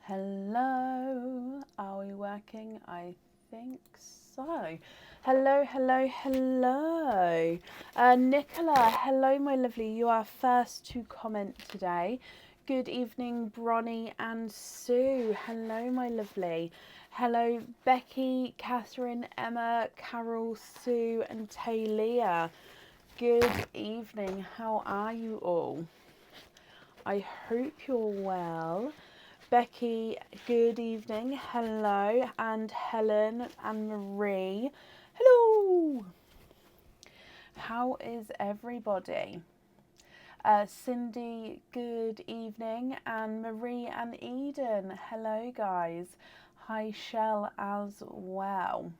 Hello, are we working? I think so. Hello, hello, hello. Nicola, hello, my lovely. You are first to comment today. Good evening, Bronnie and Sue. Hello, my lovely. Hello, Becky, Catherine, Emma, Carol, Sue, and Talia. Good evening. How are you all? I hope you're well. Becky, good evening. Hello. And Helen and Marie. Hello. How is everybody? Cindy, good evening. And Marie and Eden. Hello, guys. Hi, Shell, as well.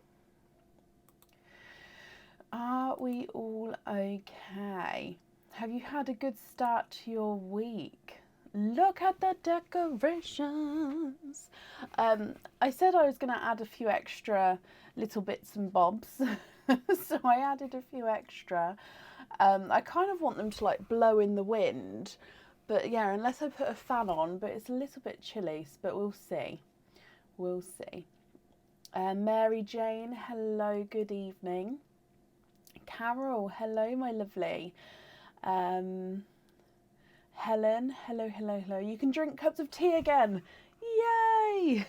Are we all okay? Have you had a good start to your week? Look at the decorations. I said I was going to add a few extra little bits and bobs. So I added a few extra. I kind of want them to like blow in the wind. But yeah, unless I put a fan on, but it's a little bit chilly, but we'll see. We'll see. Mary Jane, hello, good evening. Carol, hello, my lovely. Helen, hello, hello, hello. You can drink cups of tea again. Yay!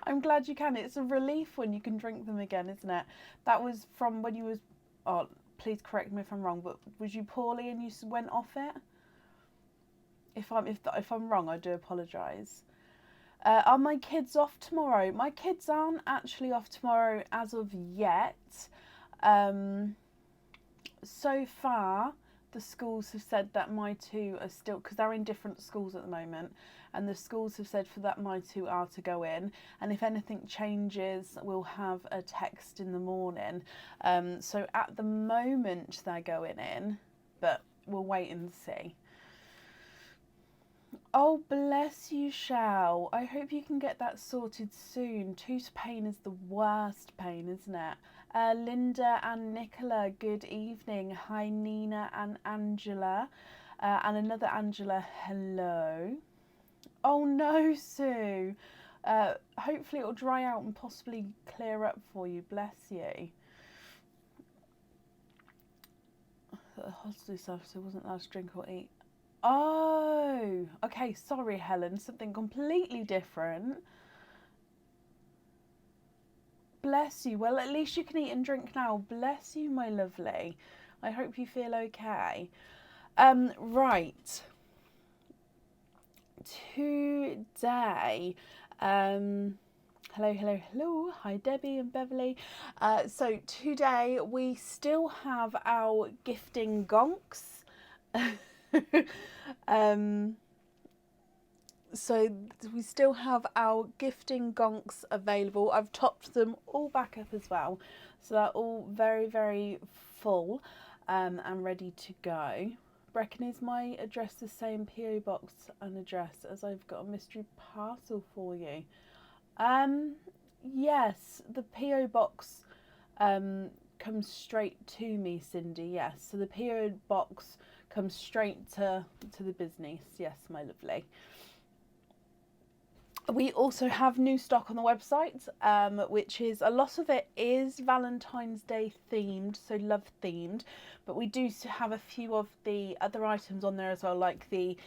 I'm glad you can. It's a relief when you can drink them again, isn't it? That was from when you was, oh, please correct me if I'm wrong, but was you poorly and you went off it? If I'm wrong, I do apologise. Are my kids off tomorrow? My kids aren't actually off tomorrow as of yet. So far, the schools have said that my two are still, because they're in different schools at the moment, and the schools have said for that my two are to go in, and if anything changes, we'll have a text in the morning. So at the moment, they're going in, but we'll wait and see. Oh, bless you, Shell. I hope you can get that sorted soon. Tooth pain is the worst pain, isn't it? Linda and Nicola, good evening. Hi, Nina and Angela. And another Angela, hello. Oh no, Sue. Hopefully it'll dry out and possibly clear up for you. Bless you. The hospital officer wasn't allowed to drink or eat. Oh, okay, sorry, Helen. Something completely different. Bless you. Well, at least you can eat and drink now. Bless you, my lovely. I hope you feel okay. Right. Today, hello, hello, hello. Hi, Debbie and Beverly. So today we still have our gifting gonks. So we still have our gifting gonks available. I've topped them all back up as well, so they're all very, very full and ready to go. Brecken, is my address the same PO box and address as I've got a mystery parcel for you? Yes, the PO box comes straight to me, Cindy. Yes, so the PO box comes straight to the business. Yes, my lovely. We also have new stock on the website, which is, a lot of it is Valentine's Day themed, so love themed, but we do have a few of the other items on there as well, like the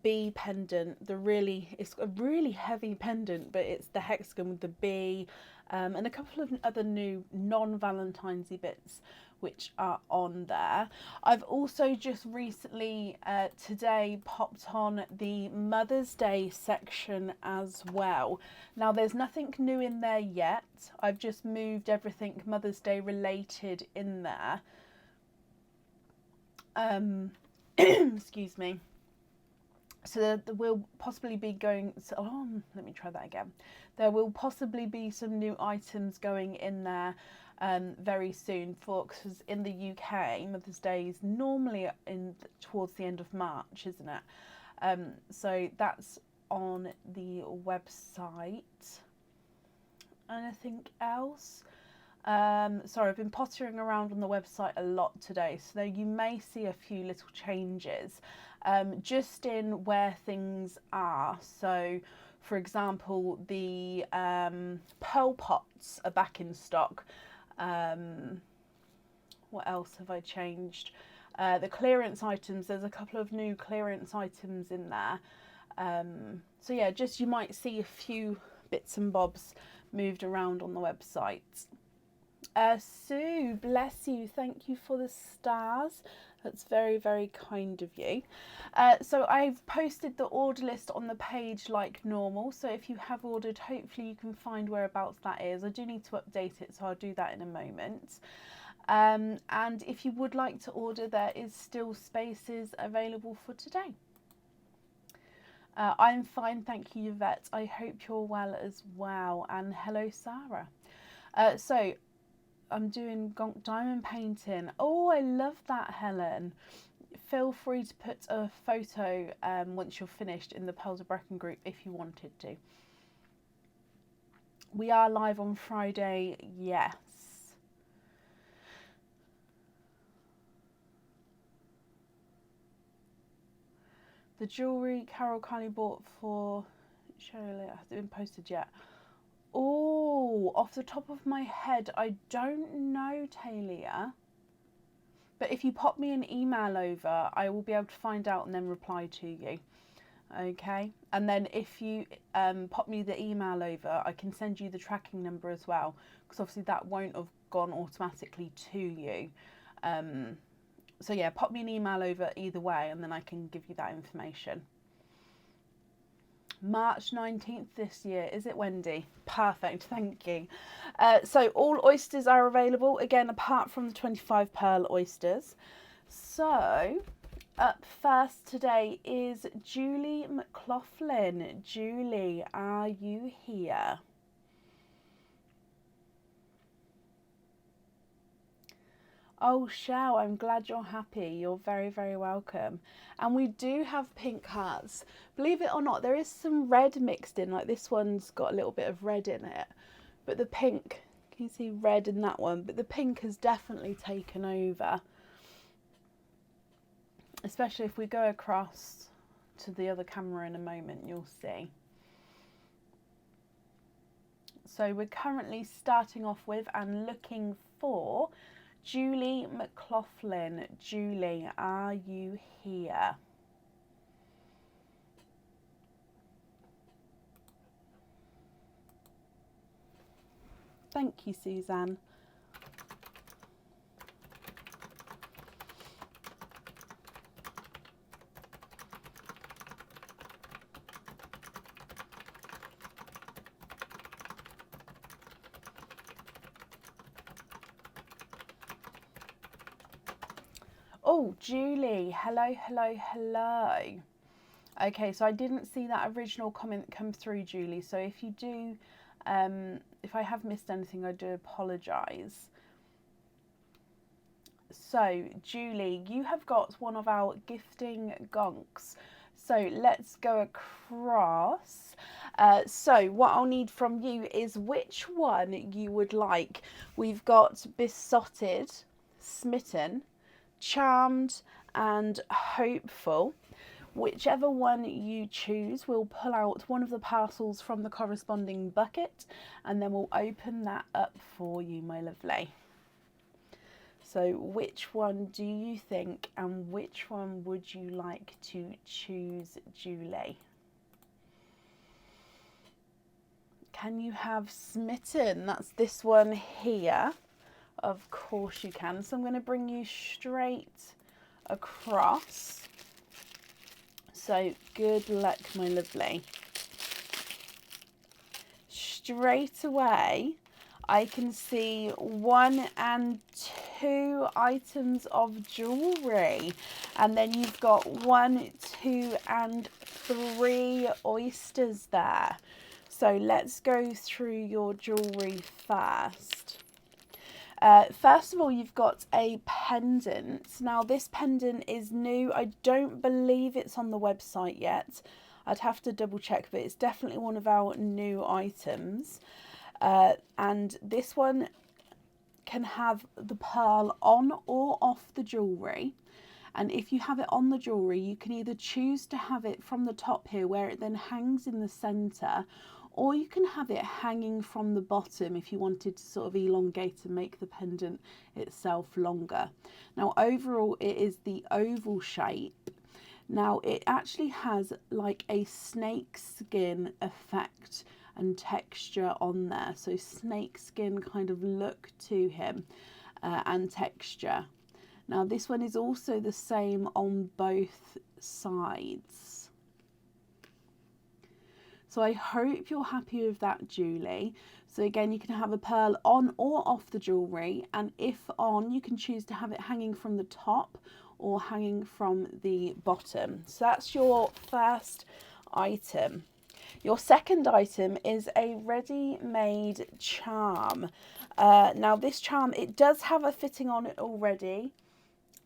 bee pendant. It's a really heavy pendant, but it's the hexagon with the bee, and a couple of other new non-Valentine's-y bits which are on there. I've also just recently today popped on the Mother's Day section as well. Now there's nothing new in there yet. I've just moved everything Mother's Day related in there. Excuse me. So there will possibly be let me try that again. There will possibly be some new items going in there very soon, because in the UK, Mother's Day is normally towards the end of March, isn't it? So that's on the website. Anything else? Sorry, I've been pottering around on the website a lot today, so you may see a few little changes. just in where things are. So, for example, the pearl pots are back in stock. What else have I changed? The clearance items, there's a couple of new clearance items in there. So yeah, just you might see a few bits and bobs moved around on the website. Sue, bless you. Thank you for the stars. That's very, very kind of you. So I've posted the order list on the page like normal. So if you have ordered, hopefully you can find whereabouts that is. I do need to update it, so I'll do that in a moment. And if you would like to order, there is still spaces available for today. I'm fine, thank you, Yvette. I hope you're well as well. And hello, Sarah. So I'm doing Gonk diamond painting. Oh, I love that, Helen. Feel free to put a photo once you're finished in the Pearls of Brecon group if you wanted to. We are live on Friday, yes. The jewellery Carol kindly bought for Shirley hasn't been posted yet. Oh, off the top of my head, I don't know, Talia. But if you pop me an email over, I will be able to find out and then reply to you. Okay? And then if you pop me the email over, I can send you the tracking number as well. Because obviously that won't have gone automatically to you. So yeah, pop me an email over either way and then I can give you that information. March 19th this year, is it, Wendy? Perfect, thank you. So all oysters are available, again, apart from the 25 pearl oysters. So up first today is Julie McLaughlin. Julie, are you here? Oh, Shao, I'm glad you're happy. You're very, very welcome. And we do have pink hearts. Believe it or not, there is some red mixed in. Like this one's got a little bit of red in it. But the pink, can you see red in that one? But the pink has definitely taken over. Especially if we go across to the other camera in a moment, you'll see. So we're currently starting off with and looking for Julie McLaughlin. Julie, are you here? Thank you, Suzanne. Oh, Julie, hello, hello, hello. Okay, so I didn't see that original comment come through, Julie. So if you do, if I have missed anything, I do apologise. So, Julie, you have got one of our gifting gonks. So let's go across. So what I'll need from you is which one you would like. We've got Besotted, Smitten, Charmed and Hopeful. Whichever one you choose, we'll pull out one of the parcels from the corresponding bucket and then we'll open that up for you, my lovely. So which one do you think and which one would you like to choose, Julie? Can you have Smitten? That's this one here. Of course you can. So I'm going to bring you straight across. So good luck, my lovely. Straight away, I can see 1 and 2 items of jewellery. And then you've got 1, 2 and 3 oysters there. So let's go through your jewellery first. First of all, you've got a pendant. Now, this pendant is new. I don't believe it's on the website yet. I'd have to double check, but it's definitely one of our new items. And this one can have the pearl on or off the jewellery. And if you have it on the jewellery, you can either choose to have it from the top here where it then hangs in the centre, or you can have it hanging from the bottom if you wanted to sort of elongate and make the pendant itself longer. Now overall it is the oval shape. Now it actually has like a snake skin effect and texture on there, so snake skin kind of look to him and texture. Now this one is also the same on both sides. So I hope you're happy with that, Julie. So again, you can have a pearl on or off the jewellery, and if on, you can choose to have it hanging from the top or hanging from the bottom. So that's your first item. Your second item is a ready-made charm. Now this charm, it does have a fitting on it already,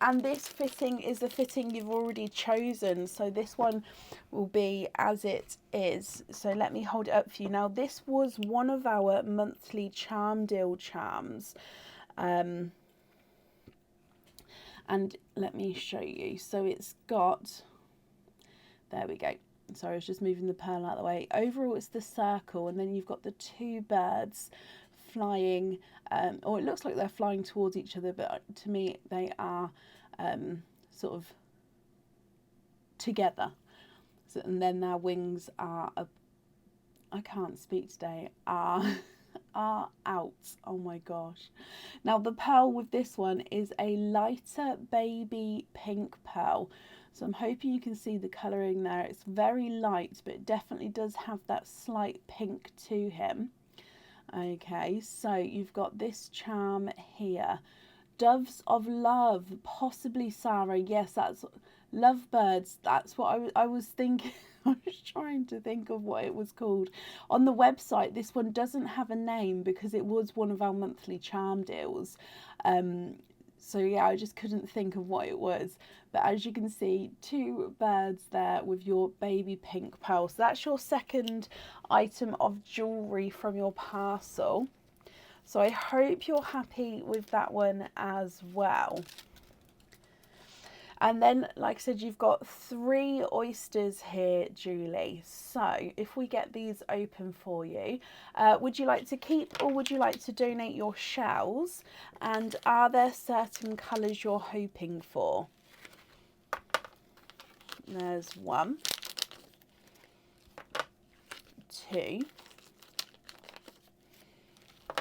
and this fitting is the fitting you've already chosen, so this one will be as it is. So let me hold it up for you. Now this was one of our monthly charm deal charms, and let me show you. So it's got, there we go. Sorry, I was just moving the pearl out of the way. Overall it's the circle, and then you've got the two birds flying, or it looks like they're flying towards each other, but to me they are sort of together. So, and then their wings are, I can't speak today, are out. Oh my gosh. Now the pearl with this one is a lighter baby pink pearl. So I'm hoping you can see the colouring there. It's very light, but it definitely does have that slight pink to him. Okay, so you've got this charm here. Doves of love, possibly Sarah. Yes, that's lovebirds. That's what I was thinking. I was trying to think of what it was called. On the website, this one doesn't have a name because it was one of our monthly charm deals. So yeah, I just couldn't think of what it was. But as you can see, two birds there with your baby pink pearl. So that's your second item of jewellery from your parcel. So I hope you're happy with that one as well. And then, like I said, you've got 3 oysters here, Julie. So if we get these open for you, would you like to keep or would you like to donate your shells? And are there certain colours you're hoping for? There's 1, 2,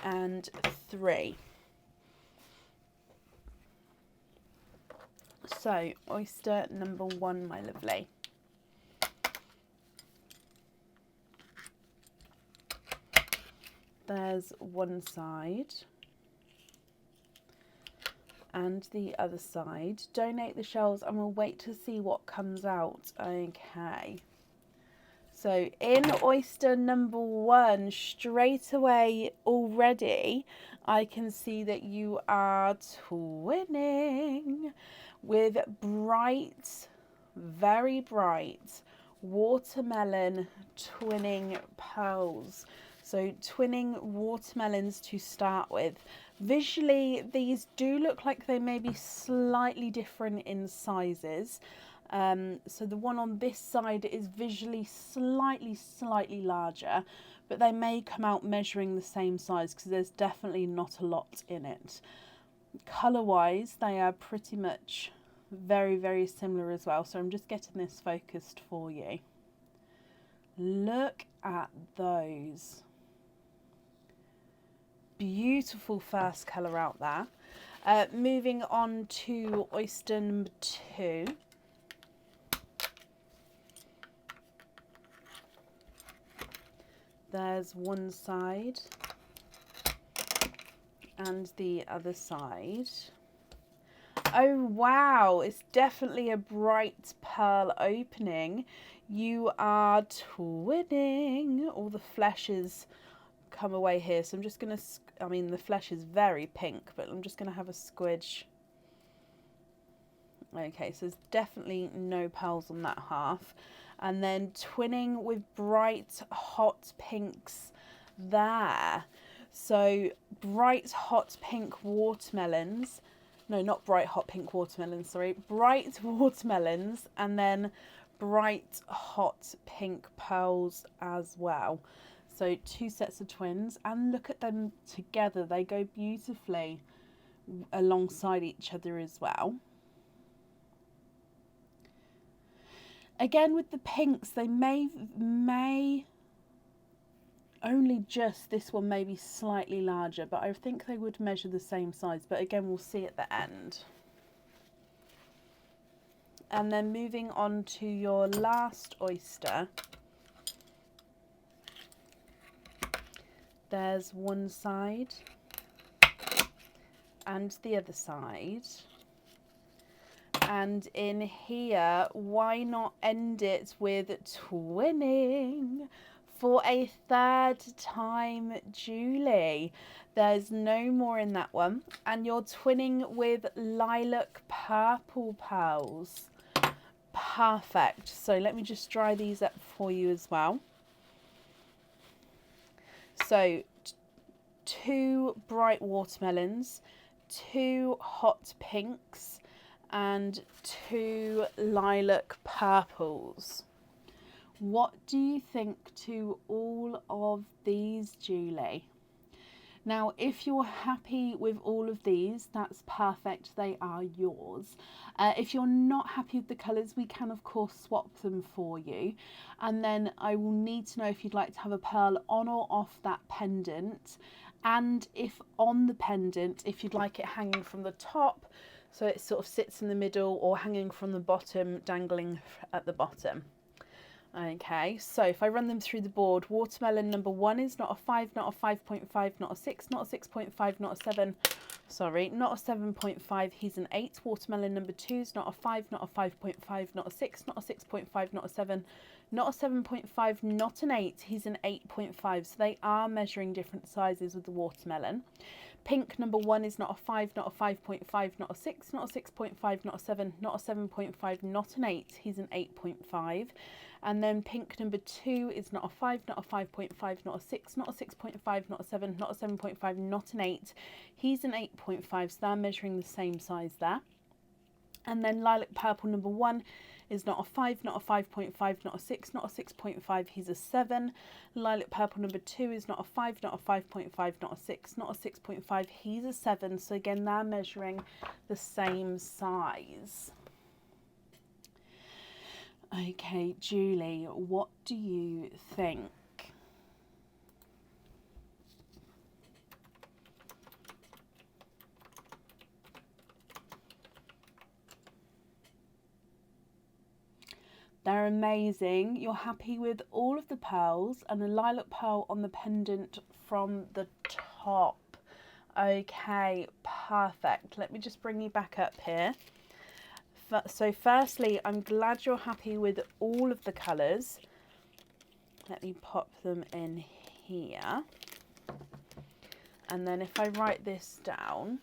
and 3. So, oyster number 1, my lovely. There's one side. And the other side. Donate the shells and we'll wait to see what comes out. Okay. So in oyster number 1, straight away already, I can see that you are twinning with bright, very bright watermelon twinning pearls. So twinning watermelons to start with. Visually, these do look like they may be slightly different in sizes. So the one on this side is visually slightly larger, but they may come out measuring the same size because there's definitely not a lot in it. Colour wise, they are pretty much very similar as well. So I'm just getting this focused for you. Look at those. Beautiful first colour out there. Moving on to oyster number 2. There's one side and the other side. Oh wow, it's definitely a bright pearl opening. You are twinning. All the fleshes come away here, so I'm just going to, I mean the flesh is very pink, but I'm just going to have a squidge. Okay, so there's definitely no pearls on that half. And then twinning with bright hot pinks there. So bright hot pink watermelons. no, not bright hot pink watermelons, sorry, bright watermelons, and then bright hot pink pearls as well. So 2 sets of twins, and look at them together, they go beautifully alongside each other as well. Again with the pinks, they may only just, this one may be slightly larger, but I think they would measure the same size, but again we'll see at the end. And then moving on to your last oyster, there's one side and the other side, and in here, why not end it with twinning for a third time, Julie? There's no more in that one, and you're twinning with lilac purple pearls. Perfect. So let me just dry these up for you as well. So 2 bright watermelons, 2 hot pinks, and 2 lilac purples. What do you think to all of these, Julie? Now, if you're happy with all of these, that's perfect, they are yours. If you're not happy with the colours, we can of course swap them for you. And then I will need to know if you'd like to have a pearl on or off that pendant. And if on the pendant, if you'd like it hanging from the top, so it sort of sits in the middle, or hanging from the bottom, dangling at the bottom. Okay, so if I run them through the board, watermelon number 1 is not a 5, not a 5.5, not a 6, not a 6.5, not a 7, sorry, not a 7.5, he's an 8. Watermelon number 2 is not a 5, not a 5.5, not a 6, not a 6.5, not a 7, not a 7.5, not an 8, he's an 8.5. So they are measuring different sizes with the watermelon. Pink number 1 is not a 5, not a 5.5, not a 6, not a 6.5, not a 7, not a 7.5, not an 8, he's an 8.5. And then pink number 2 is not a 5, not a 5.5, not a 6, not a 6.5, not a 7, not a 7.5, not an 8. He's an 8.5, so they're measuring the same size there. And then lilac purple number 1 is not a 5, not a 5.5, not a 6, not a 6.5, he's a 7. Lilac purple number 2 is not a 5, not a 5.5, not a 6, not a 6.5, he's a 7. So again, they're measuring the same size. Okay, Julie, what do you think? They're amazing. You're happy with all of the pearls and a lilac pearl on the pendant from the top. Okay, perfect. Let me just bring you back up here. So firstly, I'm glad you're happy with all of the colours. Let me pop them in here. And then if I write this down,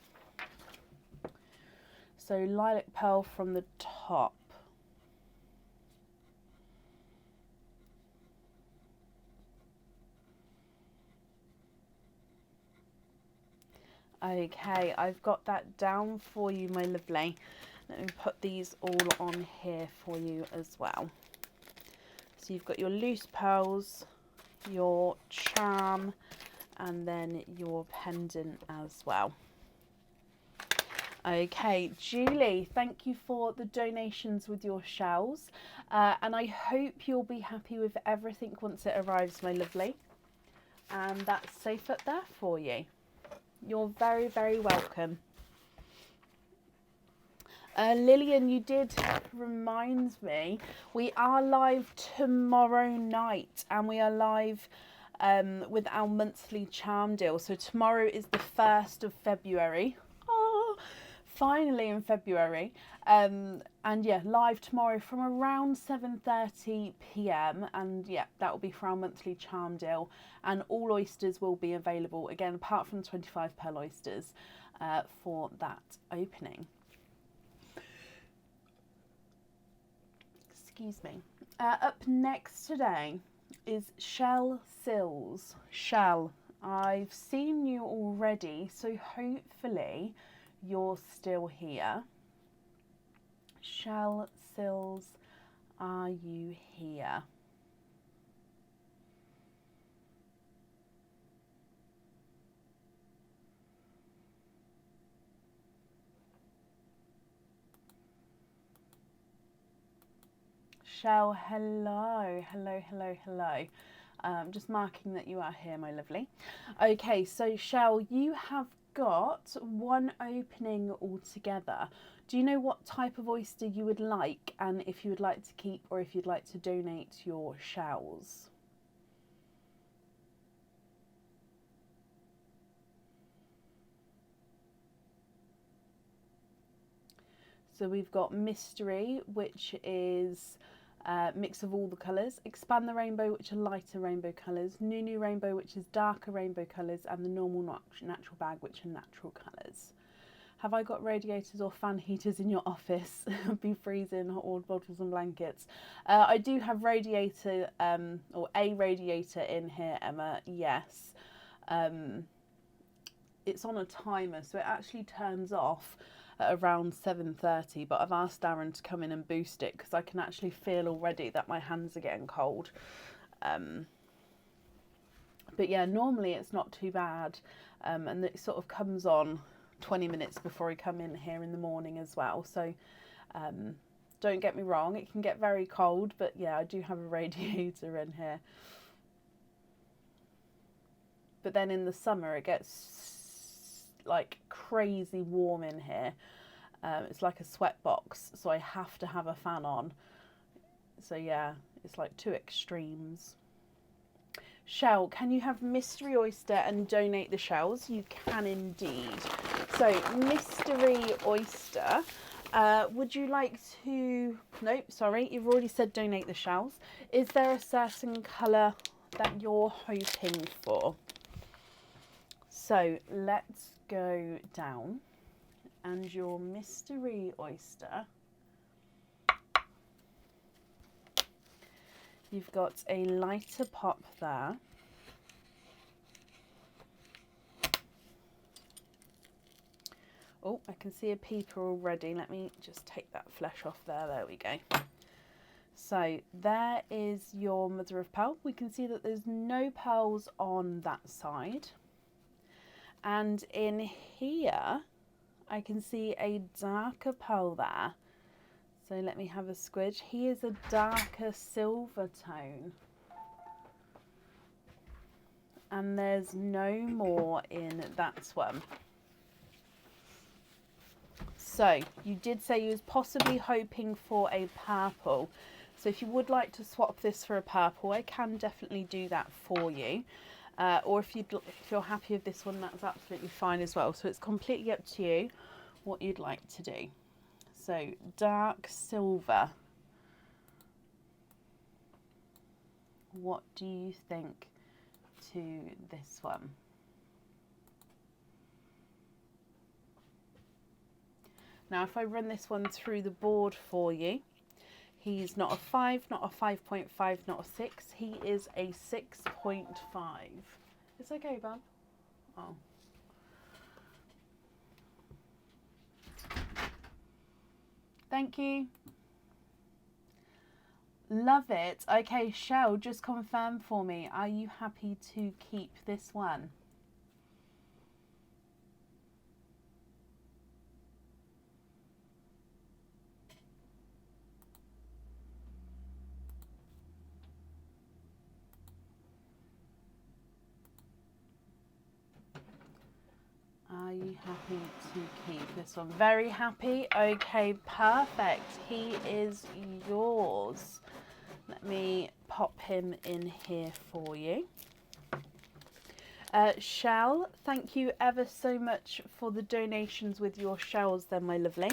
so lilac pearl from the top. Okay, I've got that down for you, my lovely. Let me put these all on here for you as well. So you've got your loose pearls, your charm, and then your pendant as well. Okay, Julie, thank you for the donations with your shells. And I hope you'll be happy with everything once it arrives, my lovely. And that's safe up there for you. You're very, very welcome. Lillian, you did remind me, we are live tomorrow night, and we are live with our monthly charm deal. So tomorrow is the 1st of February. Oh, finally in February. And yeah, live tomorrow from around 7:30 p.m. and yeah, that will be for our monthly charm deal, and all oysters will be available again, apart from 25 pearl oysters for that opening. Excuse me. Up next today is Shell Sills. Shell, I've seen you already, so hopefully you're still here. Shell Sills, are you here? Shell, hello, hello, hello, hello. Just marking that you are here, my lovely. Okay, so Shell, you have got one opening altogether. Do you know what type of oyster you would like, and if you would like to keep or if you'd like to donate your shells? So we've got Mystery, which is a mix of all the colours, Expand the Rainbow, which are lighter rainbow colours, New Rainbow, which is darker rainbow colours, and the normal natural bag, which are natural colours. Have I got radiators or fan heaters in your office? Be freezing, hot water bottles and blankets. I do have radiator, or a radiator in here, Emma, yes. It's on a timer, so it actually turns off at around 7:30, but I've asked Darren to come in and boost it because I can actually feel already that my hands are getting cold. But yeah, normally it's not too bad, and it sort of comes on 20 minutes before I come in here in the morning as well. So don't get me wrong, it can get very cold, but yeah, I do have a radiator in here. But then in the summer it gets like crazy warm in here. It's like a sweat box, so I have to have a fan on. So yeah, it's like two extremes. Shell, can you have Mystery Oyster and donate the shells? You can indeed. So Mystery Oyster, would you like to, nope, sorry, you've already said donate the shells. Is there a certain colour that you're hoping for? So let's go down, and your Mystery Oyster, you've got a lighter pop there. Oh, I can see a peeper already. Let me just take that flesh off there. There we go. So there is your mother of pearl. We can see that there's no pearls on that side. And in here, I can see a darker pearl there. So let me have a squidge. He is a darker silver tone. And there's no more in that one. So you did say you was possibly hoping for a purple. So if you would like to swap this for a purple, I can definitely do that for you. Or if you're happy with this one, that's absolutely fine as well. So it's completely up to you what you'd like to do. So dark silver. What do you think to this one? Now, if I run this one through the board for you, he's not a 5, not a 5.5, not a 6. He is a 6.5. It's okay, Bob. Oh. Thank you. Love it. Okay, Shell, just confirm for me. Are you happy to keep this one? Are you happy to keep this one? Very happy. Okay, perfect. He is yours. Let me pop him in here for you. Shell, thank you ever so much for the donations with your shells then, my lovely.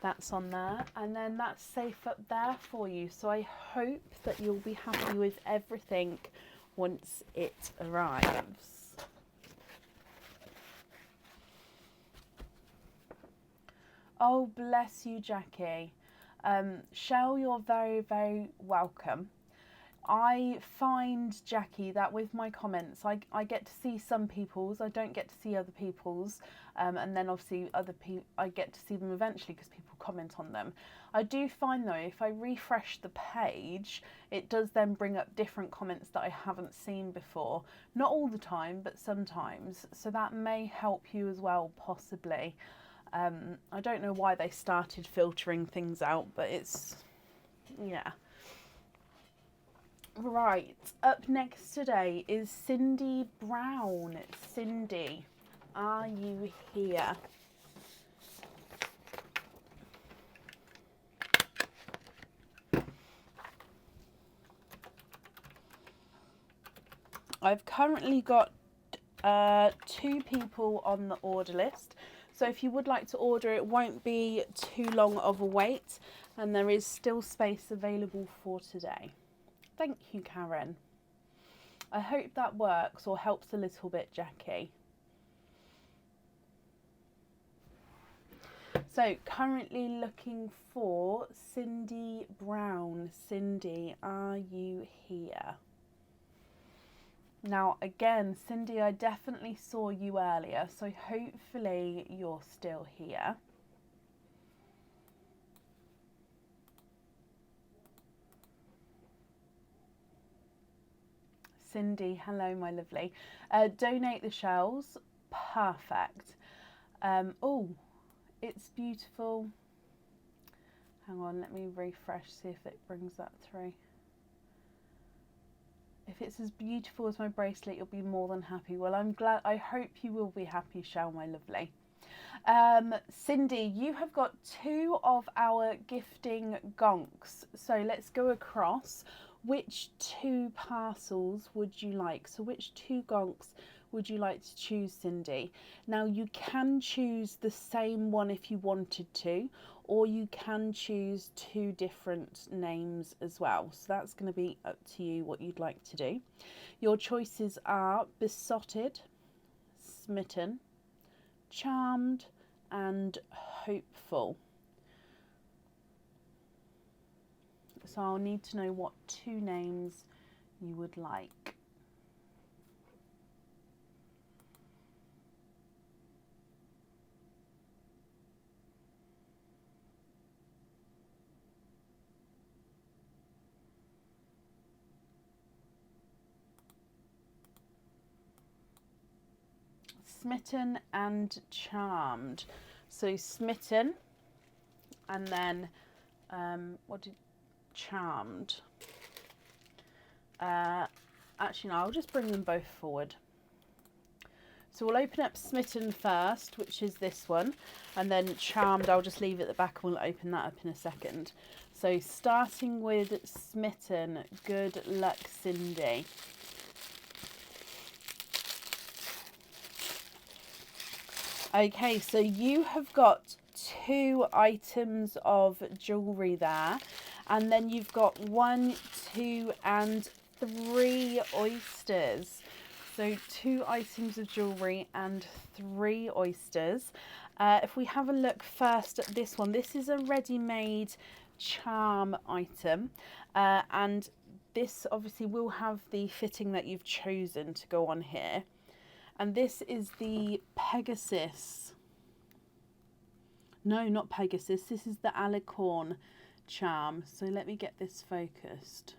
That's on there, and then that's safe up there for you. So I hope that you'll be happy with everything once it arrives. Oh, bless you, Jackie. Shell, you're very, very welcome. I find, Jackie, that with my comments, I get to see some people's, I don't get to see other people's, and then obviously other people, I get to see them eventually because people comment on them. I do find though, if I refresh the page, it does then bring up different comments that I haven't seen before. Not all the time, but sometimes. So that may help you as well, possibly. I don't know why they started filtering things out, but it's, yeah. Right, up next today is Cindy Brown. Cindy, are you here? I've currently got 2 people on the order list. So if you would like to order, it won't be too long of a wait, and there is still space available for today. Thank you, Karen. I hope that works or helps a little bit, Jackie. So currently looking for Cindy Brown. Cindy, are you here? Now, again, Cindy, I definitely saw you earlier, so hopefully you're still here. Cindy, hello, my lovely. Donate the shells. Perfect. Oh, it's beautiful. Hang on, let me refresh, see if it brings that through. If it's as beautiful as my bracelet, you'll be more than happy. Well, I'm glad. I hope you will be happy, Shell, my lovely. Cindy, you have got 2 of our gifting gonks. So let's go across. Which 2 parcels would you like? So which 2 gonks would you like to choose, Cindy? Now, you can choose the same one if you wanted to, or you can choose 2 different names as well. So that's going to be up to you what you'd like to do. Your choices are besotted, smitten, charmed, and hopeful. So I'll need to know what 2 names you would like. Smitten and charmed. So smitten, and then charmed. Actually, no, I'll just bring them both forward. So we'll open up smitten first, which is this one, and then charmed, I'll just leave it at the back and we'll open that up in a second. So starting with smitten, good luck, Cindy. Okay, so you have got 2 items of jewellery there, and then you've got 1, 2 and 3 oysters. So 2 items of jewellery and 3 oysters. If we have a look first at this one, this is a ready-made charm item, and this obviously will have the fitting that you've chosen to go on here. And this is the Pegasus. No, not Pegasus. This is the alicorn charm. So let me get this focused.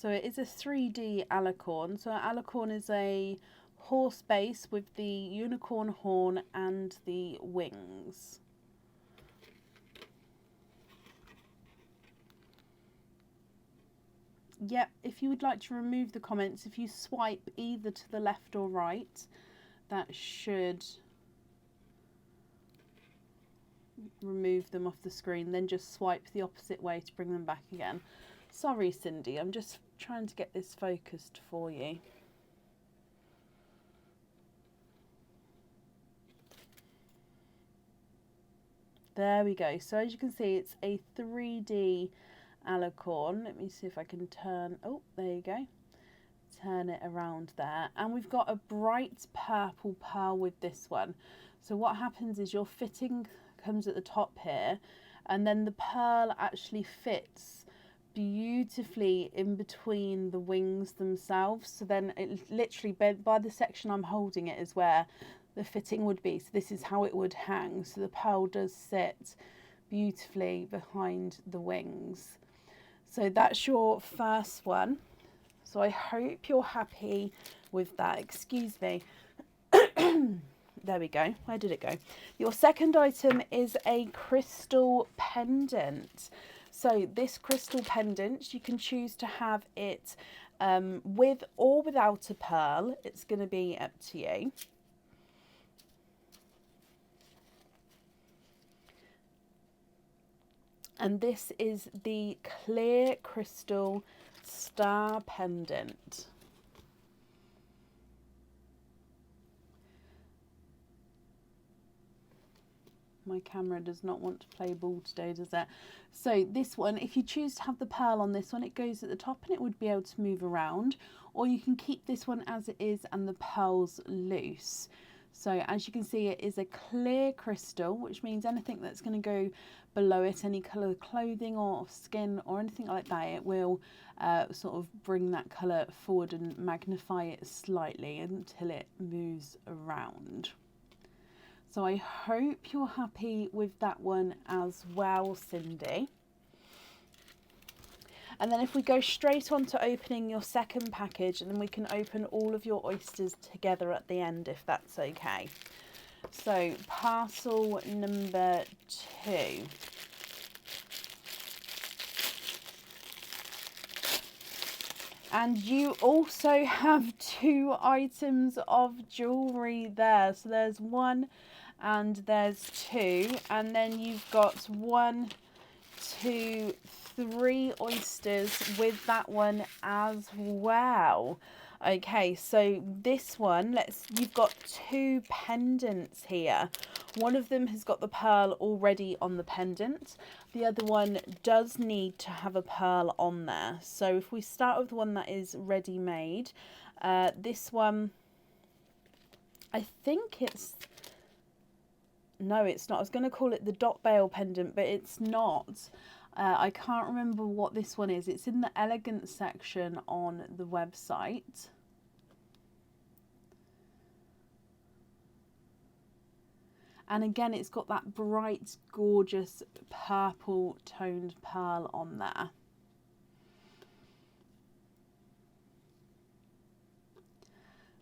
So it is a 3D alicorn. So alicorn is a horse base with the unicorn horn and the wings. Yep, if you would like to remove the comments, if you swipe either to the left or right, that should remove them off the screen. Then just swipe the opposite way to bring them back again. Sorry, Cindy, I'm just trying to get this focused for you. There we go. So as you can see, it's a 3D alicorn. Let me see if I can turn, oh, there you go. Turn it around there. And we've got a bright purple pearl with this one. So what happens is your fitting comes at the top here, and then the pearl actually fits beautifully in between the wings themselves. So then it literally, by the section I'm holding it, is where the fitting would be. So this is how it would hang. So the pearl does sit beautifully behind the wings. So that's your first one. So I hope you're happy with that. Excuse me. There we go. Where did it go? Your second item is a crystal pendant. So this crystal pendant, you can choose to have it with or without a pearl. It's going to be up to you. And this is the clear crystal star pendant. My camera does not want to play ball today, does it? So this one, if you choose to have the pearl on this one, it goes at the top and it would be able to move around, or you can keep this one as it is and the pearl's loose. So as you can see, it is a clear crystal, which means anything that's going to go below it, any colour of clothing or skin or anything like that, it will sort of bring that colour forward and magnify it slightly until it moves around. So I hope you're happy with that one as well, Cindy. And then if we go straight on to opening your second package, and then we can open all of your oysters together at the end, if that's okay. So parcel number 2. And you also have 2 items of jewellery there. So there's 1 and there's 2. And then you've got 1, 2, 3 oysters with that one as well. Okay, so this one, you've got 2 pendants here. One of them has got the pearl already on the pendant. The other one does need to have a pearl on there. So if we start with the one that is ready made, this one, I think it's, no, it's not. I was going to call it the dot bail pendant, but it's not. I can't remember what this one is. It's in the elegance section on the website. And again, it's got that bright, gorgeous purple toned pearl on there.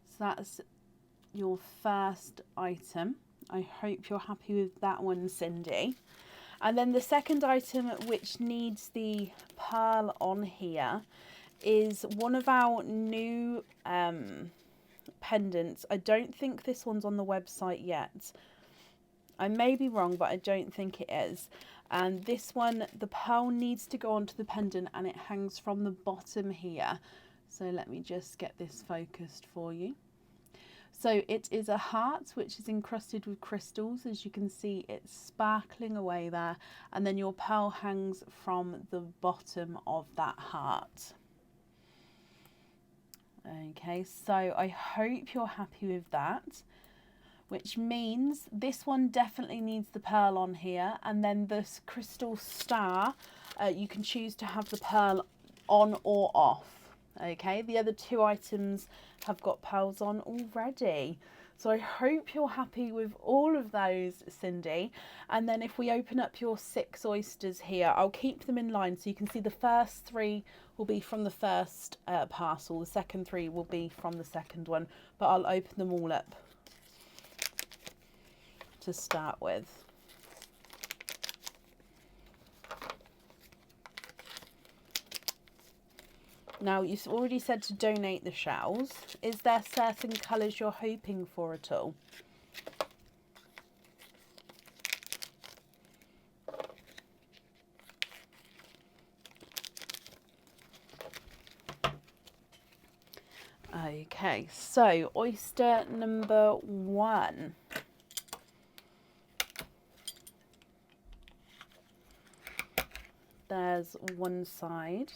So that's your first item. I hope you're happy with that one, Cindy. And then the second item, which needs the pearl on here, is one of our new pendants. I don't think this one's on the website yet. I may be wrong, but I don't think it is. And this one, the pearl needs to go onto the pendant and it hangs from the bottom here. So let me just get this focused for you. So it is a heart which is encrusted with crystals. As you can see, it's sparkling away there. And then your pearl hangs from the bottom of that heart. Okay, so I hope you're happy with that. Which means this one definitely needs the pearl on here. And then this crystal star, you can choose to have the pearl on or off. Okay, the other 2 items have got pearls on already. So I hope you're happy with all of those, Cindy. And then if we open up your 6 oysters here, I'll keep them in line so you can see the first 3 will be from the first parcel. The second 3 will be from the second one, but I'll open them all up to start with. Now, you've already said to donate the shells. Is there certain colours you're hoping for at all? Okay, so oyster number 1. There's one side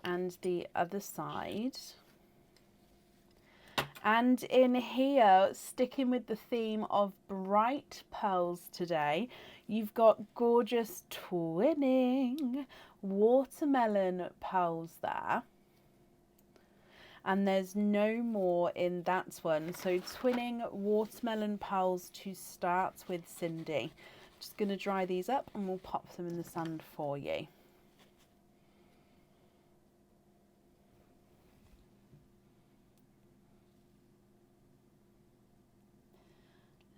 and the other side. And in here, sticking with the theme of bright pearls today, you've got gorgeous twinning watermelon pearls there. And there's no more in that one. So twinning watermelon pearls to start with, Cindy. Just going to dry these up and we'll pop them in the sand for you.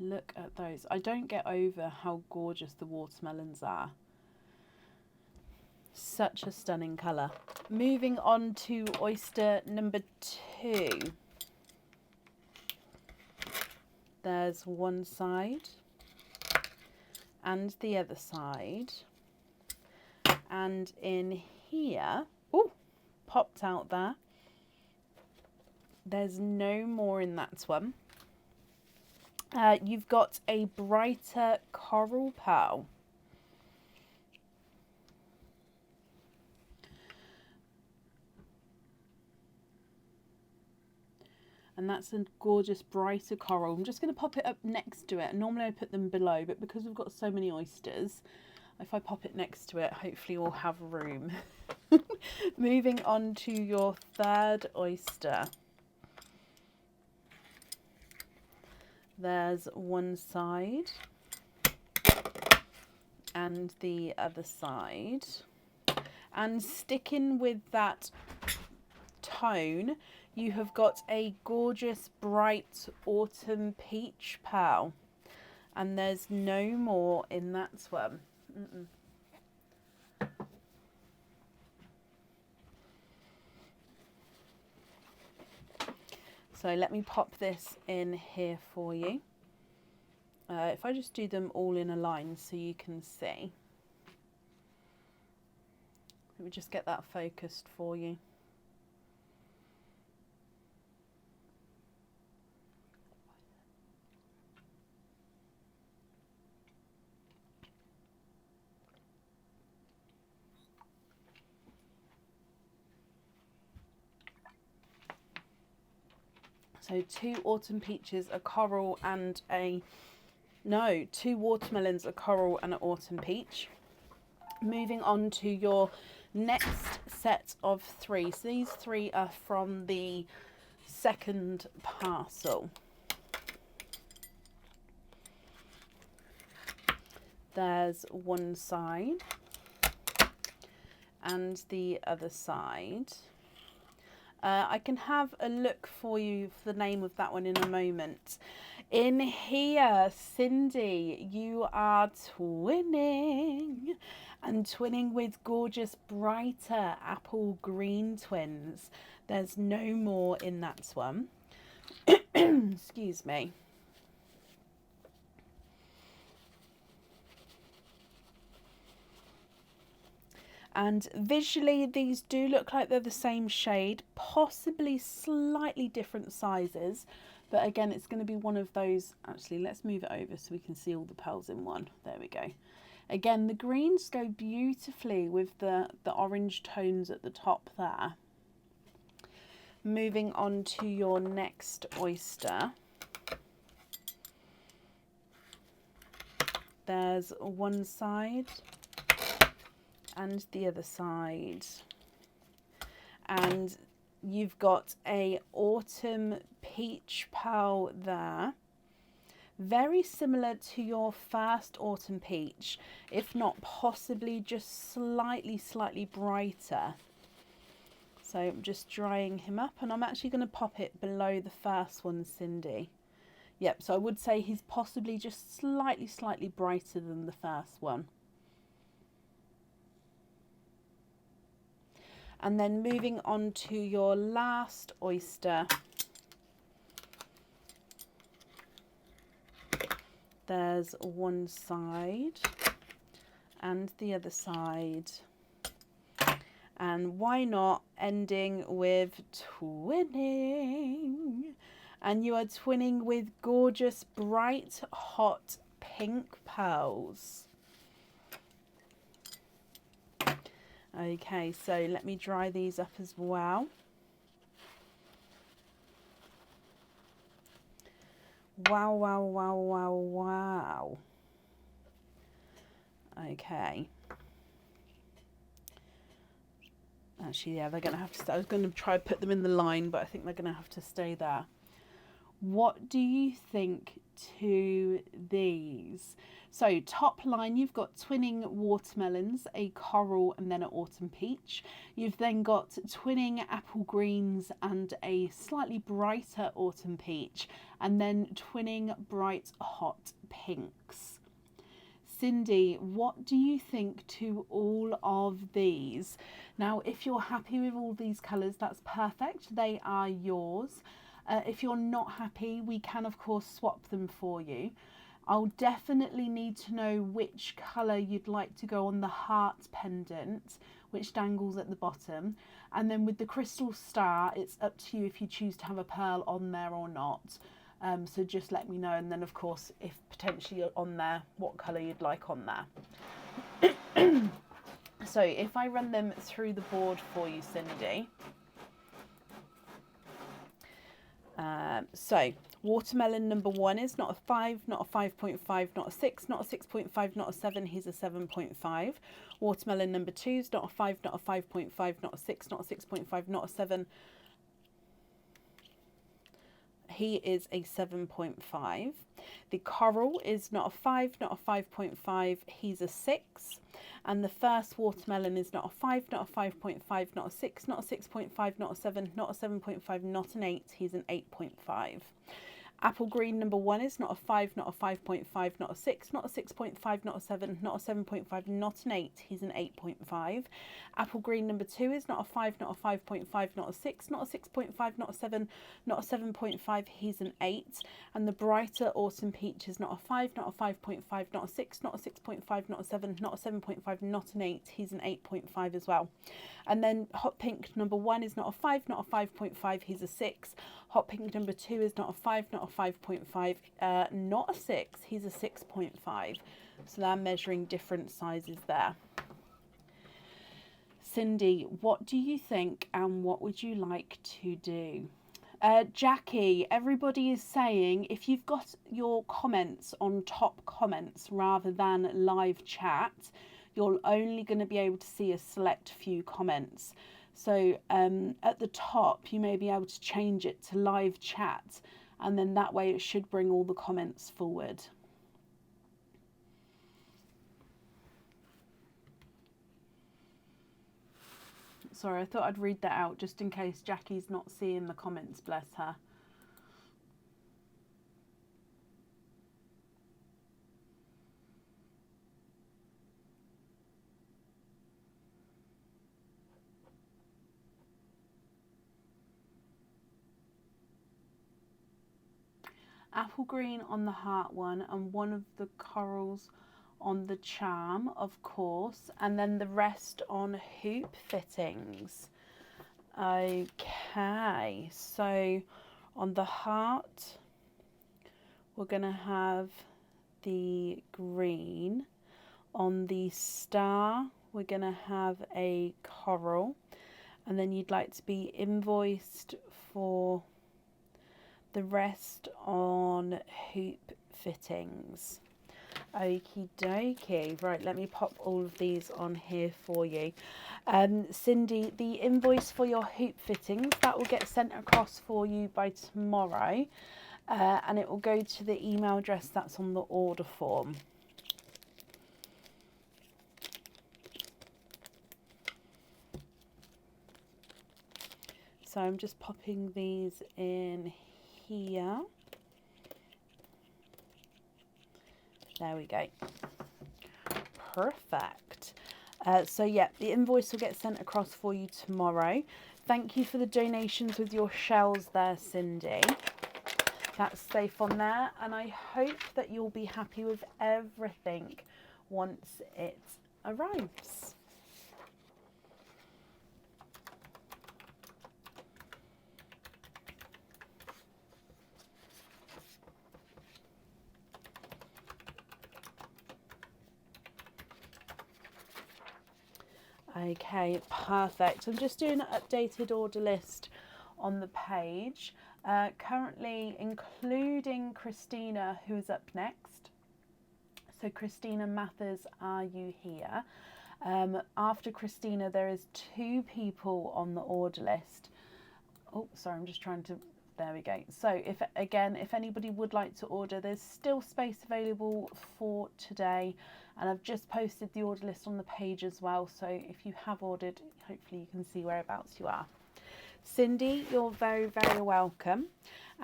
Look at those. I don't get over how gorgeous the watermelons are. Such a stunning colour. Moving on to oyster number 2. There's one side and the other side. And in here, oh, popped out there. There's no more in that one. You've got a brighter coral pearl. And that's a gorgeous brighter coral. I'm just going to pop it up next to it. Normally I put them below, but because we've got so many oysters, if I pop it next to it, hopefully we'll have room. Moving on to your third oyster. There's one side and the other side. And sticking with that tone, you have got a gorgeous bright autumn peach pearl. And there's no more in that one. So let me pop this in here for you. If I just do them all in a line so you can see. Let me just get that focused for you. So 2 autumn peaches, a coral and a, no, 2 watermelons, a coral and an autumn peach. Moving on to your next set of 3. So these 3 are from the second parcel. There's one side and the other side. I can have a look for you for the name of that one in a moment. In here, Cindy, you are twinning. And twinning with gorgeous brighter apple green twins. There's no more in that one. Excuse me. And visually, these do look like they're the same shade, possibly slightly different sizes. But again, it's going to be one of those. Actually, let's move it over so we can see all the pearls in one. There we go. Again, the greens go beautifully with the orange tones at the top there. Moving on to your next oyster. There's one side and the other side, and you've got a autumn peach pearl there, very similar to your first autumn peach, if not possibly just slightly brighter. So I'm just drying him up, and I'm actually going to pop it below the first one, Cindy. Yep, so I would say he's possibly just slightly brighter than the first one. And then moving on to your last oyster. There's one side and the other side. And why not ending with twinning? And you are twinning with gorgeous, bright, hot pink pearls. Okay, so let me dry these up as well. Wow, wow, wow, wow, wow. Okay. Actually, yeah, they're going to have to stay. I was going to try to put them in the line, but I think they're going to have to stay there. What do you think to these? So top line, you've got twinning watermelons, a coral and then an autumn peach. You've then got twinning apple greens and a slightly brighter autumn peach, and then twinning bright hot pinks. Cindy, what do you think to all of these? Now, if you're happy with all these colours, that's perfect. They are yours. If you're not happy, we can, of course, swap them for you. I'll definitely need to know which colour you'd like to go on the heart pendant, which dangles at the bottom. And then with the crystal star, it's up to you if you choose to have a pearl on there or not. So just let me know, and then of course if potentially you're on there, what colour you'd like on there. So if I run them through the board for you, Cindy. So watermelon number 1 is not a 5, not a 5.5, not a 6, not a 6.5, not a 7, he's a 7.5. Watermelon number 2 is not a 5, not a 5.5, not a 6, not a 6.5, not a 7. He is a 7.5. The coral is not a 5, not a 5.5, he's a 6. And the first watermelon is not a 5, not a 5.5, not a 6, not a 6.5, not a 7, not a 7.5, not an 8, he's an 8.5. Apple green number 1 is not a 5, not a 5.5, not a 6, not a 6.5, not a 7, not a 7.5, not an 8, he's an 8.5. Apple green number 2 is not a 5, not a 5.5, not a 6, not a 6.5, not a 7, not a 7.5, he's an 8. And the brighter autumn peach is not a 5, not a 5.5, not a 6, not a 6.5, not a 7, not a 7.5, not an 8, he's an 8.5 as well. And then hot pink number 1 is not a 5, not a 5.5, he's a 6. Hot pink number 2 is not a 5, not a 5.5, not a 6, he's a 6.5. So they're measuring different sizes there. Cindy, what do you think and what would you like to do? Jackie, everybody is saying if you've got your comments on top comments rather than live chat, you're only going to be able to see a select few comments. So at the top, you may be able to change it to live chat, and then that way it should bring all the comments forward. Sorry, I thought I'd read that out just in case Jackie's not seeing the comments, bless her. Apple green on the heart one, and one of the corals on the charm, of course, and then the rest on hoop fittings. Okay, so on the heart we're gonna have the green. On the star we're gonna have a coral, and then you'd like to be invoiced for the rest on hoop fittings. Okie dokie. Right, let me pop all of these on here for you. Cindy, the invoice for your hoop fittings, that will get sent across for you by tomorrow, and it will go to the email address that's on the order form. So I'm just popping these in here. There we go. Perfect. So yeah, the invoice will get sent across for you tomorrow. Thank you for the donations with your shells there, Cindy. That's safe on there, and I hope that you'll be happy with everything once it arrives. Okay, perfect. I'm just doing an updated order list on the page. Currently including Christina, who's up next. So Christina Mathers, are you here? After Christina, there is 2 people on the order list. Oh, sorry, I'm just trying to, there we go. So if anybody would like to order, there's still space available for today. And I've just posted the order list on the page as well. So if you have ordered, hopefully you can see whereabouts you are. Cindy, you're very, very welcome.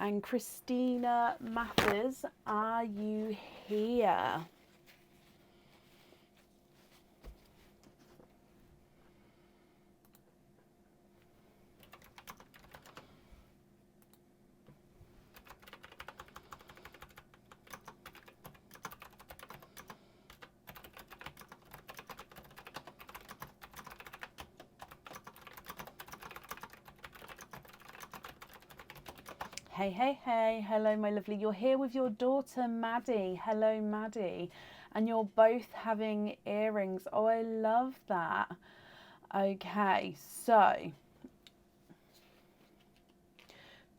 And Christina Mathers, are you here? Hey, hey, hey. Hello, my lovely. You're here with your daughter, Maddie. Hello, Maddie. And you're both having earrings. Oh, I love that. Okay, so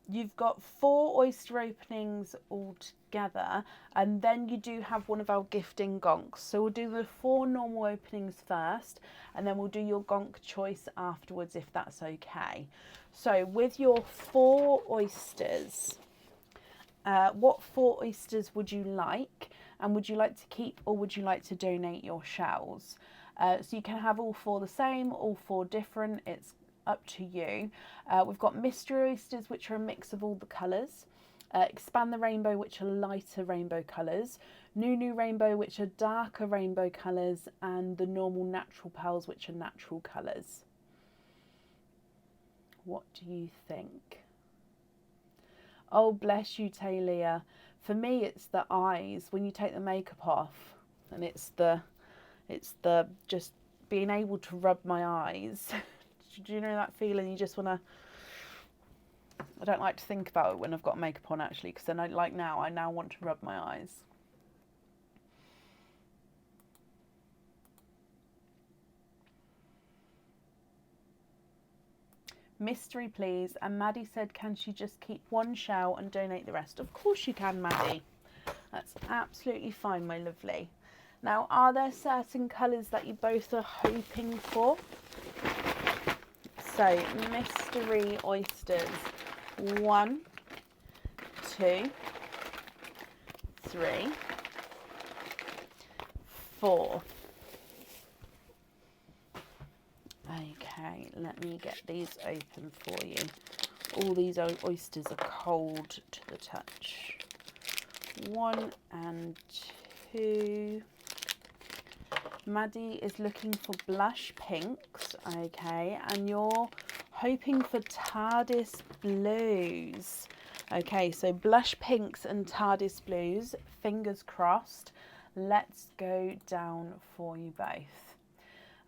you've got 4 oyster openings altogether, and then you do have one of our gifting gonks. So we'll do the 4 normal openings first, and then we'll do your gonk choice afterwards, if that's okay. So with your 4 oysters, what 4 oysters would you like? And would you like to keep, or would you like to donate your shells? So you can have all 4 the same, all 4 different. It's up to you. We've got mystery oysters, which are a mix of all the colours. Expand the rainbow, which are lighter rainbow colours. New rainbow, which are darker rainbow colours. And the normal natural pearls, which are natural colours. What do you think? Oh, bless you, Talia. For me, it's the eyes when you take the makeup off, and it's the just being able to rub my eyes. Do you know that feeling? You just want to. I don't like to think about it when I've got makeup on, actually, because then I now want to rub my eyes. Mystery, please. And Maddie said, can she just keep 1 shell and donate the rest? Of course you can, Maddie. That's absolutely fine, my lovely. Now, are there certain colours that you both are hoping for? So, mystery oysters. 1, 2, 3, 4. Okay, let me get these open for you. All these oysters are cold to the touch. 1 and 2. Maddie is looking for blush pinks, okay, and you're hoping for TARDIS blues. Okay, so blush pinks and TARDIS blues, fingers crossed. Let's go down for you both.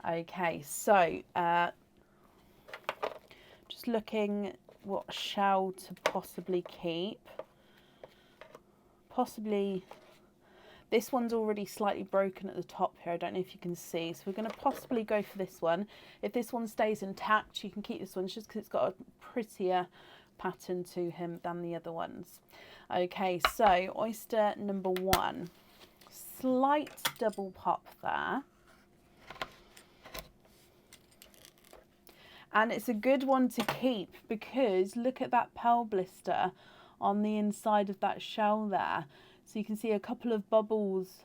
Okay, so just looking what shell to possibly keep. Possibly, this one's already slightly broken at the top here. I don't know if you can see. So we're going to possibly go for this one. If this one stays intact, you can keep this one just because it's got a prettier pattern to him than the other ones. Okay, so oyster number 1. Slight double pop there. And it's a good one to keep because look at that pearl blister on the inside of that shell there. So you can see a couple of bubbles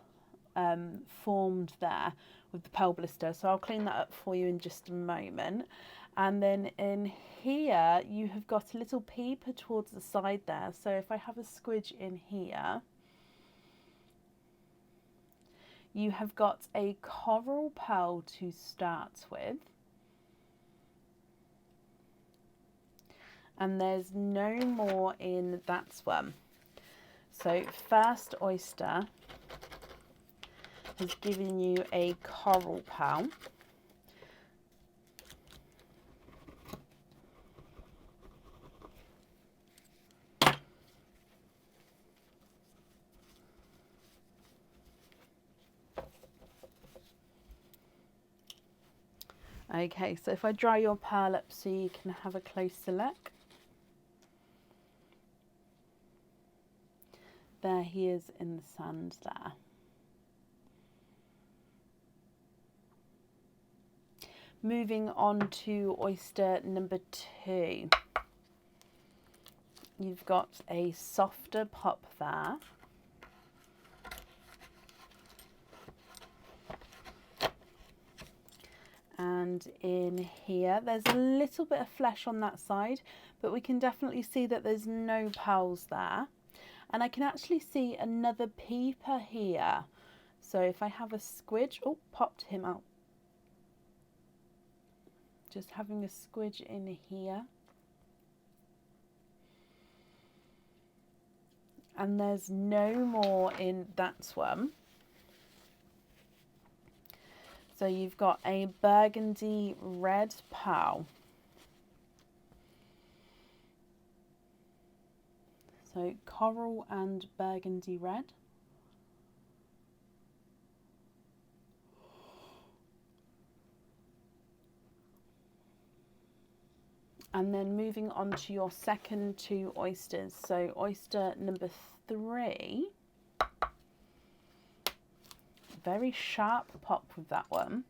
formed there with the pearl blister. So I'll clean that up for you in just a moment. And then in here, you have got a little peeper towards the side there. So if I have a squidge in here, you have got a coral pearl to start with. And there's no more in that one. So first oyster has given you a coral pearl. Okay, so if I dry your pearl up so you can have a closer look. There he is in the sand there. Moving on to oyster number 2. You've got a softer pop there. And in here, there's a little bit of flesh on that side, but we can definitely see that there's no pearls there. And I can actually see another peeper here. So if I have a squidge, oh, popped him out. Just having a squidge in here. And there's no more in that one. So you've got a burgundy red pearl. So coral and burgundy red. And then moving on to your second 2 oysters. So oyster number 3. Very sharp pop with that one.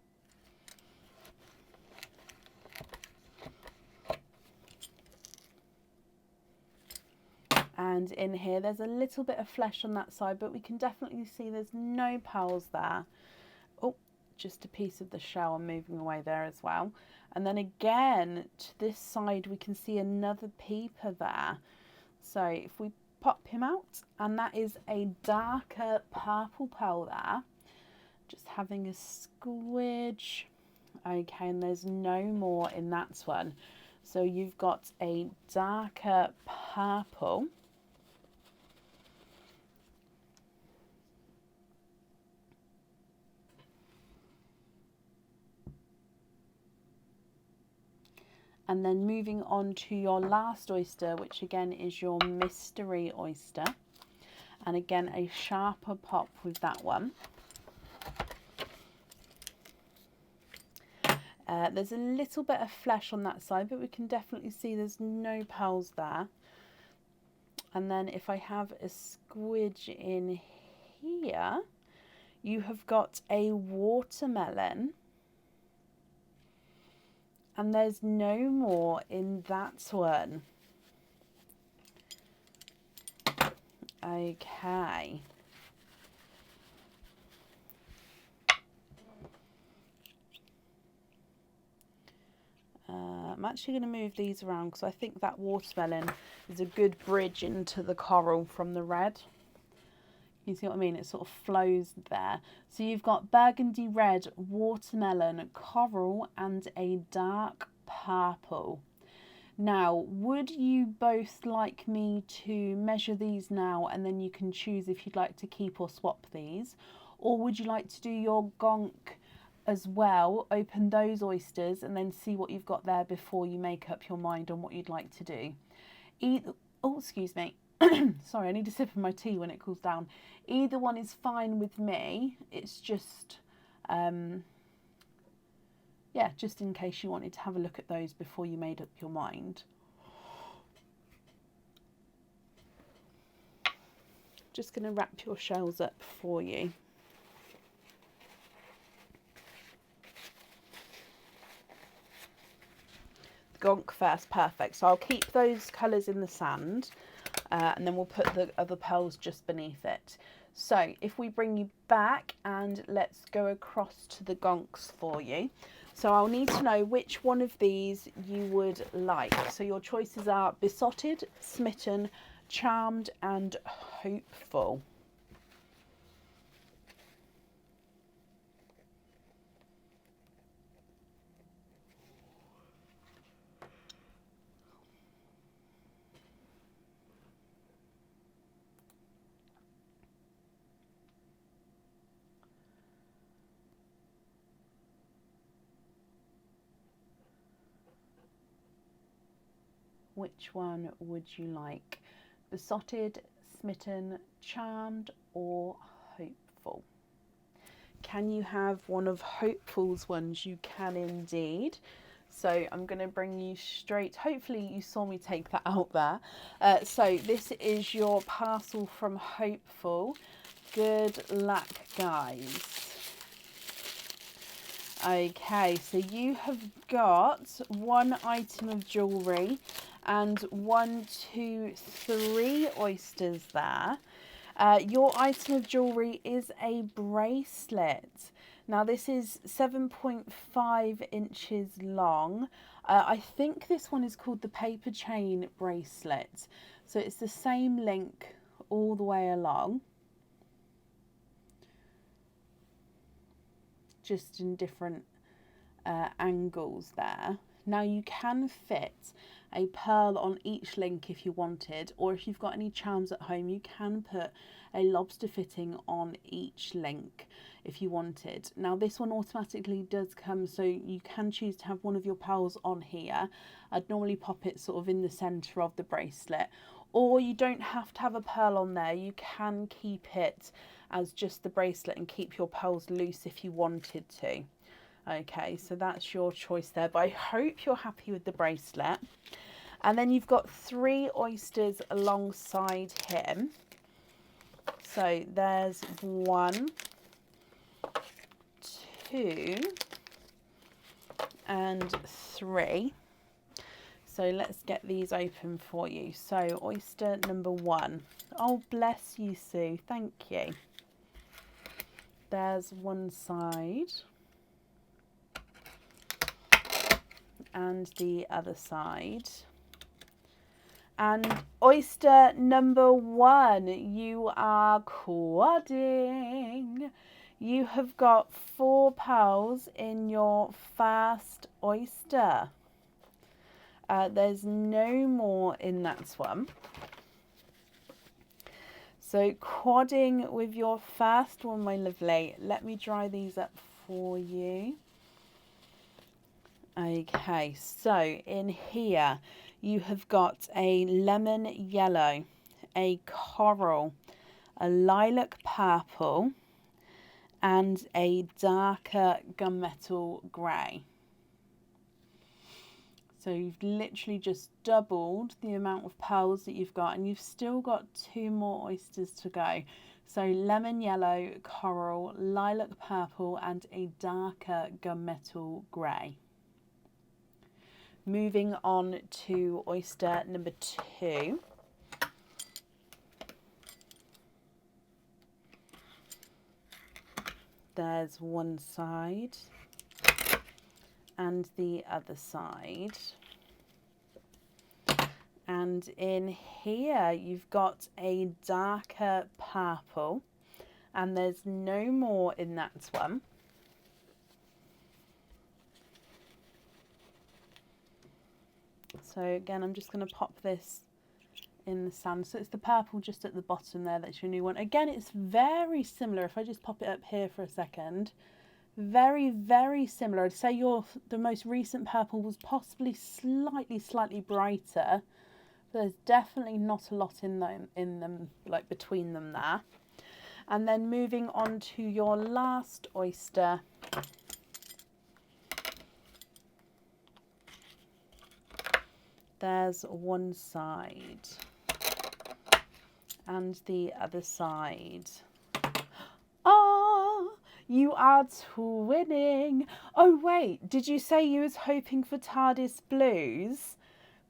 And in here, there's a little bit of flesh on that side, but we can definitely see there's no pearls there. Oh, just a piece of the shell moving away there as well. And then again, to this side, we can see another peeper there. So if we pop him out, and that is a darker purple pearl there. Just having a squidge. Okay, and there's no more in that one. So you've got a darker purple. And then moving on to your last oyster, which again is your mystery oyster. And again, a sharper pop with that one. There's a little bit of flesh on that side, but we can definitely see there's no pearls there. And then if I have a squidge in here, you have got a watermelon. And there's no more in that one. Okay. I'm actually going to move these around because I think that watermelon is a good bridge into the coral from the red. You see what I mean? It sort of flows there. So you've got burgundy red, watermelon, coral, and a dark purple. Now, would you both like me to measure these now and then you can choose if you'd like to keep or swap these? Or would you like to do your gonk as well, open those oysters and then see what you've got there before you make up your mind on what you'd like to do? Oh, excuse me. Sorry, I need a sip of my tea when it cools down. Either one is fine with me. It's just, yeah, just in case you wanted to have a look at those before you made up your mind. Just going to wrap your shells up for you. Gonk first, perfect. So I'll keep those colours in the sand. And then we'll put the other pearls just beneath it. So if we bring you back and let's go across to the gonks for you. So I'll need to know which one of these you would like. So your choices are besotted, smitten, charmed and hopeful. Which one would you like? Besotted, smitten, charmed or hopeful? Can you have one of Hopeful's ones? You can indeed. So I'm going to bring you straight, hopefully you saw me take that out there. So this is your parcel from Hopeful. Good luck, guys. Okay, so you have got one item of jewellery and 1, 2, 3 oysters there. Your item of jewellery is a bracelet. Now this is 7.5 inches long. I think this one is called the paper chain bracelet. So it's the same link all the way along, just in different angles there. Now you can fit a pearl on each link if you wanted, or if you've got any charms at home, you can put a lobster fitting on each link if you wanted. Now this one automatically does come, so you can choose to have one of your pearls on here. I'd normally pop it sort of in the centre of the bracelet, or you don't have to have a pearl on there. You can keep it as just the bracelet and keep your pearls loose if you wanted to. Okay, so that's your choice there, but I hope you're happy with the bracelet. And then you've got 3 oysters alongside him. So there's 1, 2, and 3. So let's get these open for you. So oyster number 1. Oh, bless you, Sue. Thank you. There's one side. And the other side. And oyster number 1, you are quadding. You have got 4 pearls in your first oyster. There's no more in that one. So quadding with your first one, my lovely. Let me dry these up for you. Okay, so in here you have got a lemon yellow, a coral, a lilac purple, and a darker gunmetal grey. So you've literally just doubled the amount of pearls that you've got, and you've still got 2 more oysters to go. So lemon yellow, coral, lilac purple, and a darker gunmetal grey. Moving on to oyster number 2. There's one side and the other side. And in here you've got a darker purple, and there's no more in that one. So again, I'm just going to pop this in the sand. So it's the purple just at the bottom there, that's your new one. Again, it's very similar. If I just pop it up here for a second, very, very similar. I'd say the most recent purple was possibly slightly brighter. But there's definitely not a lot in them, like between them there. And then moving on to your last oyster. There's one side and the other side. Ah, you are twinning. Oh wait, did you say you was hoping for TARDIS Blues?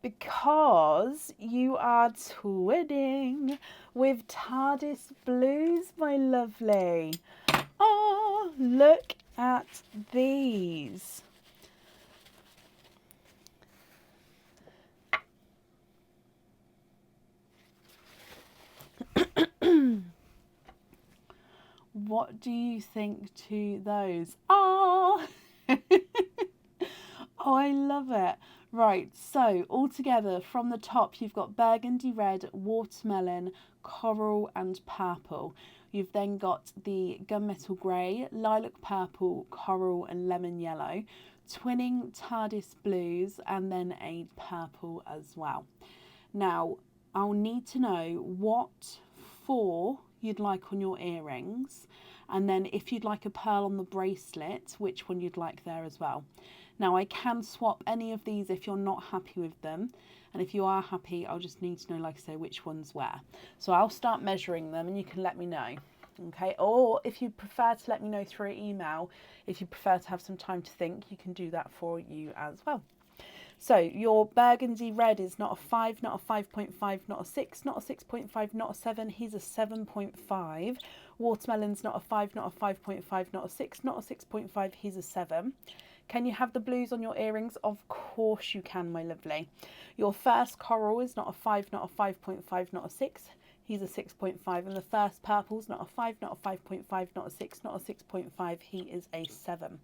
Because you are twinning with TARDIS Blues, my lovely. Oh, look at these. What do you think to those? Oh, oh, I love it. Right, so all together from the top, you've got burgundy red, watermelon, coral and purple. You've then got the gunmetal grey, lilac purple, coral and lemon yellow, twinning TARDIS blues, and then a purple as well. Now, I'll need to know what 4 you'd like on your earrings, and then if you'd like a pearl on the bracelet, which one you'd like there as well. Now I can swap any of these if you're not happy with them, and if you are happy, I'll just need to know, like I say, which one's where. So I'll start measuring them and you can let me know. Okay, or if you prefer to let me know through email, if you prefer to have some time to think, you can do that for you as well. So your burgundy red is not a 5, not a 5.5, not a 6, not a 6.5, not a 7. He's a 7.5. Watermelon's not a 5, not a 5.5, not a 6, not a 6.5. He's a 7. Can you have the blues on your earrings? Of course you can, my lovely. Your first coral is not a 5, not a 5.5, not a 6. He's a 6.5. And the first purple's not a 5, not a 5.5, not a 6, not a 6.5. He is a 7.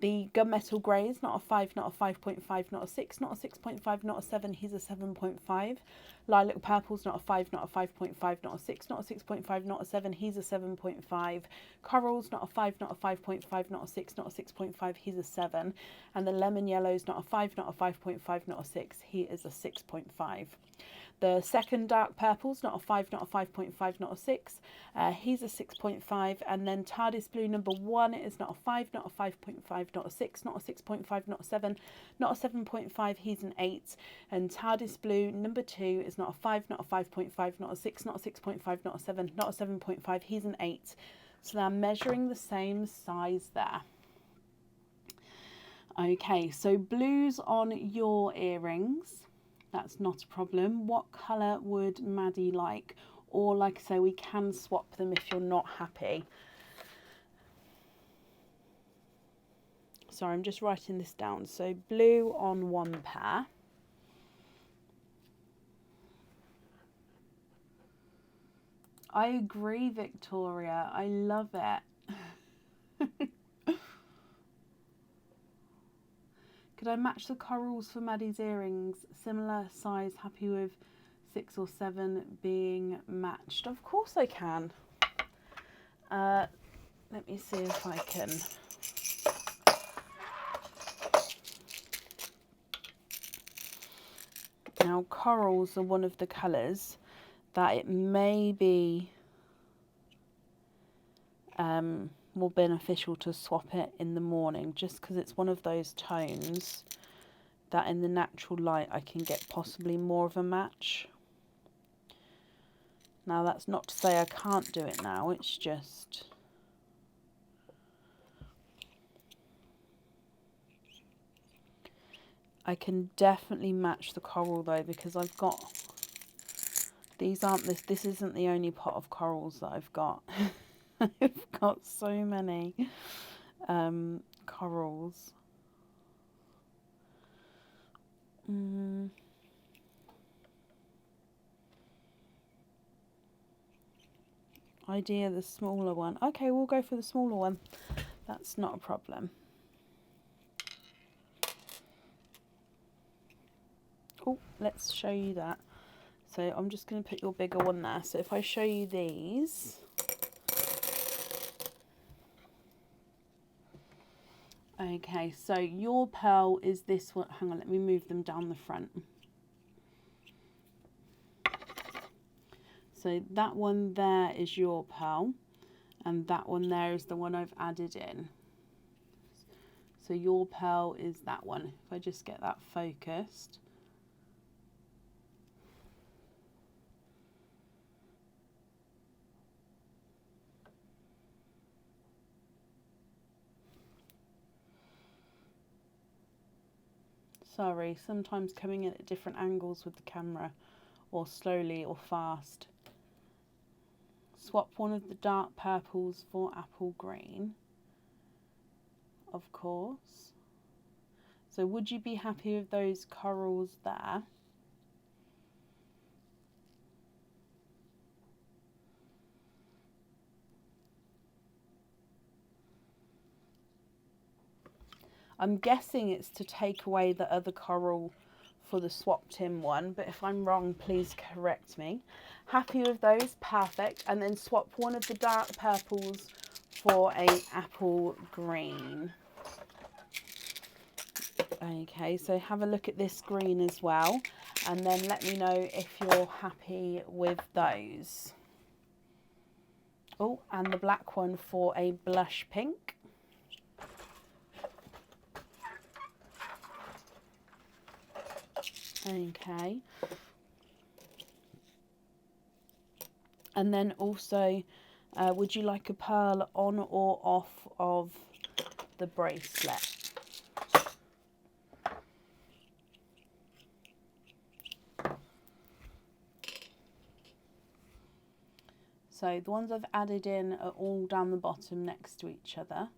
The gunmetal grey is not a 5, not a 5.5, not a 6, not a 6.5, not a 7. He's a 7.5. Lilac purple's not a 5, not a 5.5, not a 6, not a 6.5, not a 7. He's a 7.5. Coral's not a 5, not a 5.5, not a 6, not a 6.5. He's a 7. And the lemon yellow's not a 5, not a 5.5, not a 6. He is a 6.5. The second dark purple's not a 5, not a 5.5, not a 6. He's a 6.5. And then TARDIS blue number 1 is not a 5, not a 5.5, not a 6, not a 6.5, not a 7, not a 7.5. He's an 8. And TARDIS blue number 2 is not a 5, not a 5.5, not a 6, not a 6.5, not a 7, not a 7.5. He's an 8. So they're measuring the same size there. Okay, so blues on your earrings. That's not a problem. What colour would Maddie like? Or like I say, we can swap them if you're not happy. Sorry, I'm just writing this down. So blue on one pair. I agree, Victoria. I love it. Could I match the corals for Maddie's earrings? Similar size, happy with 6 or 7 being matched. Of course I can. Let me see if I can. Now corals are one of the colours that it may be more beneficial to swap it in the morning, just because it's one of those tones that in the natural light I can get possibly more of a match. Now that's not to say I can't do it now, it's just I can definitely match the coral though, because I've got these aren't this isn't the only pot of corals that I've got. I've got so many corals. Idea the smaller one. Okay, we'll go for the smaller one. That's not a problem. Oh, let's show you that. So I'm just going to put your bigger one there. So if I show you these. Okay, so your pearl is this one. Hang on, let me move them down the front. So that one there is your pearl, and that one there is the one I've added in. So your pearl is that one. If I just get that focused. Sorry, sometimes coming in at different angles with the camera, or slowly or fast. Swap one of the dark purples for apple green, of course. So would you be happy with those corals there? I'm guessing it's to take away the other coral for the swapped in one, but if I'm wrong, please correct me. Happy with those? Perfect. And then swap one of the dark purples for a apple green. Okay, so have a look at this green as well, and then let me know if you're happy with those. Oh, and the black one for a blush pink. Okay. And then also, would you like a pearl on or off of the bracelet? So the ones I've added in are all down the bottom next to each other.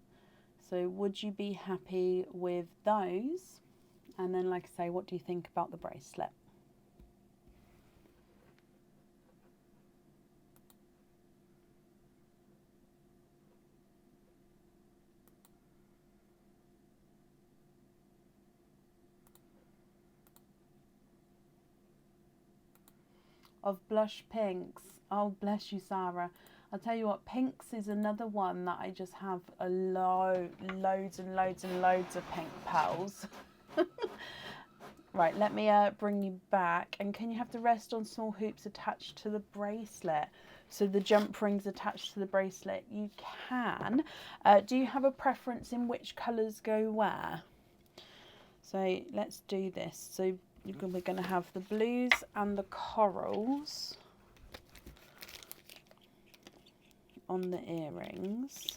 So would you be happy with those? And then, like I say, what do you think about the bracelet? Of blush pinks. Oh, bless you, Sarah. I'll tell you what, pinks is another one that I just have loads and loads and loads of pink pearls. Right, let me bring you back. And can you have the rest on small hoops attached to the bracelet? So the jump rings attached to the bracelet. You can. Do you have a preference in which colours go where? So let's do this. So we're going to have the blues and the corals on the earrings.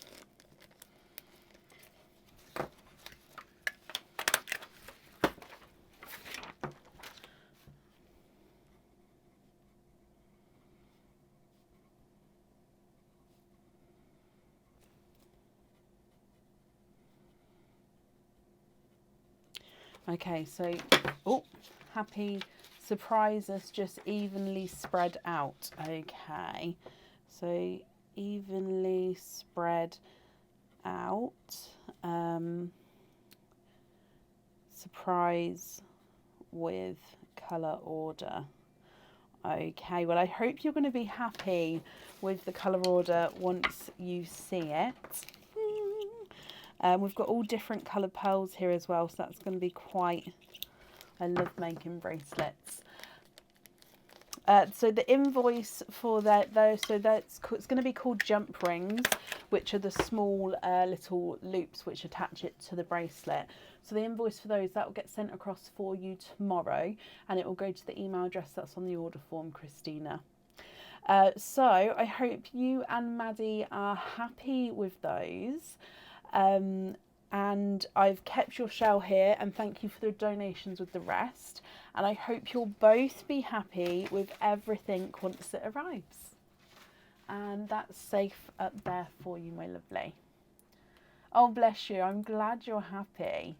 Okay, so, oh, happy surprises just evenly spread out. Okay, so evenly spread out. Surprise with colour order. Okay, well, I hope you're going to be happy with the colour order once you see it. We've got all different coloured pearls here as well, so that's going to be quite... I love making bracelets. So the invoice for it's going to be called jump rings, which are the small little loops which attach it to the bracelet. So the invoice for those, that will get sent across for you tomorrow, and it will go to the email address that's on the order form, Christina. So I hope you and Maddie are happy with those. And I've kept your shell here, and thank you for the donations with the rest. And I hope you'll both be happy with everything once it arrives. And that's safe up there for you, my lovely. Oh, bless you. I'm glad you're happy.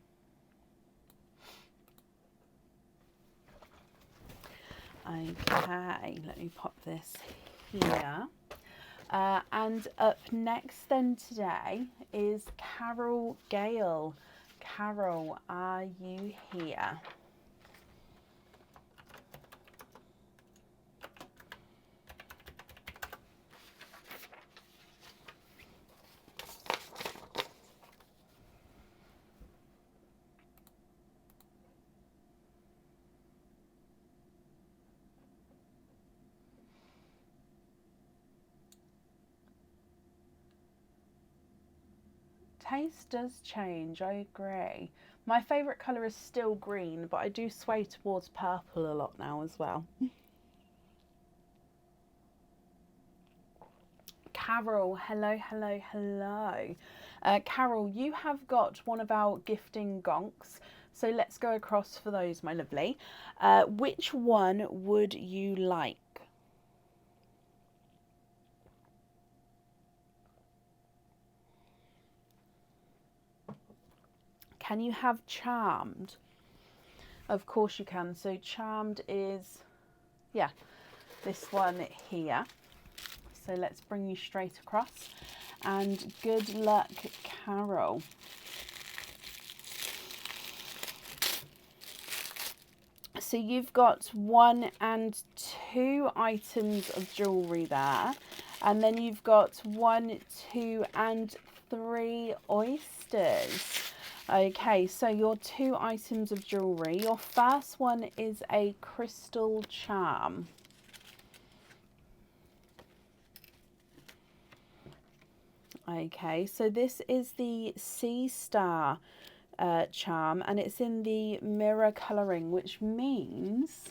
Okay, let me pop this here. And up next then today is Carol Gale. Carol, are you here? Taste does change, I agree. My favourite colour is still green, but I do sway towards purple a lot now as well. Carol, hello, hello, hello. Carol, you have got one of our gifting gonks, so let's go across for those, my lovely. Which one would you like? Can you have Charmed? Of course you can. So Charmed is, yeah, this one here. So let's bring you straight across. And good luck, Carol. So you've got 1 and 2 items of jewellery there. And then you've got 1, 2 and 3 oysters. Okay, so your 2 items of jewellery. Your first one is a crystal charm. Okay, so this is the Sea Star charm, and it's in the mirror colouring, which means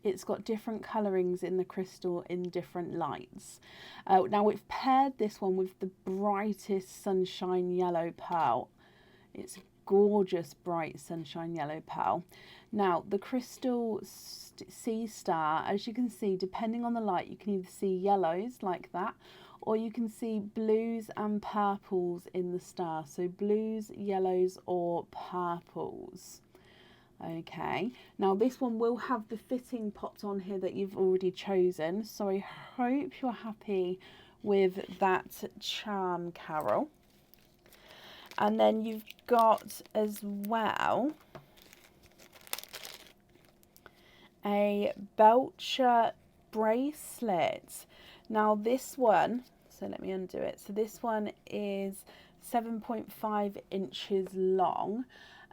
it's got different colourings in the crystal in different lights. Now we've paired this one with the brightest sunshine yellow pearl. It's gorgeous bright sunshine yellow pearl. Now the crystal Sea Star, as you can see, depending on the light, you can either see yellows like that, or you can see blues and purples in the star. So blues, yellows or purples. Okay, now this one will have the fitting pots on here that you've already chosen, so I hope you're happy with that charm, Carol. And then you've got as well a Belcher bracelet. Now this one, so let me undo it. So this one is 7.5 inches long.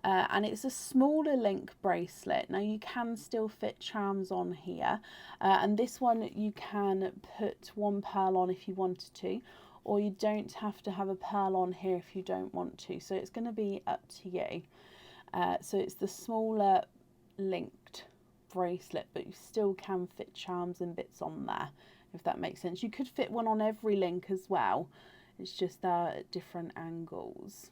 And it's a smaller link bracelet. Now you can still fit charms on here, and this one you can put one pearl on if you wanted to, or you don't have to have a pearl on here if you don't want to, so it's going to be up to you. So it's the smaller linked bracelet, but you still can fit charms and bits on there, if that makes sense. You could fit one on every link as well, it's just at different angles.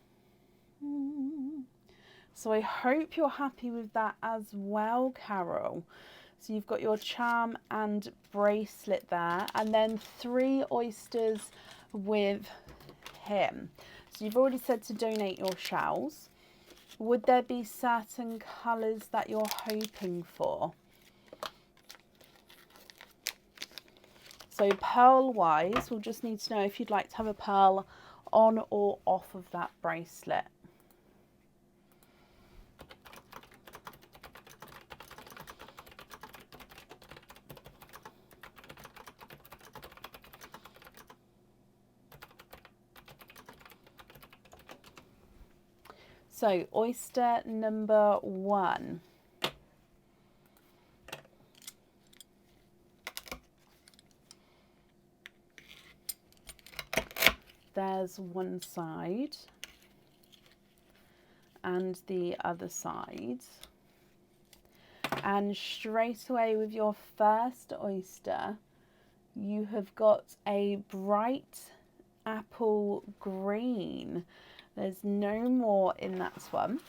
So I hope you're happy with that as well, Carol. So you've got your charm and bracelet there, and then 3 oysters with him. So you've already said to donate your shells. Would there be certain colours that you're hoping for? So pearl wise, we'll just need to know if you'd like to have a pearl on or off of that bracelet. So oyster number 1. There's one side and the other side. And straight away with your first oyster, you have got a bright apple green. There's no more in that one.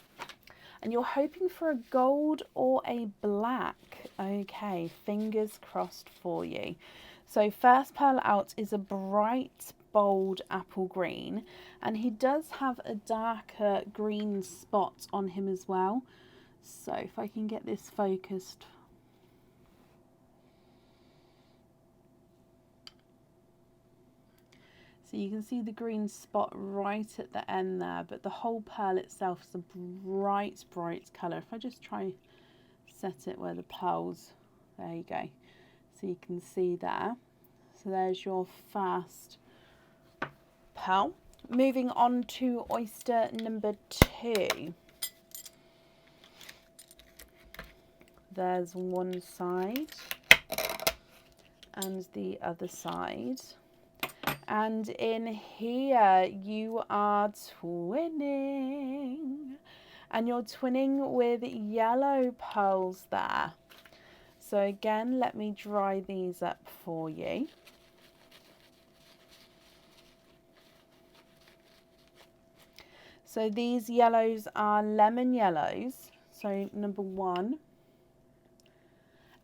And you're hoping for a gold or a black. Okay, fingers crossed for you. So first pearl out is a bright, bold apple green. And he does have a darker green spot on him as well. So if I can get this focused. So you can see the green spot right at the end there, but the whole pearl itself is a bright, bright colour. If I just try set it where the pearls, there you go. So you can see there. So there's your first pearl. Moving on to oyster number 2. There's one side and the other side. And in here you are twinning, and you're twinning with yellow pearls there. So again, let me dry these up for you. So these yellows are lemon yellows, so number 1.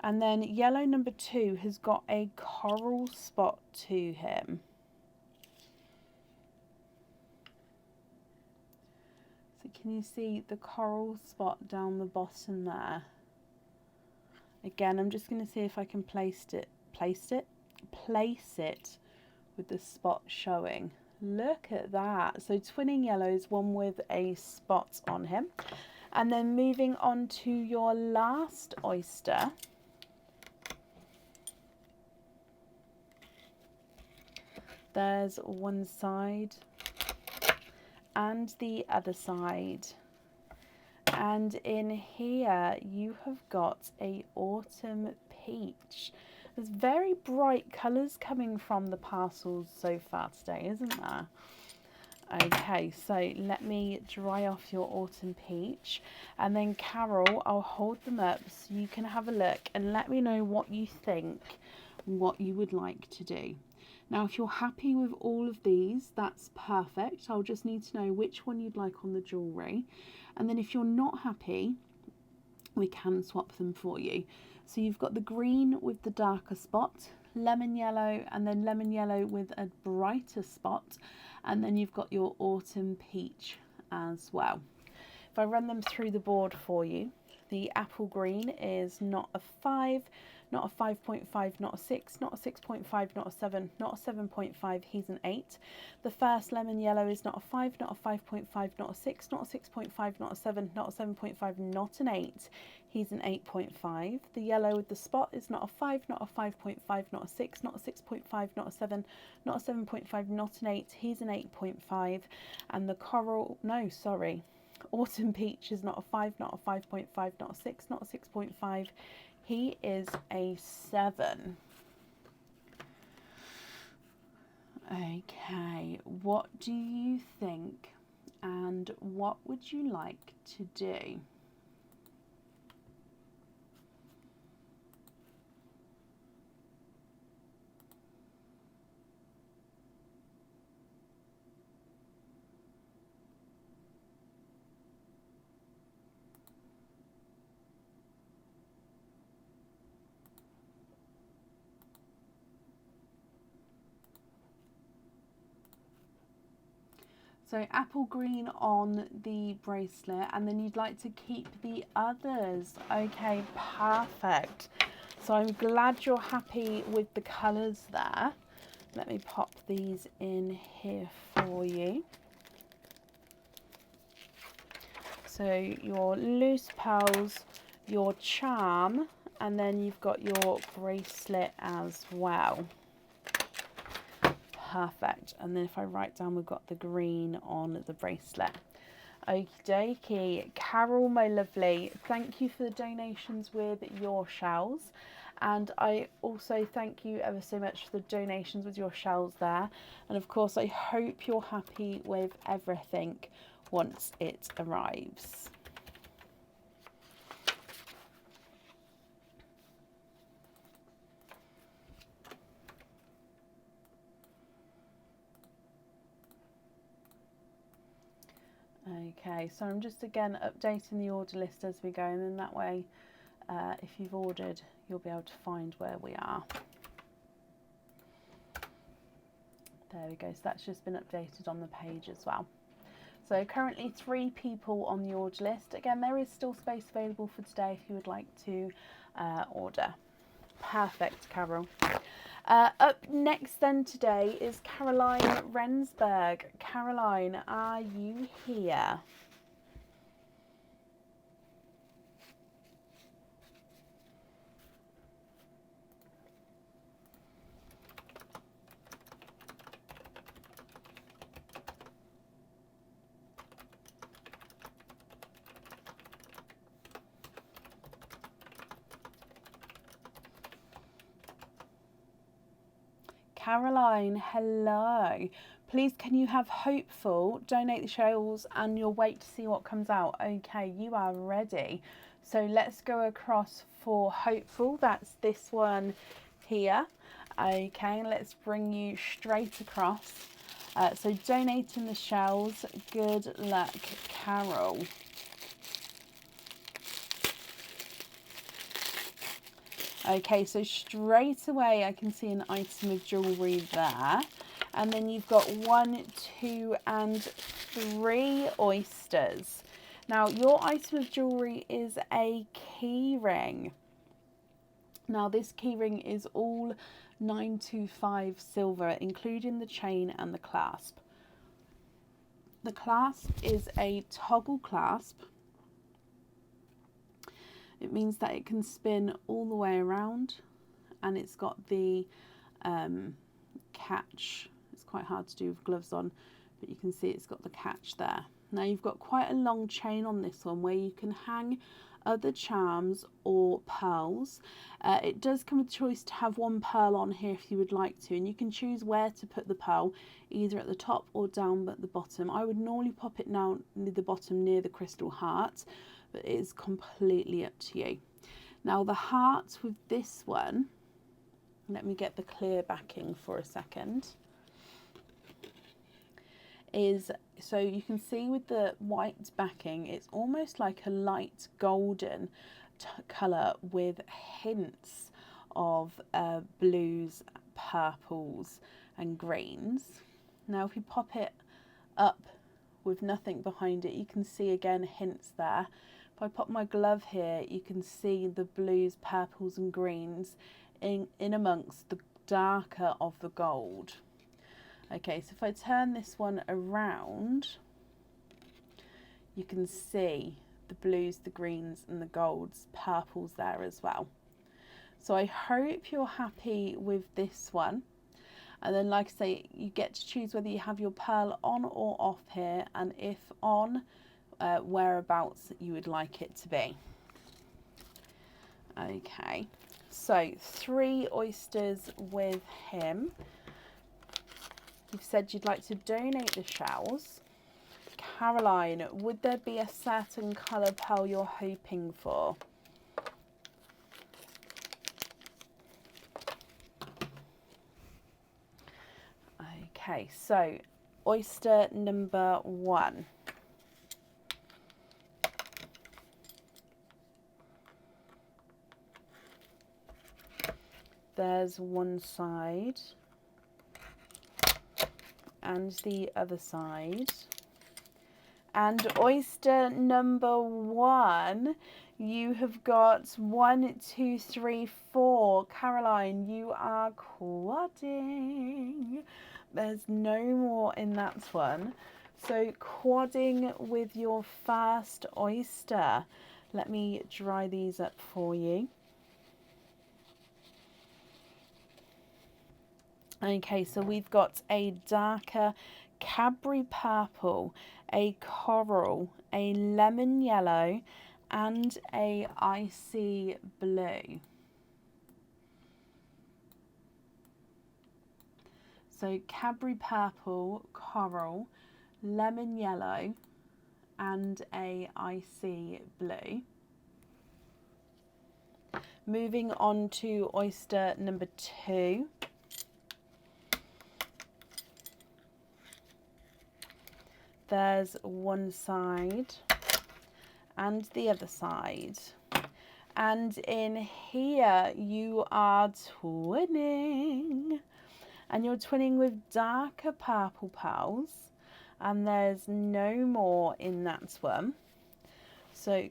And then yellow number 2 has got a coral spot to him. Can you see the coral spot down the bottom there? Again, I'm just going to see if I can place it with the spot showing. Look at that. So twinning yellows, one with a spot on him. And then moving on to your last oyster. There's one side and the other side, and in here you have got a autumn peach, There's very bright colours coming from the parcels so far today, isn't there? Okay, so let me dry off your autumn peach, and then Carol, I'll hold them up so you can have a look and let me know what you think, what you would like to do. Now, if you're happy with all of these, that's perfect. I'll just need to know which one you'd like on the jewellery. And then if you're not happy, we can swap them for you. So you've got the green with the darker spot, lemon yellow, and then lemon yellow with a brighter spot. And then you've got your autumn peach as well. If I run them through the board for you, the apple green is not a 5, not a 5.5, not a 6, not a 6.5, not a 7, not a 7.5, he's an 8. The first lemon yellow is not a 5, not a 5.5, not a 6, not a 6.5, not a 7, not a 7.5, not an 8. He's an 8.5. The yellow with the spot is not a 5, not a 5.5, not a 6, not a 6.5, not a 7, not a 7.5, not an 8. He's an 8.5. And the coral, no, sorry, autumn peach is not a 5, not a 5.5, not a 6, not a 6.5. He is a 7. Okay, what do you think and what would you like to do? So apple green on the bracelet, and then you'd like to keep the others. Okay, perfect. So I'm glad you're happy with the colours there. Let me pop these in here for you. So your loose pearls, your charm, and then you've got your bracelet as well. Perfect. And then if I write down, we've got the green on the bracelet. Okie dokie. Carol, my lovely, thank you for the donations with your shells. And I also thank you ever so much for the donations with your shells there. And of course, I hope you're happy with everything once it arrives. Okay, so I'm just again updating the order list as we go, and then that way if you've ordered you'll be able to find where we are. There we go, so that's just been updated on the page as well. So currently 3 people on the order list. Again, there is still space available for today if you would like to order. Perfect, Carol. Up next then today is Caroline Rensberg. Caroline, are you here? Caroline, hello. Please, can you have hopeful, donate the shells, and you'll wait to see what comes out. Okay, you are ready. So let's go across for hopeful. That's this one here. Okay, let's bring you straight across. So donating the shells. Good luck, Carol. Okay, so straight away I can see an item of jewellery there. And then you've got 1, 2 and 3 oysters. Now your item of jewellery is a key ring. Now this key ring is all 925 silver, including the chain and the clasp. The clasp is a toggle clasp. It means that it can spin all the way around, and it's got the catch. It's quite hard to do with gloves on, but you can see it's got the catch there. Now you've got quite a long chain on this one where you can hang other charms or pearls. It does come with a choice to have one pearl on here if you would like to, and you can choose where to put the pearl, either at the top or down at the bottom. I would normally pop it down near the bottom near the crystal heart, but it is completely up to you. Now the heart with this one, let me get the clear backing for a second, is, so you can see with the white backing, it's almost like a light golden colour with hints of blues, purples and greens. Now if you pop it up with nothing behind it, you can see again hints there. If I pop my glove here, you can see the blues, purples and greens in amongst the darker of the gold. Okay, so if I turn this one around, you can see the blues, the greens and the golds, purples there as well. So I hope you're happy with this one. And then, like I say, you get to choose whether you have your pearl on or off here, and if on, whereabouts you would like it to be. Okay, so 3 oysters with him. You've said you'd like to donate the shells. Caroline, would there be a certain colour pearl you're hoping for? Okay, so oyster number 1. There's one side and the other side. And oyster number 1, you have got 1, 2, 3, 4. Caroline, you are quadding. There's no more in that one. So quadding with your first oyster. Let me dry these up for you. Okay, so we've got a darker Cadbury purple, a coral, a lemon yellow and a icy blue. So Cadbury purple, coral, lemon yellow and a icy blue. Moving on to oyster number 2. There's one side and the other side. And in here you are twinning. And you're twinning with darker purple pearls. And there's no more in that one. So,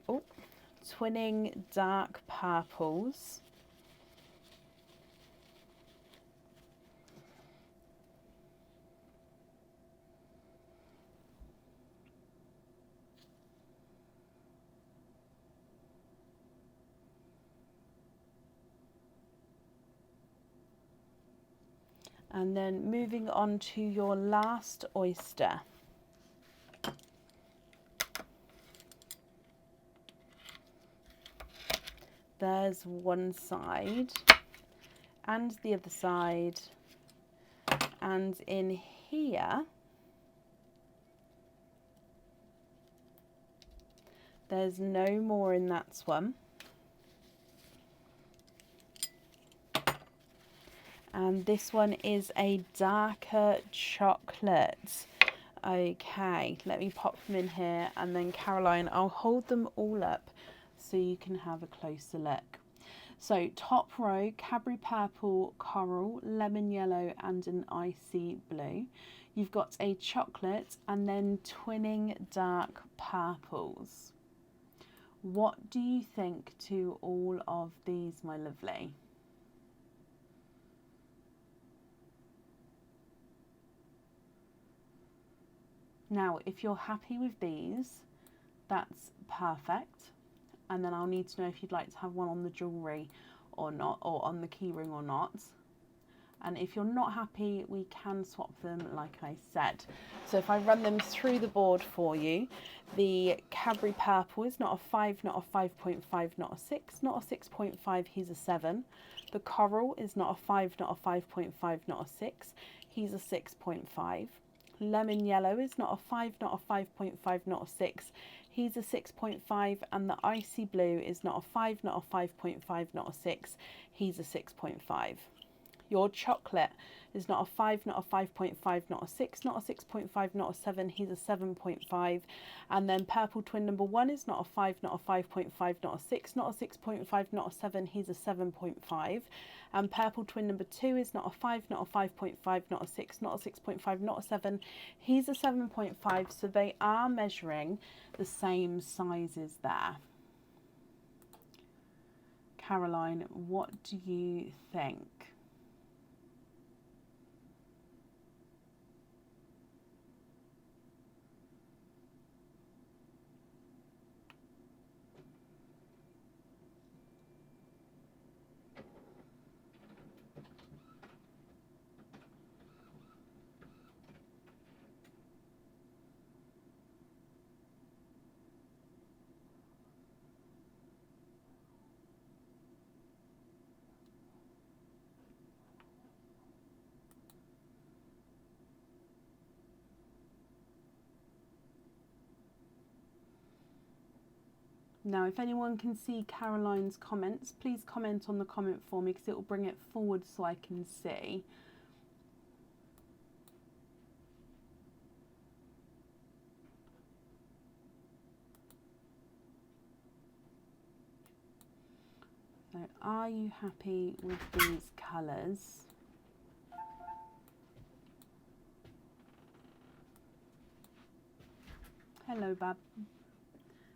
twinning dark purples. And then moving on to your last oyster. There's one side and the other side. And in here, there's no more in that one. And this one is a darker chocolate. Okay, let me pop them in here, and then Caroline, I'll hold them all up so you can have a closer look. So top row, Cadbury purple, coral, lemon yellow and an icy blue. You've got a chocolate and then twinning dark purples. What do you think to all of these, my lovely? Now, if you're happy with these, that's perfect. And then I'll need to know if you'd like to have one on the jewellery or not, or on the keyring or not. And if you're not happy, we can swap them like I said. So if I run them through the board for you, the Cadbury Purple is not a 5, not a 5.5, not a 6, not a 6.5, he's a 7. The Coral is not a 5, not a 5.5, not a 6, he's a 6.5. Lemon Yellow is not a 5, not a 5.5, not a 6, he's a 6.5. And the Icy Blue is not a 5, not a 5.5, not a 6, he's a 6.5. Your Chocolate is not a 5, not a 5.5, not a 6, not a 6.5, not a 7, he's a 7.5. And then Purple Twin number 1 is not a 5, not a 5.5, not a 6, not a 6.5, not a 7, he's a 7.5. And Purple Twin number 2 is not a 5, not a 5.5, not a 6, not a 6.5, not a 7, he's a 7.5. So they are measuring the same sizes there. Caroline, what do you think? Now, if anyone can see Caroline's comments, please comment on the comment for me because it will bring it forward so I can see. So, are you happy with these colours? Hello, Bab.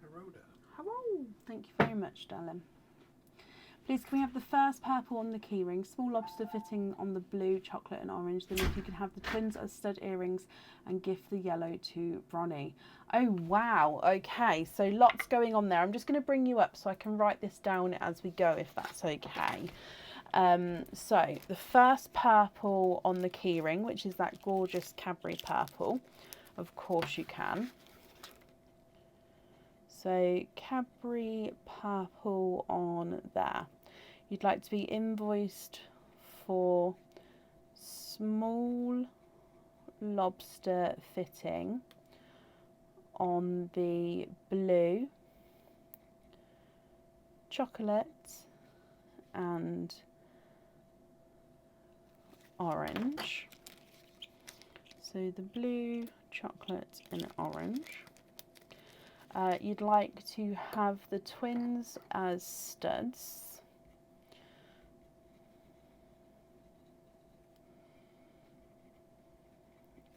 Hello there. Hello. Thank you very much, darling. Please, can we have the first purple on the keyring, small lobster fitting on the blue, chocolate and orange. Then if you could have the twins as stud earrings and gift the yellow to Bronnie. Oh, wow. Okay, so lots going on there. I'm just going to bring you up so I can write this down as we go, if that's okay. So the first purple on the keyring, which is that gorgeous Cadbury purple. Of course you can. So Cadbury purple on there. You'd like to be invoiced for small lobster fitting on the blue, chocolate and orange. So the blue, chocolate and orange. You'd like to have the twins as studs.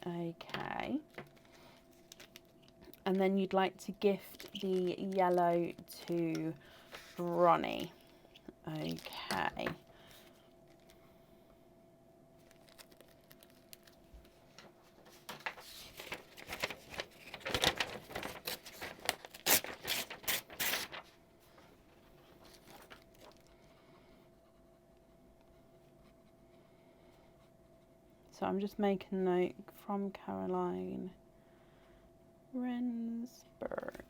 Okay. And then you'd like to gift the yellow to Bronnie. Okay. So I'm just making a note from Caroline Rensburg.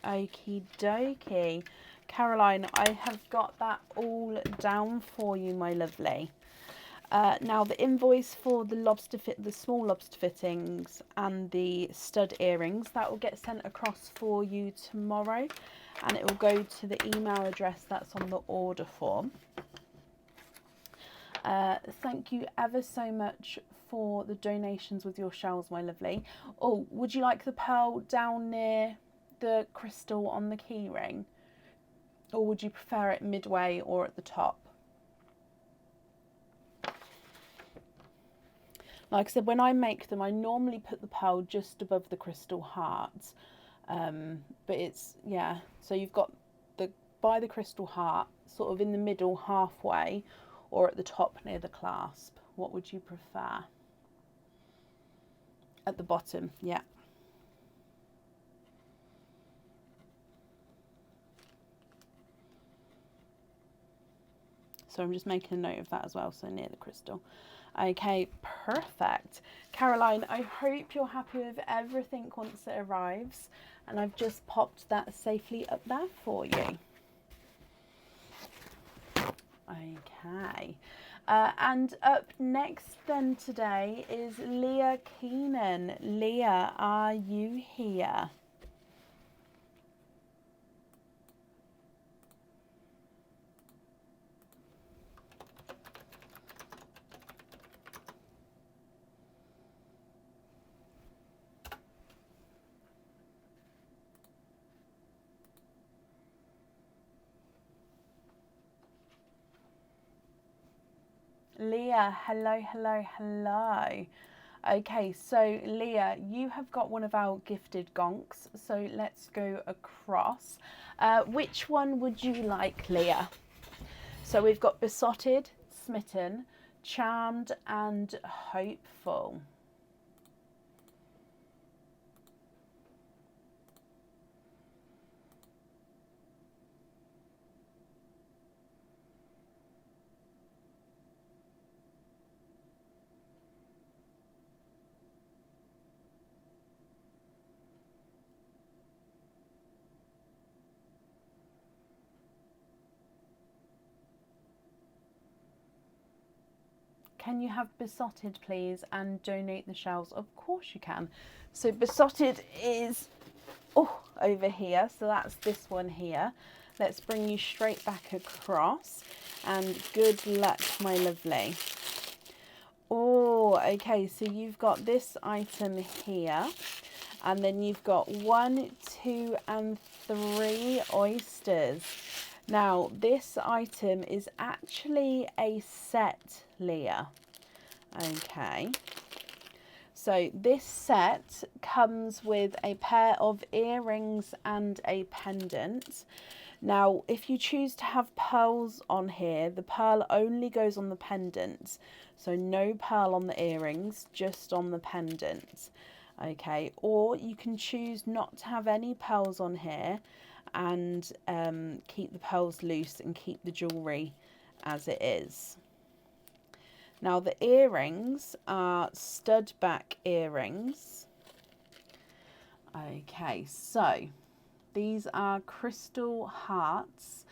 Okie dokie. Caroline, I have got that all down for you, my lovely. Now the invoice for the small lobster fittings and the stud earrings, that will get sent across for you tomorrow, and it will go to the email address that's on the order form. Thank you ever so much for the donations with your shells, my lovely. Oh, would you like the pearl down near the crystal on the keyring? Or would you prefer it midway or at the top? Like I said, when I make them, I normally put the pearl just above the crystal heart. But it's, yeah, so you've got by the crystal heart, sort of in the middle, halfway, or at the top near the clasp. What would you prefer? At the bottom, yeah. So I'm just making a note of that as well, so near the crystal. Okay, perfect. Caroline, I hope you're happy with everything once it arrives. And I've just popped that safely up there for you. Okay. And up next then today is Leah Keenan. Leah, are you here? Leah, hello, hello, hello. Okay, so Leah, you have got one of our gifted gonks, so let's go across. Which one would you like, Leah? So we've got Besotted, Smitten, Charmed and Hopeful. Can you have Besotted, please, and donate the shells? Of course you can. So Besotted is over here. So that's this one here. Let's bring you straight back across. And good luck, my lovely. Oh, okay. So you've got this item here. And then you've got 1, 2, and 3 oysters. Now, this item is actually a set, Leah. Okay. So this set comes with a pair of earrings and a pendant. Now, if you choose to have pearls on here, the pearl only goes on the pendant. So no pearl on the earrings, just on the pendant. Okay, or you can choose not to have any pearls on here and keep the pearls loose and keep the jewellery as it is. Now the earrings are stud back earrings. Okay, so these are crystal hearts.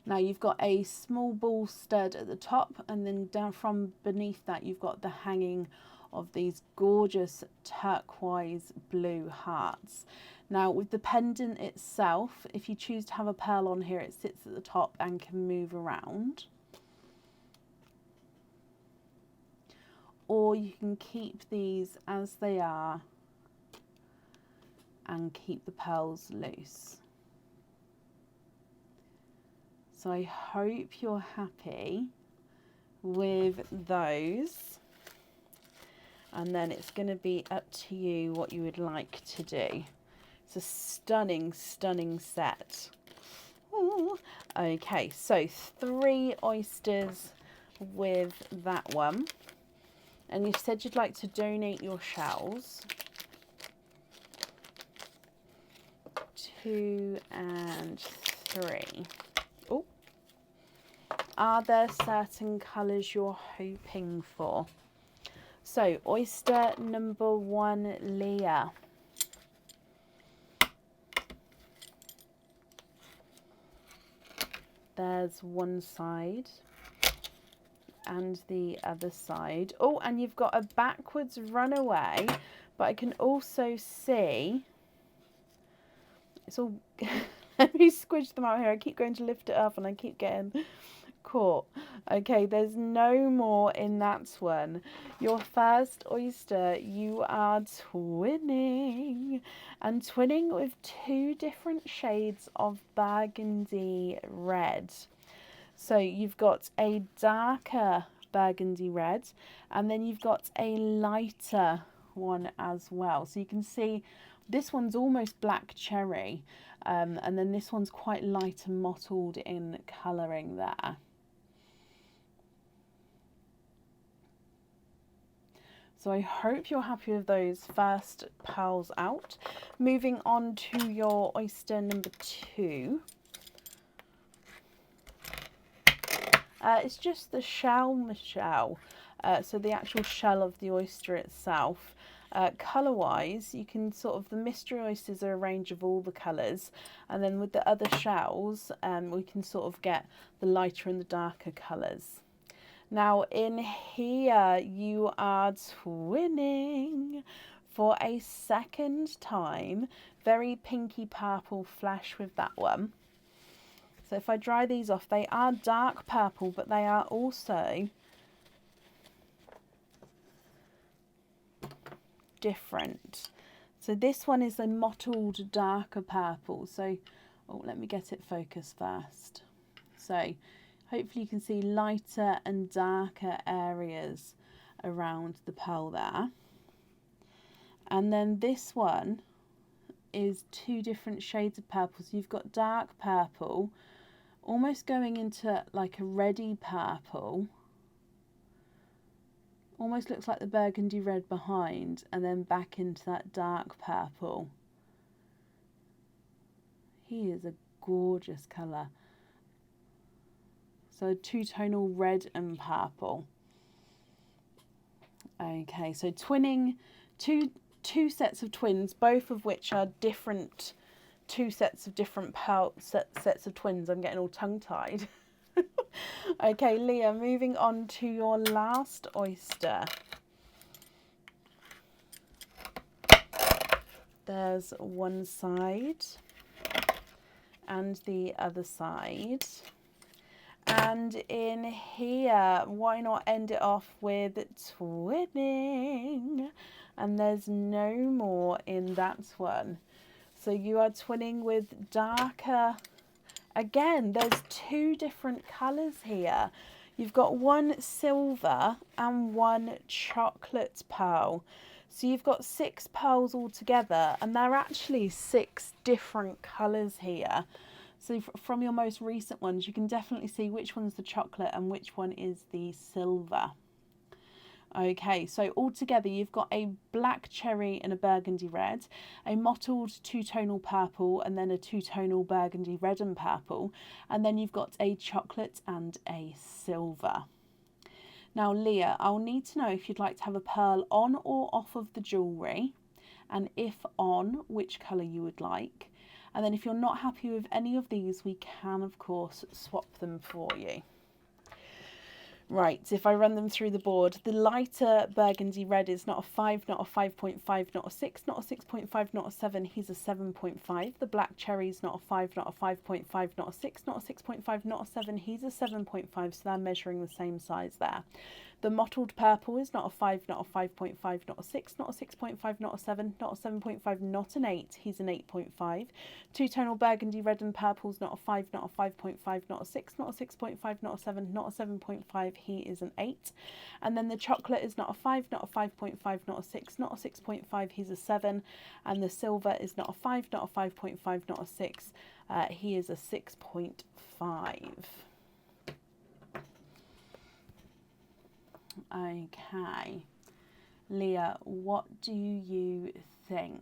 Now you've got a small ball stud at the top, and then down from beneath that you've got the hanging of these gorgeous turquoise blue hearts. Now with the pendant itself, if you choose to have a pearl on here, it sits at the top and can move around. Or you can keep these as they are and keep the pearls loose. So I hope you're happy with those. And then it's going to be up to you what you would like to do. It's a stunning, stunning set. Ooh. Okay, so 3 oysters with that one. And you said you'd like to donate your shells. 2 and 3. Oh. Are there certain colours you're hoping for? So, oyster number 1, Leah. There's one side and the other side. Oh, and you've got a backwards runaway, but I can also see it's all let me squidge them out here. I keep going to lift it up and I keep getting caught. Okay, there's no more in that one. Your first oyster, you are twinning, and twinning with 2 different shades of burgundy red. So you've got a darker burgundy red, and then you've got a lighter one as well. So you can see this one's almost black cherry, and then this one's quite light and mottled in colouring there. So I hope you're happy with those first pearls out. Moving on to your oyster number 2. It's just the shell, so the actual shell of the oyster itself. Colour-wise, you can sort of, the mystery oysters are a range of all the colours, and then with the other shells, we can sort of get the lighter and the darker colours. Now in here, you are twinning for a second time. Very pinky purple flesh with that one. So if I dry these off, they are dark purple, but they are also different. So this one is a mottled darker purple. So, oh, let me get it focused first. So hopefully you can see lighter and darker areas around the pearl there. And then this one is two different shades of purple. So you've got dark purple, almost going into like a reddy purple. Almost looks like the burgundy red behind, and then back into that dark purple. He is a gorgeous colour. So two-tonal red and purple. Okay, so twinning two sets of twins, both of which are different, two sets of different sets of twins. I'm getting all tongue-tied. Okay, Leah, moving on to your last oyster. There's one side and the other side. And in here, why not end it off with twinning? And there's no more in that one. So you are twinning with darker. Again, there's two different colours here. You've got one silver and one chocolate pearl. So you've got 6 pearls altogether, and they're actually 6 different colours here. So from your most recent ones, you can definitely see which one's the chocolate and which one is the silver. Okay, so altogether you've got a black cherry and a burgundy red, a mottled two-tonal purple, and then a two-tonal burgundy red and purple, and then you've got a chocolate and a silver. Now Leah, I'll need to know if you'd like to have a pearl on or off of the jewellery, and if on, which colour you would like. And then if you're not happy with any of these, we can of course swap them for you. Right, if I run them through the board, the lighter burgundy red is not a 5, not a 5.5, not a 6, not a 6.5, not a 7, he's a 7.5. The black cherry is not a 5, not a 5.5, not a 6, not a 6.5, not a 7, he's a 7.5, so they're measuring the same size there. The mottled purple is not a 5, not a 5.5, not a 6, not a 6.5, not a 7, not a 7.5, not an 8, he's an 8.5. Two-tonal burgundy red and purple is not a 5, not a 5.5, not a 6, not a 6.5, not a 7, not a 7.5, he is an 8. And then the chocolate is not a 5, not a 5.5, not a 6, not a 6.5, he's a 7. And the silver is not a 5, not a 5.5, not a 6, he is a 6.5. Okay, Leah, what do you think?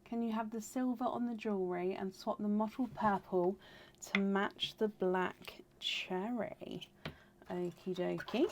Can you have the silver on the jewellery and swap the mottled purple to match the black cherry? Okie dokie.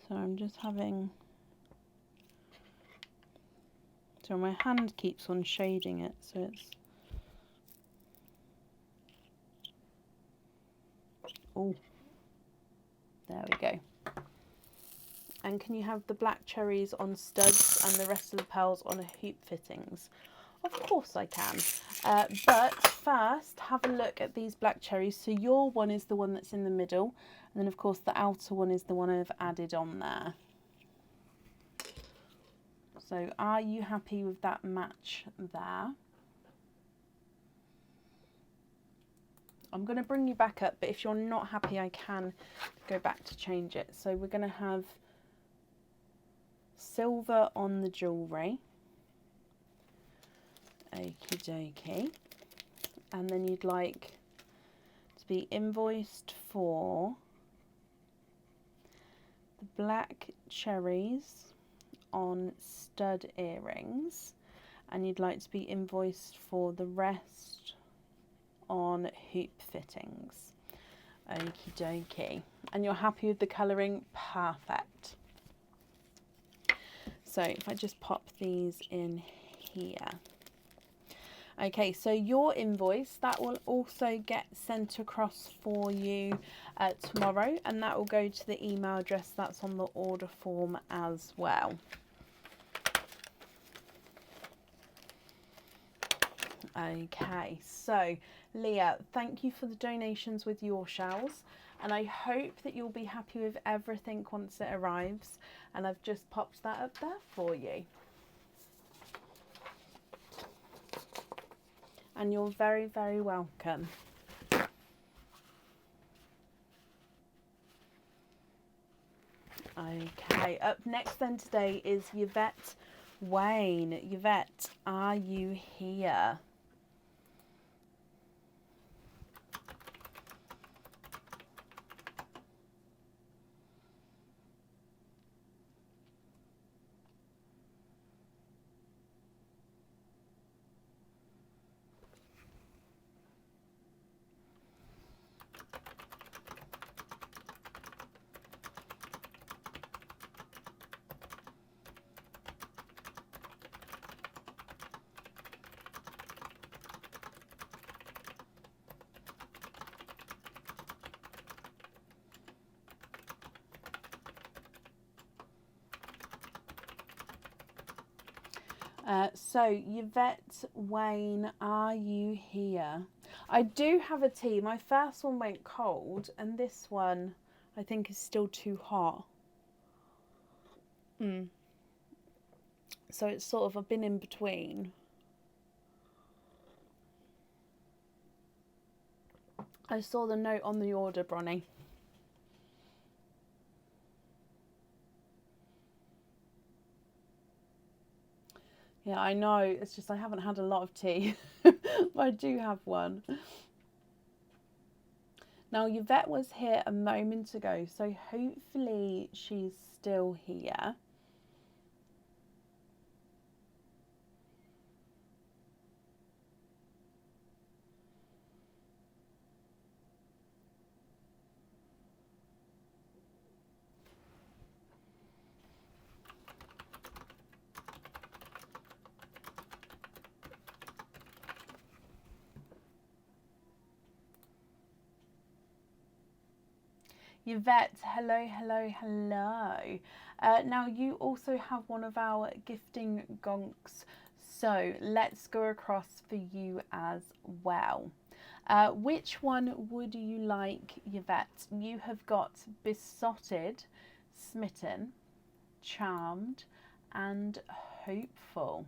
So I'm just having, so my hand keeps on shading it, so it's, oh, there we go. And can you have the black cherries on studs and the rest of the pearls on hoop fittings? Of course I can. But first, have a look at these black cherries. So your one is the one that's in the middle. And then, of course, the outer one is the one I've added on there. So are you happy with that match there? I'm going to bring you back up, but if you're not happy, I can go back to change it. So we're going to have silver on the jewellery. Okie dokie. And then you'd like to be invoiced for the black cherries on stud earrings, and you'd like to be invoiced for the rest on hoop fittings. Okie dokie. And you're happy with the colouring? Perfect. So if I just pop these in here. Okay, so your invoice, that will also get sent across for you tomorrow, and that will go to the email address that's on the order form as well. Okay, so Leah, thank you for the donations with your shells, and I hope that you'll be happy with everything once it arrives, and I've just popped that up there for you. And you're very, very welcome. Okay, up next then today is Yvette Wayne. Yvette, are you here? So Yvette Wayne, are you here? I do have a tea. My first one went cold, and this one I think is still too hot. So it's sort of, I've been in between. I saw the note on the order, Bronnie. Yeah, I know. It's just I haven't had a lot of tea. But I do have one. Now, Yvette was here a moment ago, so hopefully she's still here. Yvette, hello, hello, hello. Now you also have one of our gifting gonks, so let's go across for you as well. Which one would you like, Yvette? You have got besotted, smitten, charmed, and hopeful.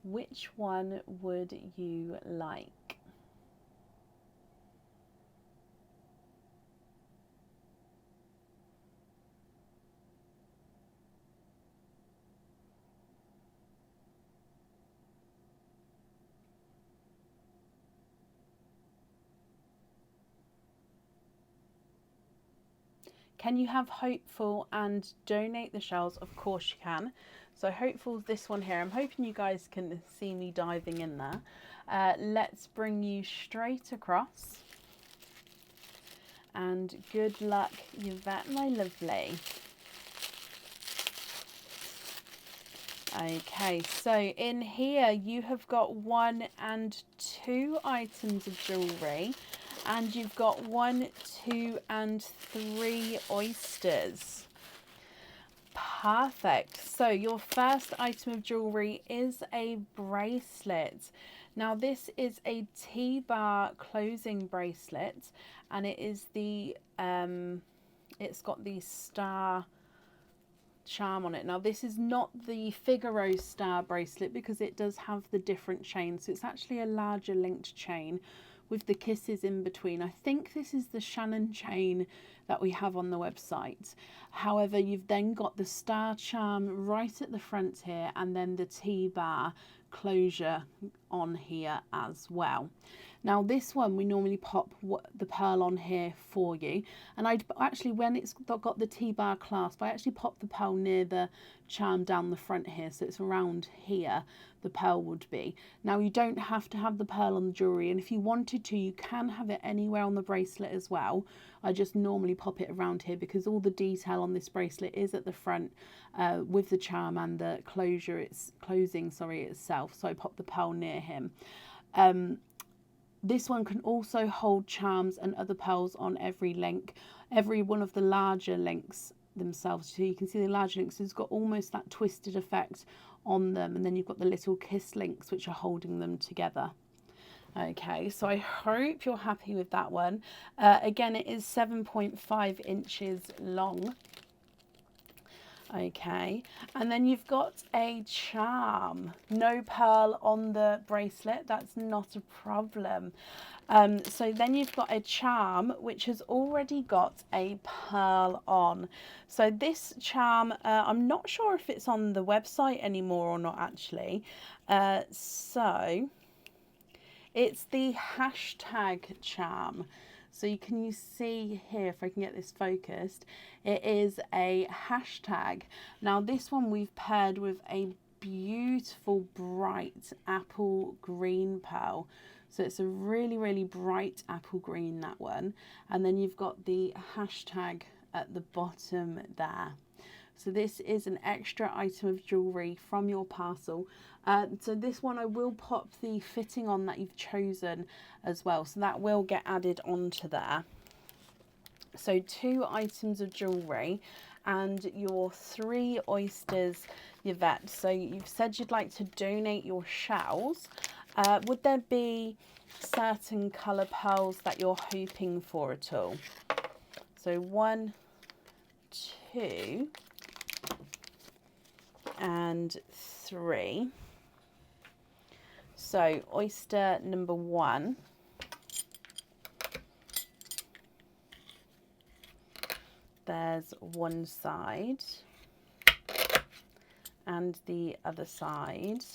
Which one would you like? Can you have hopeful and donate the shells? Of course you can. So hopeful's this one here. I'm hoping you guys can see me diving in there. Let's bring you straight across. And good luck, Yvette, my lovely. Okay, so in here you have got 1 and 2 items of jewellery, and you've got 1, 2 and 3 oysters. Perfect. So your first item of jewellery is a bracelet. Now this is a T-bar closing bracelet, and it is the it's got the star charm on it. Now this is not the Figaro star bracelet because it does have the different chain, so it's actually a larger linked chain with the kisses in between. I think this is the Shannon chain that we have on the website. However, you've then got the star charm right at the front here, and then the T-bar closure on here as well. Now this one we normally pop the pearl on here for you, and I actually, when it's got the T-bar clasp, I actually pop the pearl near the charm down the front here, so it's around here the pearl would be. Now you don't have to have the pearl on the jewellery, and if you wanted to you can have it anywhere on the bracelet as well. I just normally pop it around here because all the detail on this bracelet is at the front with the charm and the closing itself, so I pop the pearl near him. This one can also hold charms and other pearls on every link, every one of the larger links themselves. So you can see the larger links has got almost that twisted effect on them, and then you've got the little kiss links which are holding them together. Okay, so I hope you're happy with that one. Again, it is 7.5 inches long. Okay, and then you've got a charm. No pearl on the bracelet, that's not a problem. So then you've got a charm which has already got a pearl on. So this charm, I'm not sure if it's on the website anymore or not actually. So it's the hashtag charm. So you see here, if I can get this focused, it is a hashtag. Now this one we've paired with a beautiful bright apple green pearl. So it's a really, really bright apple green, that one. And then you've got the hashtag at the bottom there. So this is an extra item of jewellery from your parcel. So this one I will pop the fitting on that you've chosen as well. So that will get added onto there. So 2 items of jewellery and your 3 oysters, Yvette. So you've said you'd like to donate your shells. Would there be certain colour pearls that you're hoping for at all? So 1, 2 and 3. So oyster number 1, there's one side and the other side.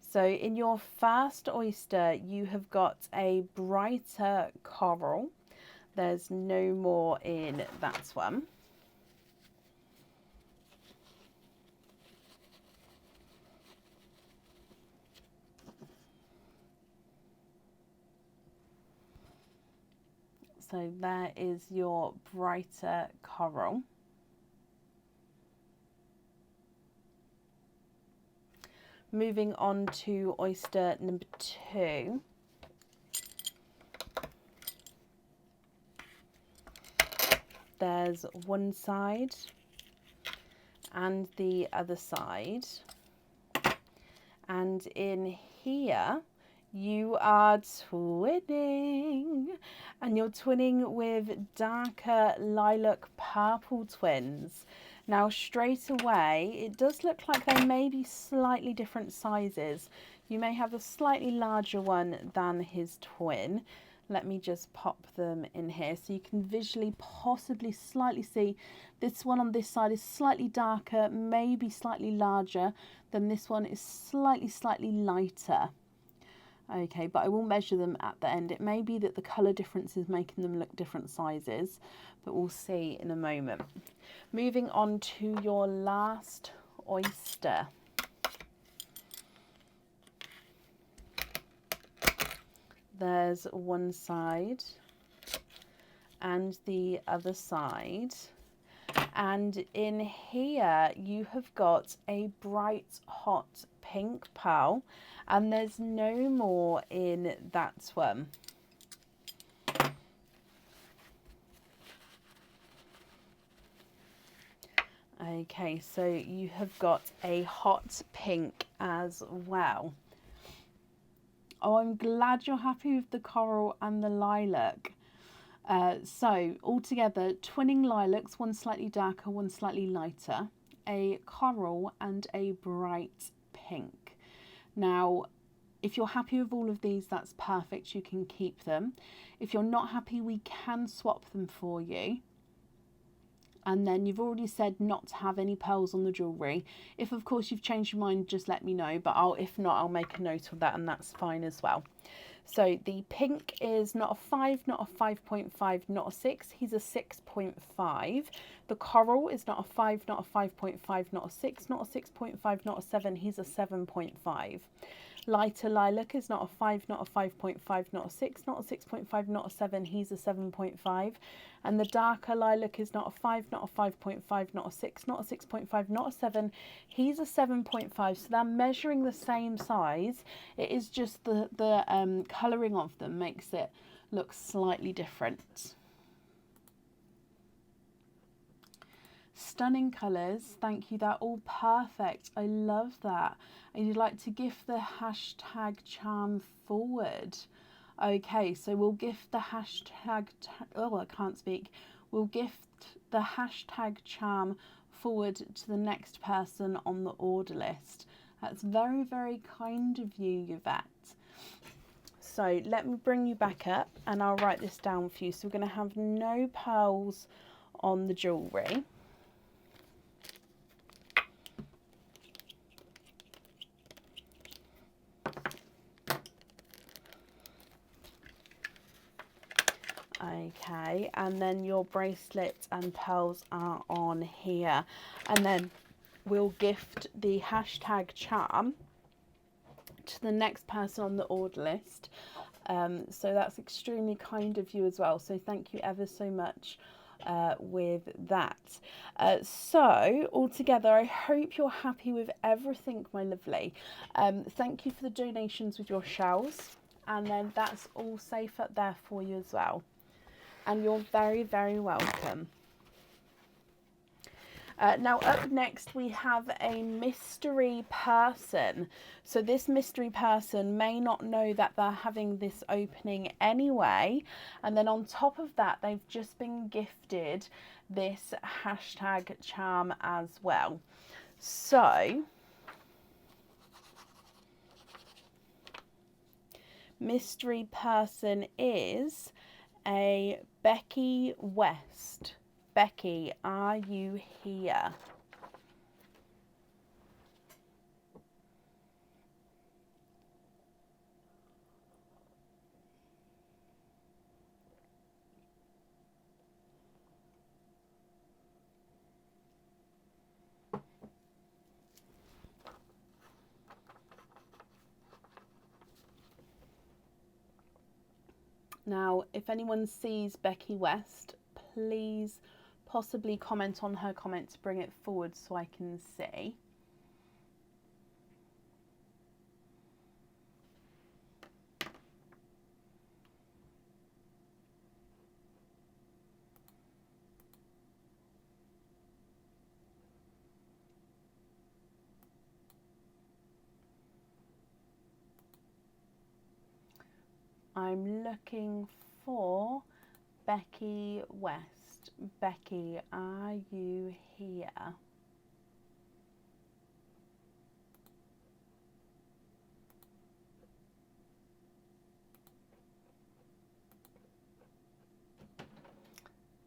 So in your first oyster you have got a brighter coral. There's no more in that one. So there is your brighter coral. Moving on to oyster number 2. There's one side and the other side. And in here you are twinning, and you're twinning with darker lilac purple twins. Now straight away it does look like they may be slightly different sizes. You may have a slightly larger one than his twin. Let me just pop them in here so you can visually possibly slightly see this one on this side is slightly darker, maybe slightly larger, than this one is slightly lighter. Okay, but I will measure them at the end. It may be that the colour difference is making them look different sizes, but we'll see in a moment. Moving on to your last oyster. There's one side and the other side. And in here you have got a bright hot pink pearl, and there's no more in that one. Okay, so you have got a hot pink as well. Oh, I'm glad you're happy with the coral and the lilac. So altogether, twinning lilacs, one slightly darker, one slightly lighter, a coral and a bright pink. Now, if you're happy with all of these, that's perfect. You can keep them. If you're not happy, we can swap them for you. And then you've already said not to have any pearls on the jewellery. If of course you've changed your mind, just let me know, but if not, I'll make a note of that, and that's fine as well. So the pink is not a 5, not a 5.5, not a 6. He's a 6.5. The coral is not a 5, not a 5.5, not a 6, not a 6.5, not a 7. He's a 7.5. Lighter lilac is not a 5, not a 5.5, not a 6, not a 6.5, not a 7. He's a 7.5. And the darker lilac is not a 5, not a 5.5, not a 6, not a 6.5, not a 7. He's a 7.5. So they're measuring the same size. It is just the colouring of them makes it look slightly different. Stunning colours, thank you, they're all perfect. I love that. And you'd like to gift the hashtag charm forward. Okay, so we'll gift the hashtag, oh, I can't speak. We'll gift the hashtag charm forward to the next person on the order list. That's very, very kind of you, Yvette. So let me bring you back up and I'll write this down for you. So we're going to have no pearls on the jewellery. Okay, and then your bracelets and pearls are on here. And then we'll gift the hashtag charm to the next person on the order list. So that's extremely kind of you as well. So thank you ever so much with that. So altogether, I hope you're happy with everything, my lovely. Thank you for the donations with your shells. And then that's all safe up there for you as well. And you're very, very welcome. Now up next we have a mystery person. So this mystery person may not know that they're having this opening anyway. And then on top of that, they've just been gifted this hashtag charm as well. So mystery person is a Becky West. Becky, are you here? Now, if anyone sees Becky West, please possibly comment on her comment to bring it forward so I can see. I'm looking for Becky West. Becky, are you here?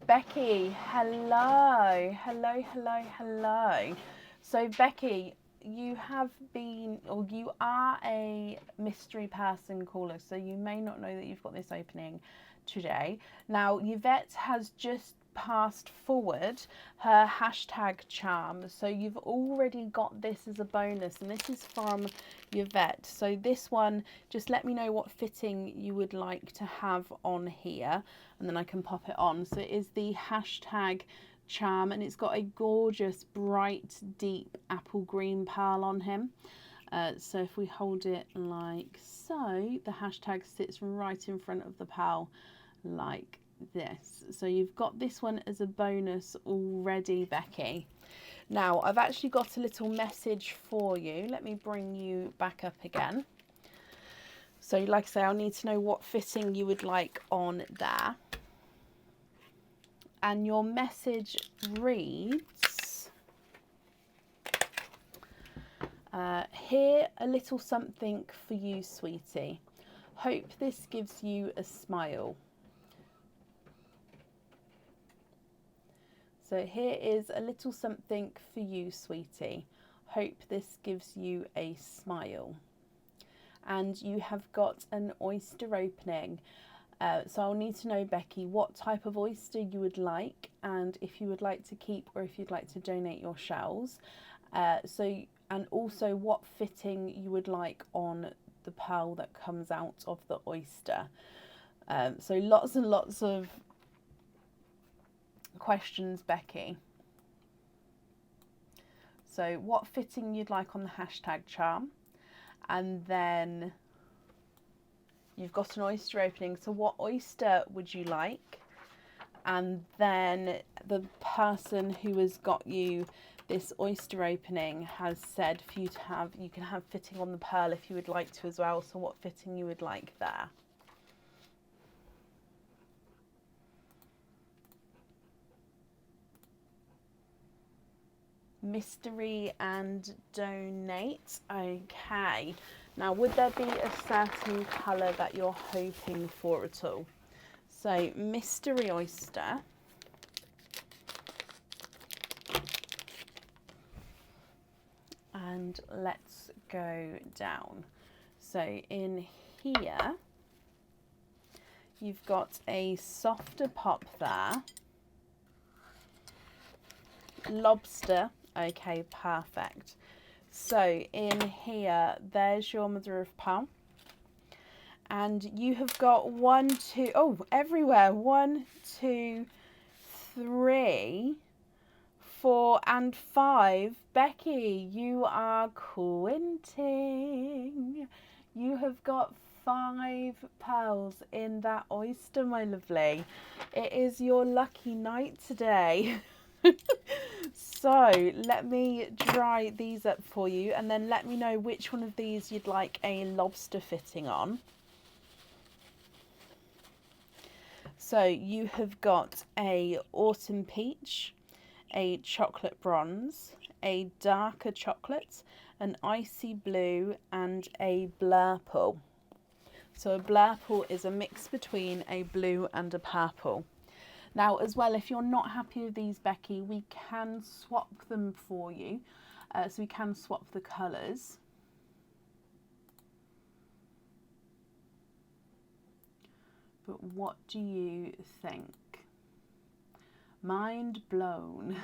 Becky, hello, hello, hello, hello. So Becky, you have been, or you are a mystery person caller, so you may not know that you've got this opening today. Now, Yvette has just passed forward her hashtag charm, so you've already got this as a bonus, and this is from Yvette. So this one, just let me know what fitting you would like to have on here, and then I can pop it on. So it is the hashtag charm, and it's got a gorgeous bright deep apple green pearl on him. So if we hold it like so, the hashtag sits right in front of the pearl like this. So you've got this one as a bonus already, Becky. Now I've actually got a little message for you. Let me bring you back up again. So like I say, I'll need to know what fitting you would like on there. And your message reads, here a little something for you, sweetie. Hope this gives you a smile. So here is a little something for you, sweetie. Hope this gives you a smile. And you have got an oyster opening. So I'll need to know, Becky, what type of oyster you would like, and if you would like to keep or if you'd like to donate your shells. And also what fitting you would like on the pearl that comes out of the oyster. So lots and lots of questions, Becky. So what fitting you'd like on the hashtag charm, and then you've got an oyster opening, so what oyster would you like? And then the person who has got you this oyster opening has said for you to have, you can have fitting on the pearl if you would like to as well, so what fitting you would like there. Mystery and donate. Okay. Now, would there be a certain colour that you're hoping for at all? So, mystery oyster. And let's go down. So, in here, you've got a softer pop there. Lobster. Okay, perfect. So in here, there's your mother of pearl. And you have got 1, 2, oh, everywhere. 1, 2, 3, 4, and 5. Becky, you are quinting. You have got 5 pearls in that oyster, my lovely. It is your lucky night today. So let me dry these up for you, and then let me know which one of these you'd like a lobster fitting on. So you have got a autumn peach, a chocolate bronze, a darker chocolate, an icy blue, and a blurple. So a blurple is a mix between a blue and a purple. Now, as well, if you're not happy with these, Becky, we can swap them for you. So we can swap the colours. But what do you think? Mind blown.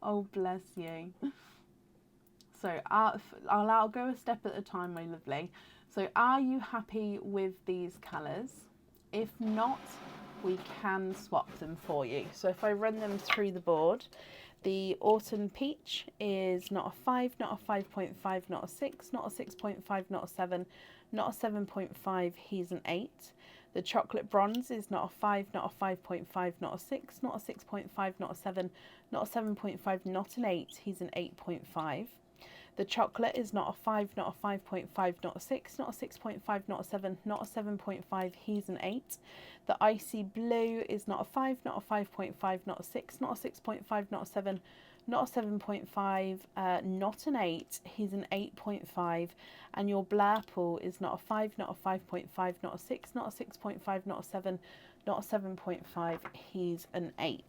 Oh, bless you. So I'll go a step at a time, my lovely. So are you happy with these colours? If not, we can swap them for you. So if I run them through the board, the autumn peach is not a 5, not a 5.5, not a 6, not a 6.5, not a 7, not a 7.5, he's an 8. The chocolate bronze is not a 5, not a 5.5, not a 6, not a 6.5, not a 7, not a 7.5, not an 8, he's an 8.5. The chocolate is not a 5, not a 5.5, not a 6, not a 6.5, not a 7, not a 7.5, he's an 8. The icy blue is not a 5, not a 5.5, not a 6, not a 6.5, not a 7, not a 7.5, not an 8, he's an 8.5. And your blurple is not a 5, not a 5.5, not a 6, not a 6.5, not a 7, not a 7.5, he's an 8.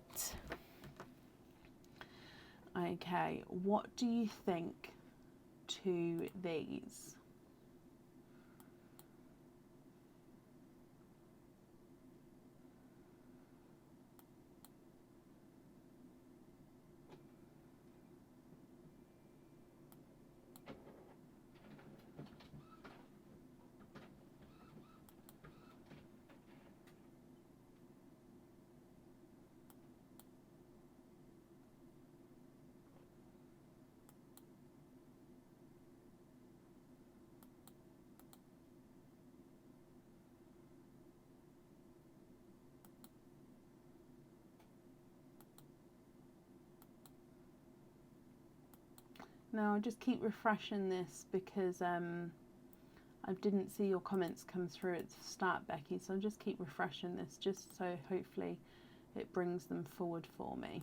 Okay, what do you think to these? Now I'll just keep refreshing this because I didn't see your comments come through at the start, Becky, so I'll just keep refreshing this just so hopefully it brings them forward for me.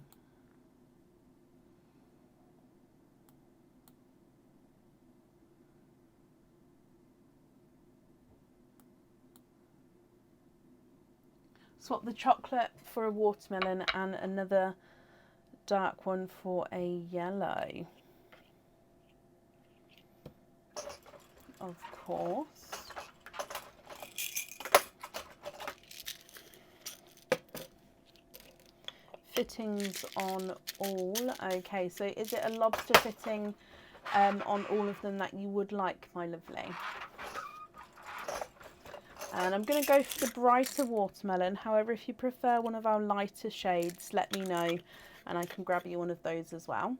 Swap the chocolate for a watermelon and another dark one for a yellow. Of course. Fittings on all. Okay, so is it a lobster fitting on all of them that you would like, my lovely? And I'm going to go for the brighter watermelon. However, if you prefer one of our lighter shades, let me know and I can grab you one of those as well.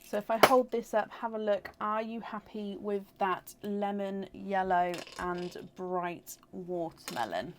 So if I hold this up, have a look. Are you happy with that lemon, yellow and bright watermelon?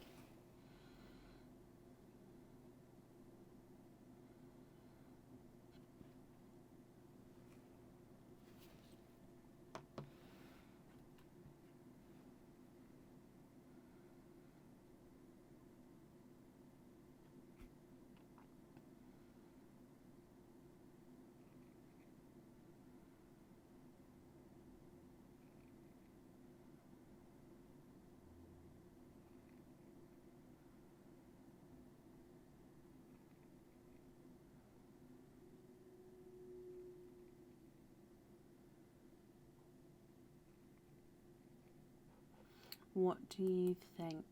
What do you think?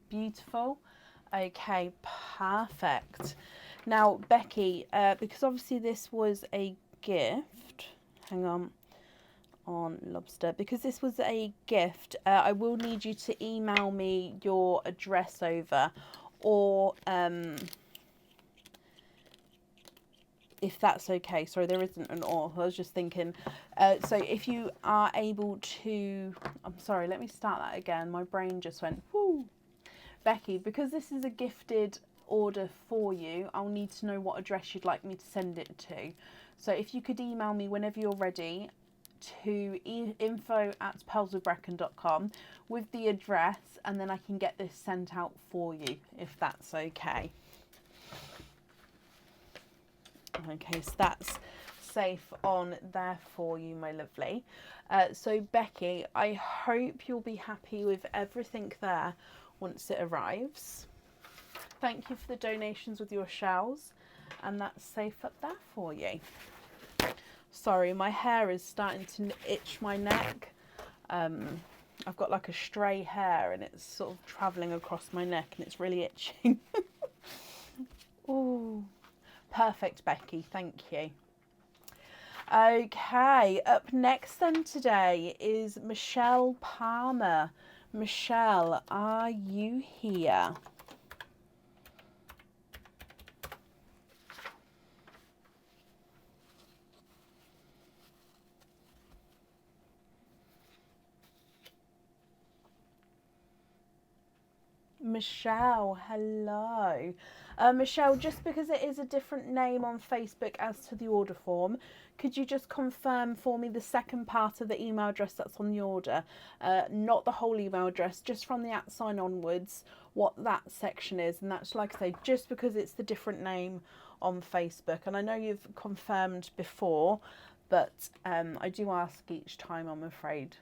Beautiful. Okay, perfect. Now, Becky, because obviously this was a gift, hang on lobster, because this was a gift, I will need you to email me your address over, or if that's okay. Sorry, there isn't an or. I was just thinking. So if you are able to, I'm sorry, let me start that again. My brain just went, whoo. Becky, because this is a gifted order for you, I'll need to know what address you'd like me to send it to. So if you could email me whenever you're ready to info@pearlsofbrecon.com with the address, and then I can get this sent out for you, if that's okay. Okay, so that's safe on there for you, my lovely. So Becky, I hope you'll be happy with everything there once it arrives. Thank you for the donations with your shells, and that's safe up there for you. Sorry, my hair is starting to itch my neck. I've got like a stray hair and it's sort of travelling across my neck and it's really itching. Ooh. Perfect, Becky, thank you. Okay, up next then today is Michelle Palmer. Michelle, are you here? Michelle, hello. Michelle, just because it is a different name on Facebook as to the order form, could you just confirm for me the second part of the email address that's on the order? Not the whole email address, just from the @ onwards, what that section is. And that's, like I say, just because it's the different name on Facebook. And I know you've confirmed before, but I do ask each time, I'm afraid.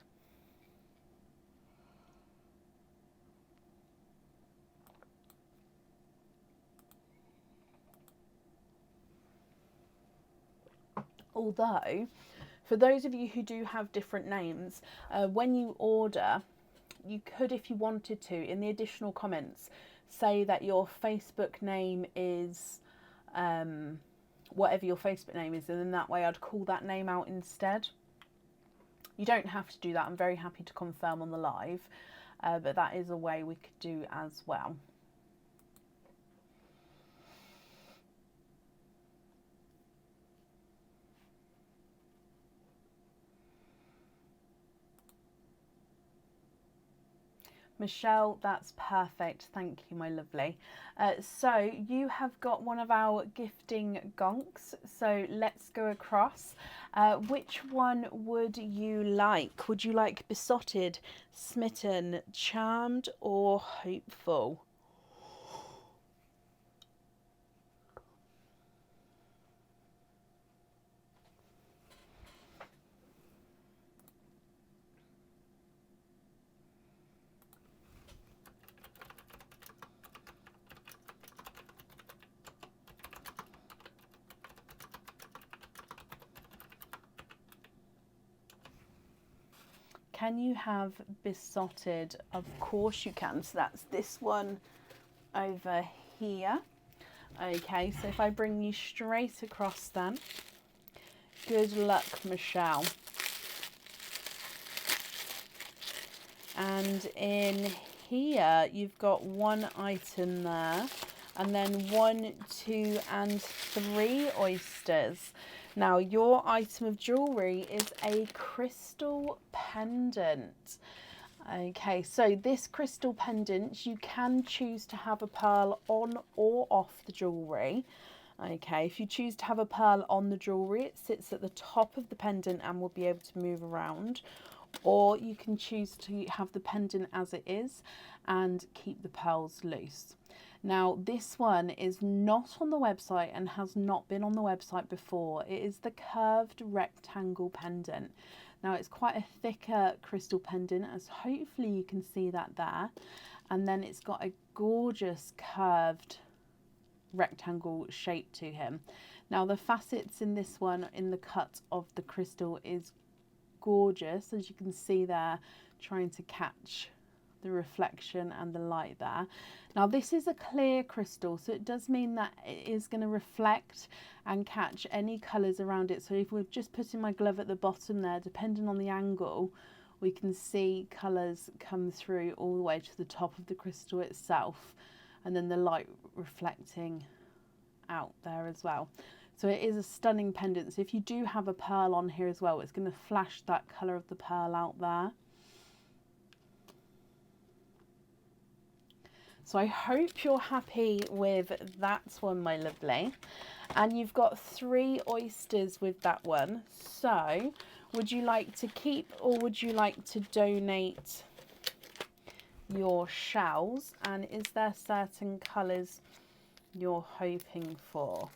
Although, for those of you who do have different names, when you order, you could, if you wanted to, in the additional comments, say that your Facebook name is whatever your Facebook name is, and then that way I'd call that name out instead. You don't have to do that. I'm very happy to confirm on the live, but that is a way we could do as well. Michelle, that's perfect. Thank you, my lovely. So you have got one of our gifting gonks. So let's go across. Which one would you like? Would you like besotted, smitten, charmed, or hopeful? Can you have besotted? Of course you can. So that's this one over here. Okay, so if I bring you straight across then. Good luck, Michelle. And in here, you've got one item there, and then 1, 2, and 3 oysters. Now, your item of jewellery is a crystal pendant. Okay, so this crystal pendant, you can choose to have a pearl on or off the jewellery. Okay, if you choose to have a pearl on the jewellery, it sits at the top of the pendant and will be able to move around. Or you can choose to have the pendant as it is and keep the pearls loose. Now, this one is not on the website and has not been on the website before. It is the curved rectangle pendant. Now, it's quite a thicker crystal pendant, as hopefully you can see that there. And then it's got a gorgeous curved rectangle shape to him. Now, the facets in this one, in the cut of the crystal, is gorgeous, as you can see there, trying to catch the reflection and the light there. Now, this is a clear crystal, so it does mean that it is going to reflect and catch any colours around it. So if we're just putting my glove at the bottom there, depending on the angle, we can see colours come through all the way to the top of the crystal itself, and then the light reflecting out there as well. So it is a stunning pendant. So if you do have a pearl on here as well, it's going to flash that colour of the pearl out there. So I hope you're happy with that one, my lovely. And you've got 3 oysters with that one. So would you like to keep, or would you like to donate your shells? And is there certain colours you're hoping for?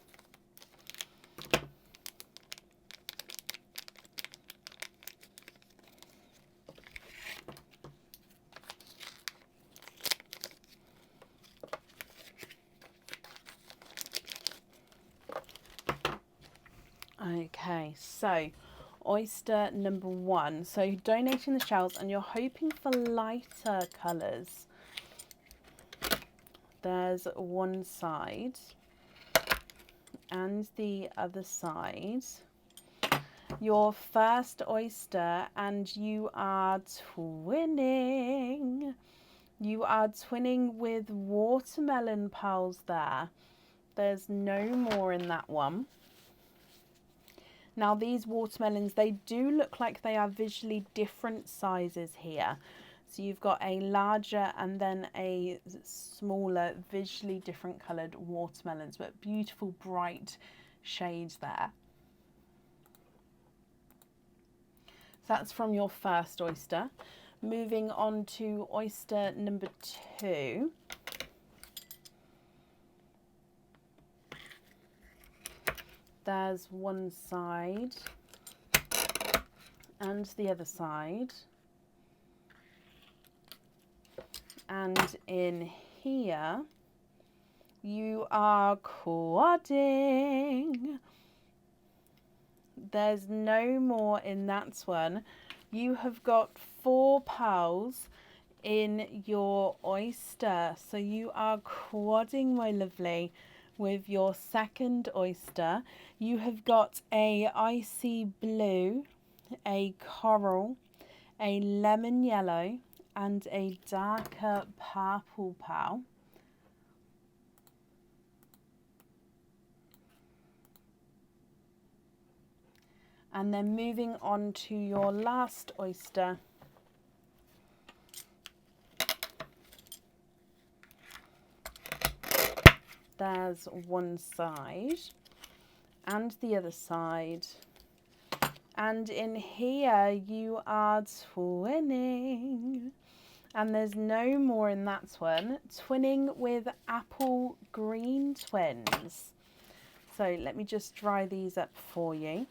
Okay, so oyster number 1. So donating the shells, and you're hoping for lighter colours. There's one side and the other side. Your first oyster, and you are twinning. You are twinning with watermelon pearls there. There's no more in that one. Now, these watermelons, they do look like they are visually different sizes here. So you've got a larger and then a smaller, visually different coloured watermelons, but beautiful bright shades there. So that's from your first oyster. Moving on to oyster number 2. There's one side and the other side. And in here, you are quadding. There's no more in that one. You have got 4 pearls in your oyster. So you are quadding, my lovely, with your second oyster. You have got a icy blue, a coral, a lemon yellow, and a darker purple pearl. And then moving on to your last oyster. there's one side and the other side. And in here you are twinning. And there's no more in that one. Twinning with apple green twins. So let me just dry these up for you.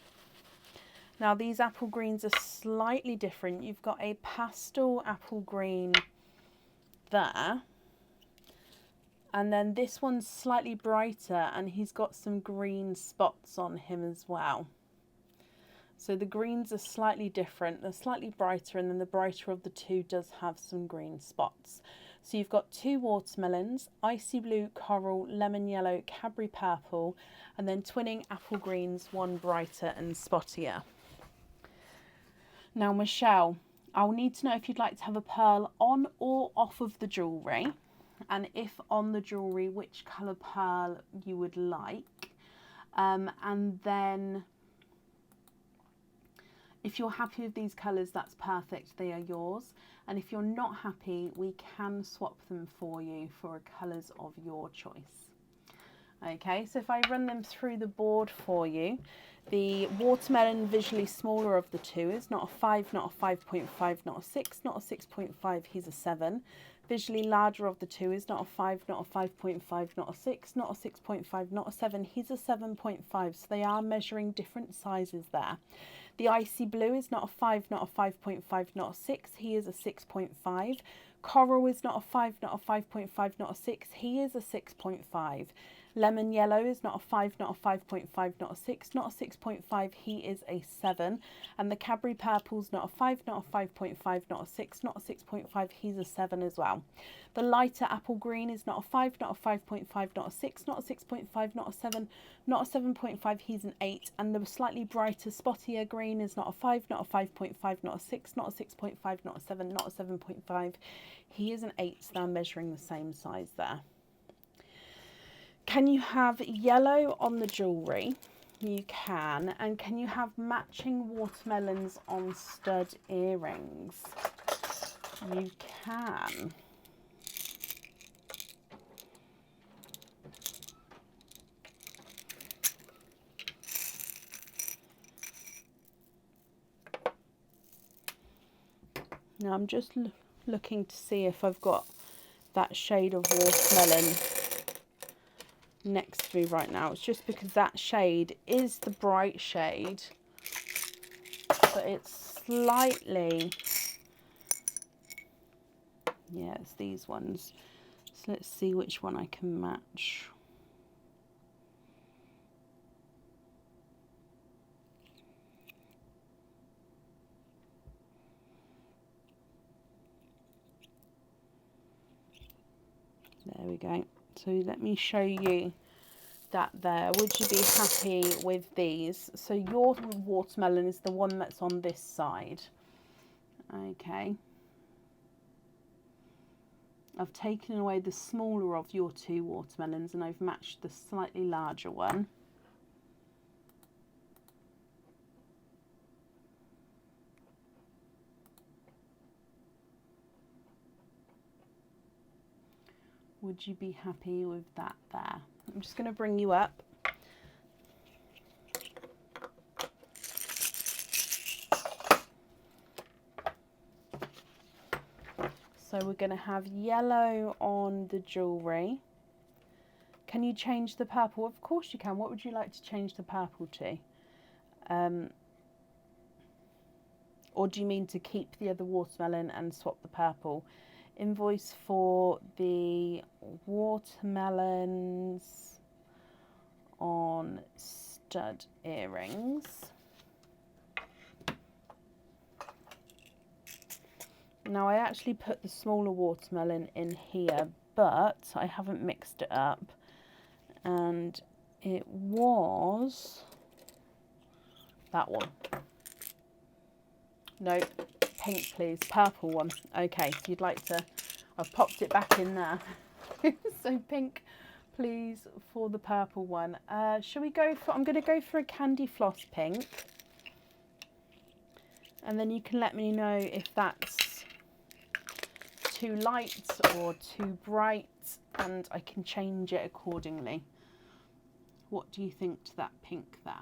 Now these apple greens are slightly different. You've got a pastel apple green there. And then this one's slightly brighter and he's got some green spots on him as well. So the greens are slightly different, they're slightly brighter, and then the brighter of the two does have some green spots. So you've got 2 watermelons, icy blue, coral, lemon yellow, Cadbury purple, and then twinning apple greens, one brighter and spottier. Now Michelle, I'll need to know if you'd like to have a pearl on or off of the jewellery, and if on the jewellery, which colour pearl you would like, and then if you're happy with these colours, that's perfect, they are yours. And if you're not happy, we can swap them for you for colours of your choice. Okay, so if I run them through the board for you, the watermelon visually smaller of the two is not a 5, not a 5.5, not a 6, not a 6.5, he's a 7. Visually larger of the two is not a 5, not a 5.5, not a 6, not a 6.5, not a 7, he's a 7.5. So they are measuring different sizes there. The icy blue is not a 5, not a 5.5, not a 6, he is a 6.5. Coral is not a 5, not a 5.5, not a 6, he is a 6.5. Lemon yellow is not a 5, not a 5.5, not a 6, not a 6.5, he is a 7. And the Cadbury purple's not a 5, not a 5.5, not a 6, not a 6.5, he's a 7 as well. The lighter apple green is not a 5, not a 5.5, not a 6, not a 6.5, not a 7, not a 7.5, he's an 8. And the slightly brighter spottier green is not a 5, not a 5.5, not a 6, not a 6.5, not a 7, not a 7.5, he is an 8. So they're measuring the same size there. Can you have yellow on the jewellery? You can. And can you have matching watermelons on stud earrings? You can. Now I'm just looking to see if I've got that shade of watermelon next to me right now. It's just because that shade is the bright shade, but it's slightly, yeah, it's these ones. So let's see which one I can match. There we go. So let me show you that there. Would you be happy with these? So your watermelon is the one that's on this side. Okay. I've taken away the smaller of your 2 watermelons and I've matched the slightly larger one. Would you be happy with that there? I'm just going to bring you up. So we're going to have yellow on the jewellery. Can you change the purple? Of course you can. What would you like to change the purple to? Or do you mean to keep the other watermelon and swap the purple? Invoice for the watermelons on stud earrings. Now I actually put the smaller watermelon in here, but I haven't mixed it up, and it was that one. No, pink please, purple one. Okay, so you'd like to, I've popped it back in there. So pink please for the purple one. Shall we go for, I'm going to go for a candy floss pink. And then you can let me know if that's too light or too bright and I can change it accordingly. What do you think to that pink there?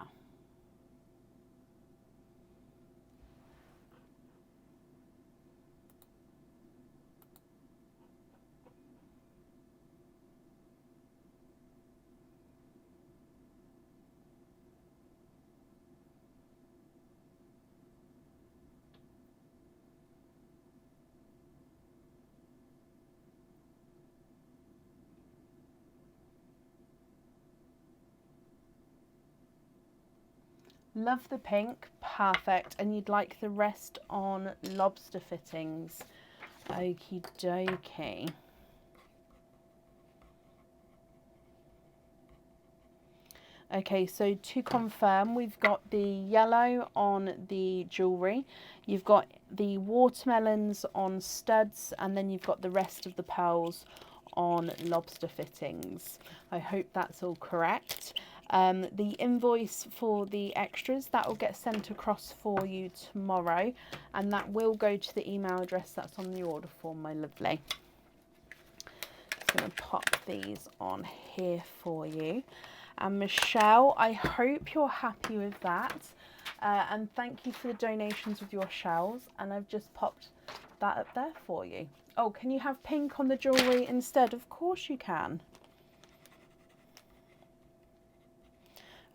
Love the pink, perfect. And you'd like the rest on lobster fittings. Okie dokie. Okay, so to confirm, we've got the yellow on the jewellery, you've got the watermelons on studs, and then you've got the rest of the pearls on lobster fittings. I hope that's all correct. The invoice for the extras, that will get sent across for you tomorrow, and that will go to the email address that's on the order form, my lovely. Just going to pop these on here for you. And Michelle, I hope you're happy with that. And thank you for the donations with your shells. And I've just popped that up there for you. Oh, can you have pink on the jewellery instead? Of course you can.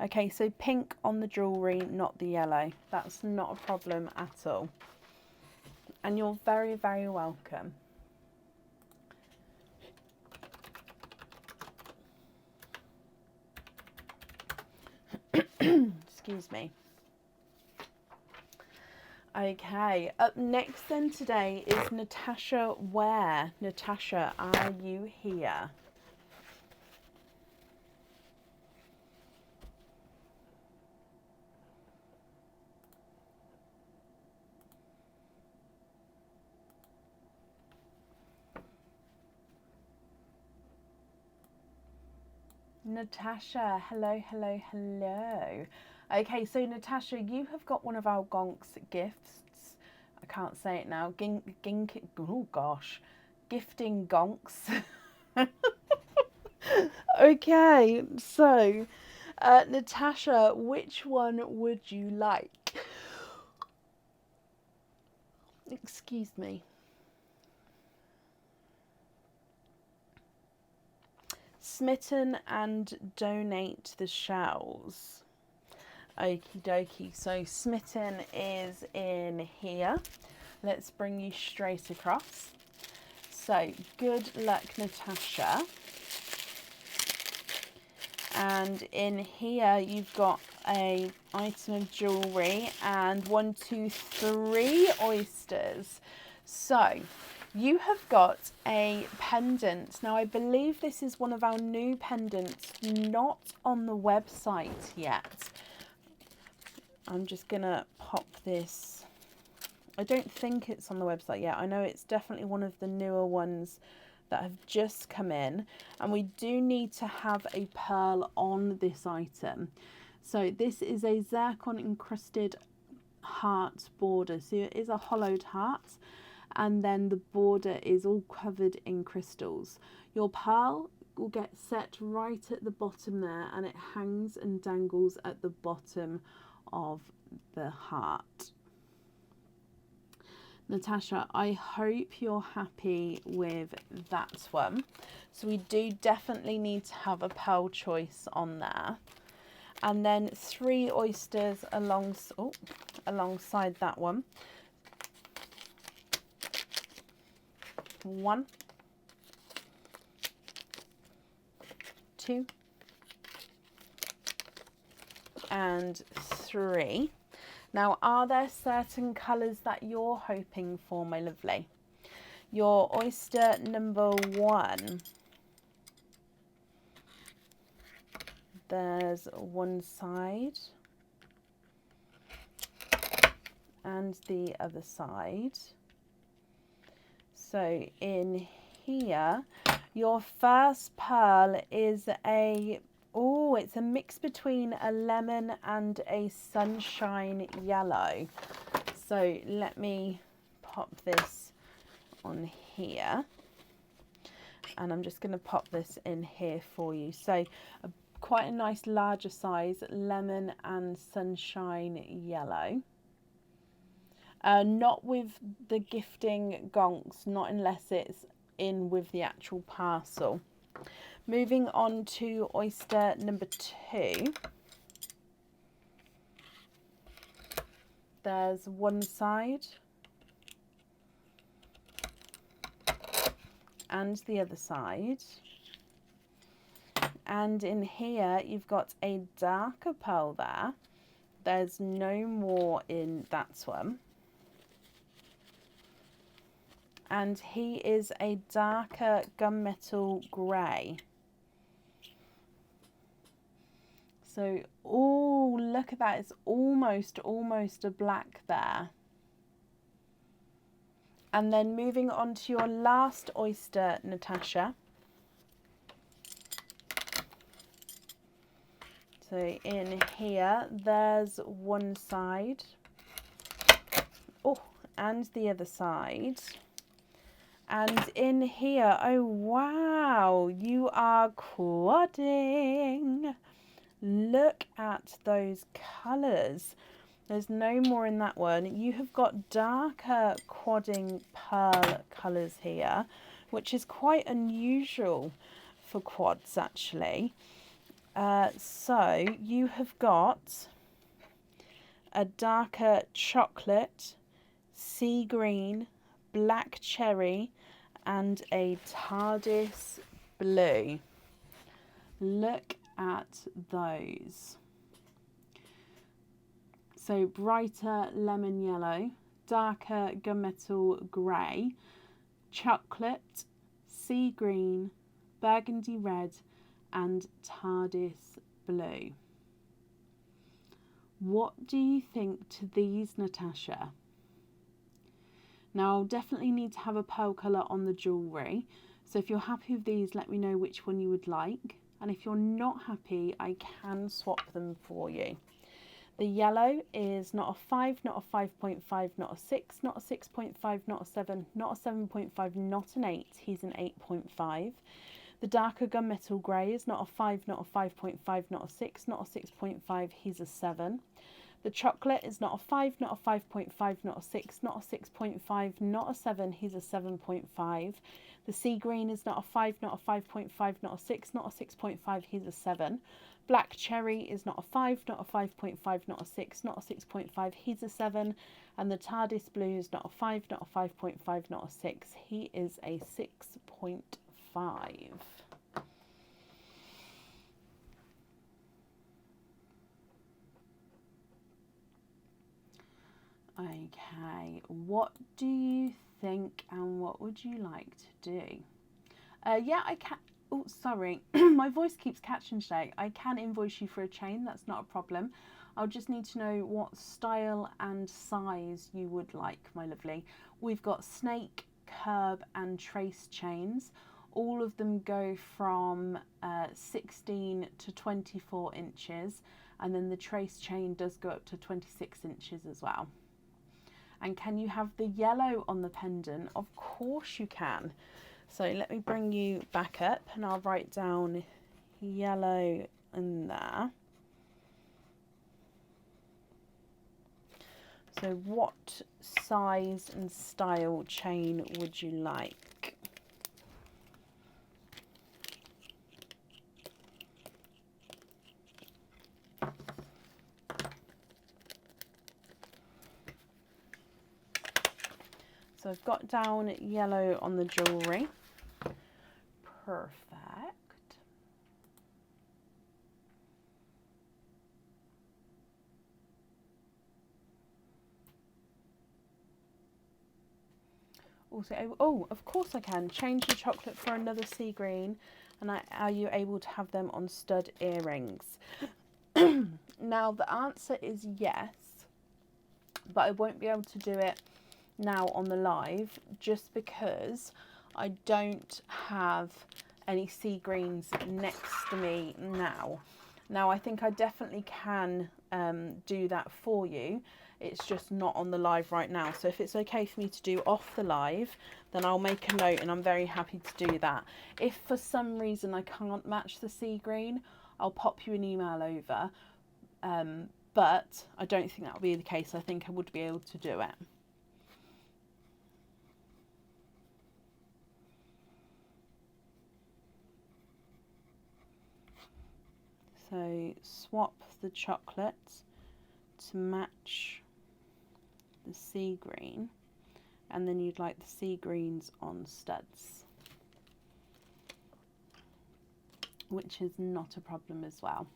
Okay, so pink on the jewellery, not the yellow. That's not a problem at all. And you're very, very welcome. Excuse me. Okay, up next then today is Natasha Ware. Natasha, are you here? Natasha, hello, hello, hello. Okay, so Natasha, you have got one of our Gonk's gifts. I can't say it now. Oh gosh, gifting Gonks. Okay, so Natasha, which one would you like? Excuse me. Smitten and donate the shells. Okie dokie. So Smitten is in here. Let's bring you straight across. So good luck, Natasha. And in here you've got a item of jewellery and 1, 2, 3 oysters. So you have got a pendant. Now I believe this is one of our new pendants, not on the website yet. I'm just gonna pop this. I don't think it's on the website yet. I know it's definitely one of the newer ones that have just come in, and we do need to have a pearl on this item. So this is a zircon encrusted heart border. So it is a hollowed heart, and then the border is all covered in crystals. Your pearl will get set right at the bottom there, and it hangs and dangles at the bottom of the heart. Natasha, I hope you're happy with that one. So we do definitely need to have a pearl choice on there. And then 3 oysters alongside that one. 1, 2, and 3. Now, are there certain colours that you're hoping for, my lovely? Your oyster number 1. There's one side and the other side. So in here, your first pearl is it's a mix between a lemon and a sunshine yellow. So let me pop this on here. and I'm just going to pop this in here for you. So quite a nice larger size lemon and sunshine yellow. Not with the gifting gonks, not unless it's in with the actual parcel. Moving on to oyster number 2. There's one side and the other side. And in here you've got a darker pearl there. There's no more in that one. And he is a darker gunmetal grey. So, oh, look at that. It's almost a black there. And then moving on to your last oyster, Natasha. So in here, there's one side. Oh, and the other side. And in here, oh wow, you are quadding. Look at those colours. There's no more in that one. You have got darker quadding pearl colours here, which is quite unusual for quads actually. So you have got a darker chocolate, sea green, black cherry, and a TARDIS blue. Look at those. So brighter lemon yellow, darker gunmetal grey, chocolate, sea green, burgundy red, and TARDIS blue. What do you think to these, Natasha? Now, I'll definitely need to have a pearl colour on the jewellery. So if you're happy with these, let me know which one you would like. And if you're not happy, I can swap them for you. The yellow is not a 5, not a 5.5, not a 6, not a 6.5, not a 7, not a 7.5, not an 8. He's an 8.5. The darker gunmetal grey is not a 5, not a 5.5, not a 6, not a 6.5. He's a 7. The chocolate is not a 5, not a 5.5, not a 6, not a 6.5, not a 7. He's a 7.5. The sea green is not a 5, not a 5.5, not a 6, not a 6.5. He's a 7. Black cherry is not a 5, not a 5.5, not a 6, not a 6.5. He's a 7. And the TARDIS blue is not a 5, not a 5.5, not a 6. He is a 6.5. Okay, what do you think and what would you like to do? Yeah, I can. Oh, sorry, my voice keeps catching today. I can invoice you for a chain, that's not a problem. I'll just need to know what style and size you would like, my lovely. We've got snake, curb and trace chains. All of them go from 16 to 24 inches, and then the trace chain does go up to 26 inches as well. And can you have the yellow on the pendant? Of course you can. So let me bring you back up and I'll write down yellow in there. So what size and style chain would you like? So I've got down yellow on the jewellery. Perfect. Also, oh, of course I can. Change the chocolate for another sea green. And are you able to have them on stud earrings? Now, the answer is yes. But I won't be able to do it now on the live just because I don't have any sea greens next to me now. Now I think I definitely can do that for you. It's just not on the live right now. So if it's okay for me to do off the live, then I'll make a note, and I'm very happy to do that. If for some reason I can't match the sea green, I'll pop you an email over. But I don't think that'll be the case. I think I would be able to do it. So swap the chocolate to match the sea green, and then you'd like the sea greens on studs, which is not a problem as well.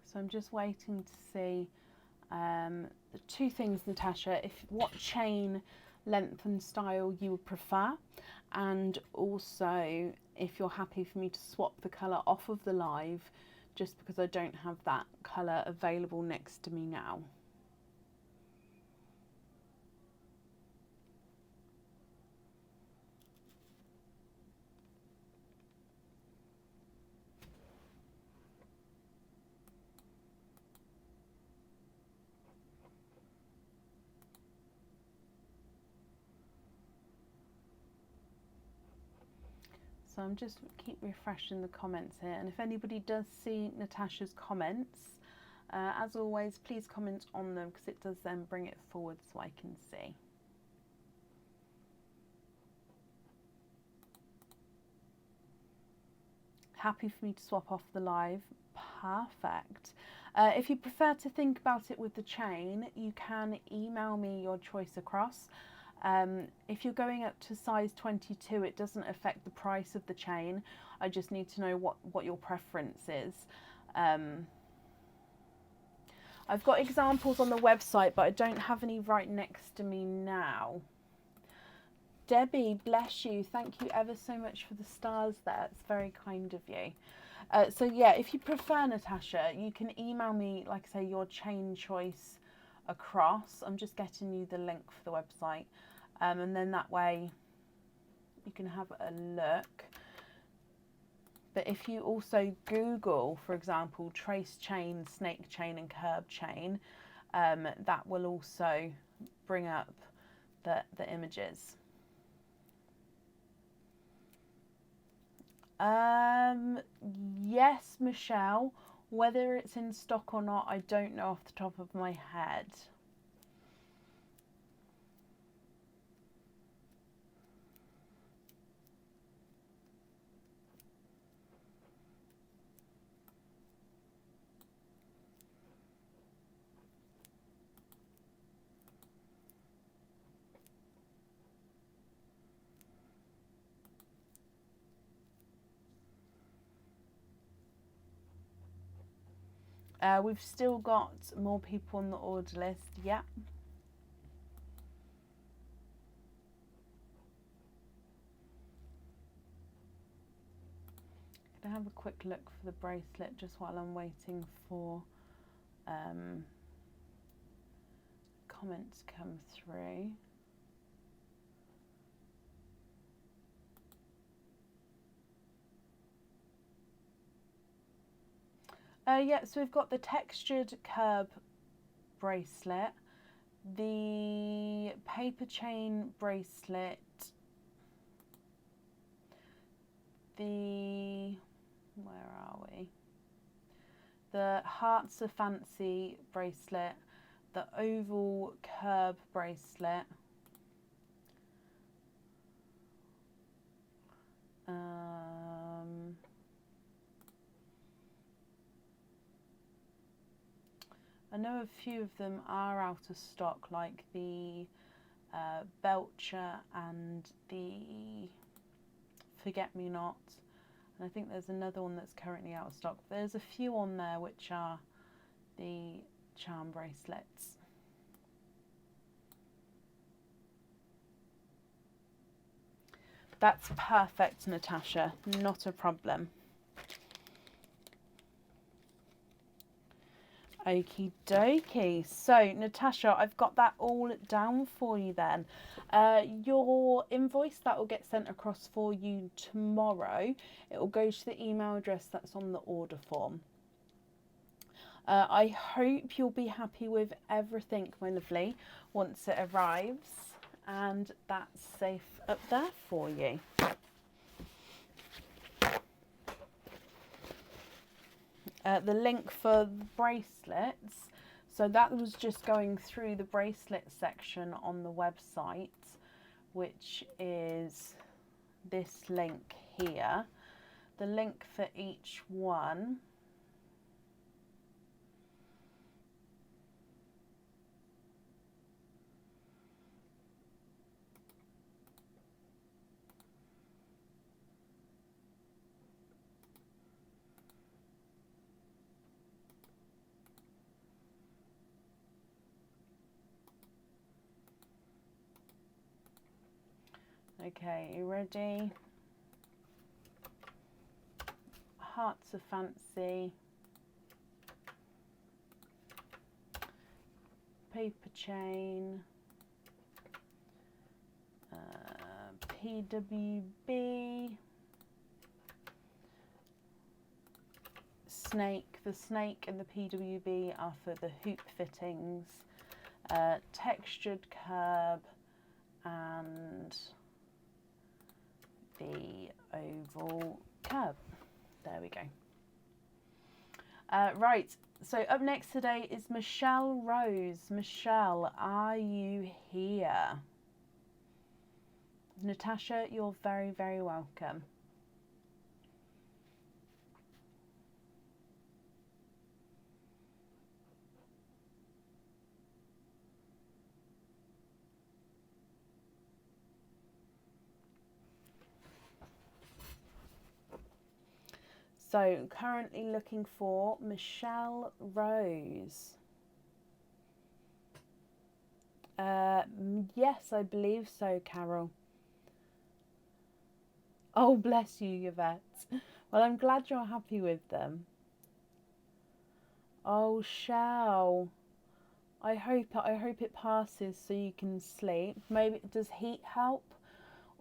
So I'm just waiting to see the two things, Natasha, what chain length and style you would prefer, and also if you're happy for me to swap the colour off of the live, just because I don't have that colour available next to me now. So I'm just keep refreshing the comments here, and if anybody does see Natasha's comments, as always, please comment on them, because it does then bring it forward so I can see. Happy for me to swap off the live? Perfect. If you prefer to think about it with the chain, you can email me your choice across. If you're going up to size 22, it doesn't affect the price of the chain. I just need to know what your preference is. I've got examples on the website, but I don't have any right next to me now. Debbie, bless you. Thank you ever so much for the stars there. It's very kind of you. So yeah, if you prefer, Natasha, you can email me, like I say, your chain choice across. I'm just getting you the link for the website. And then that way you can have a look. But if you also Google, for example, trace chain, snake chain and curb chain, that will also bring up the images. Yes, Michelle. Whether it's in stock or not, I don't know off the top of my head. We've still got more people on the order list. Yeah. Gonna have a quick look for the bracelet just while I'm waiting for comments come through. Yeah, so we've got the textured curb bracelet, the paper chain bracelet, the, where are we? The Hearts of Fancy bracelet, the oval curb bracelet, I know a few of them are out of stock, like the Belcher and the Forget Me Not. And I think there's another one that's currently out of stock. There's a few on there which are the charm bracelets. That's perfect, Natasha. Not a problem. Okie dokie. So, Natasha, I've got that all down for you then. Your invoice, that will get sent across for you tomorrow. It will go to the email address that's on the order form. I hope you'll be happy with everything, my lovely, once it arrives. And that's safe up there for you. The link for the bracelets, so that was just going through the bracelet section on the website, which is this link here. The link for each one okay, you ready? Hearts of Fancy, paper chain, PWB, snake. The snake and the PWB are for the hoop fittings, textured curb, and the oval curb. There we go. Right, so up next today is Michelle Rose. Michelle, are you here? Natasha, you're very, very welcome. So currently looking for Michelle Rose. Yes, I believe so, Carol. Oh, bless you, Yvette. Well, I'm glad you're happy with them. Oh, Shell. I hope it passes so you can sleep. Maybe does heat help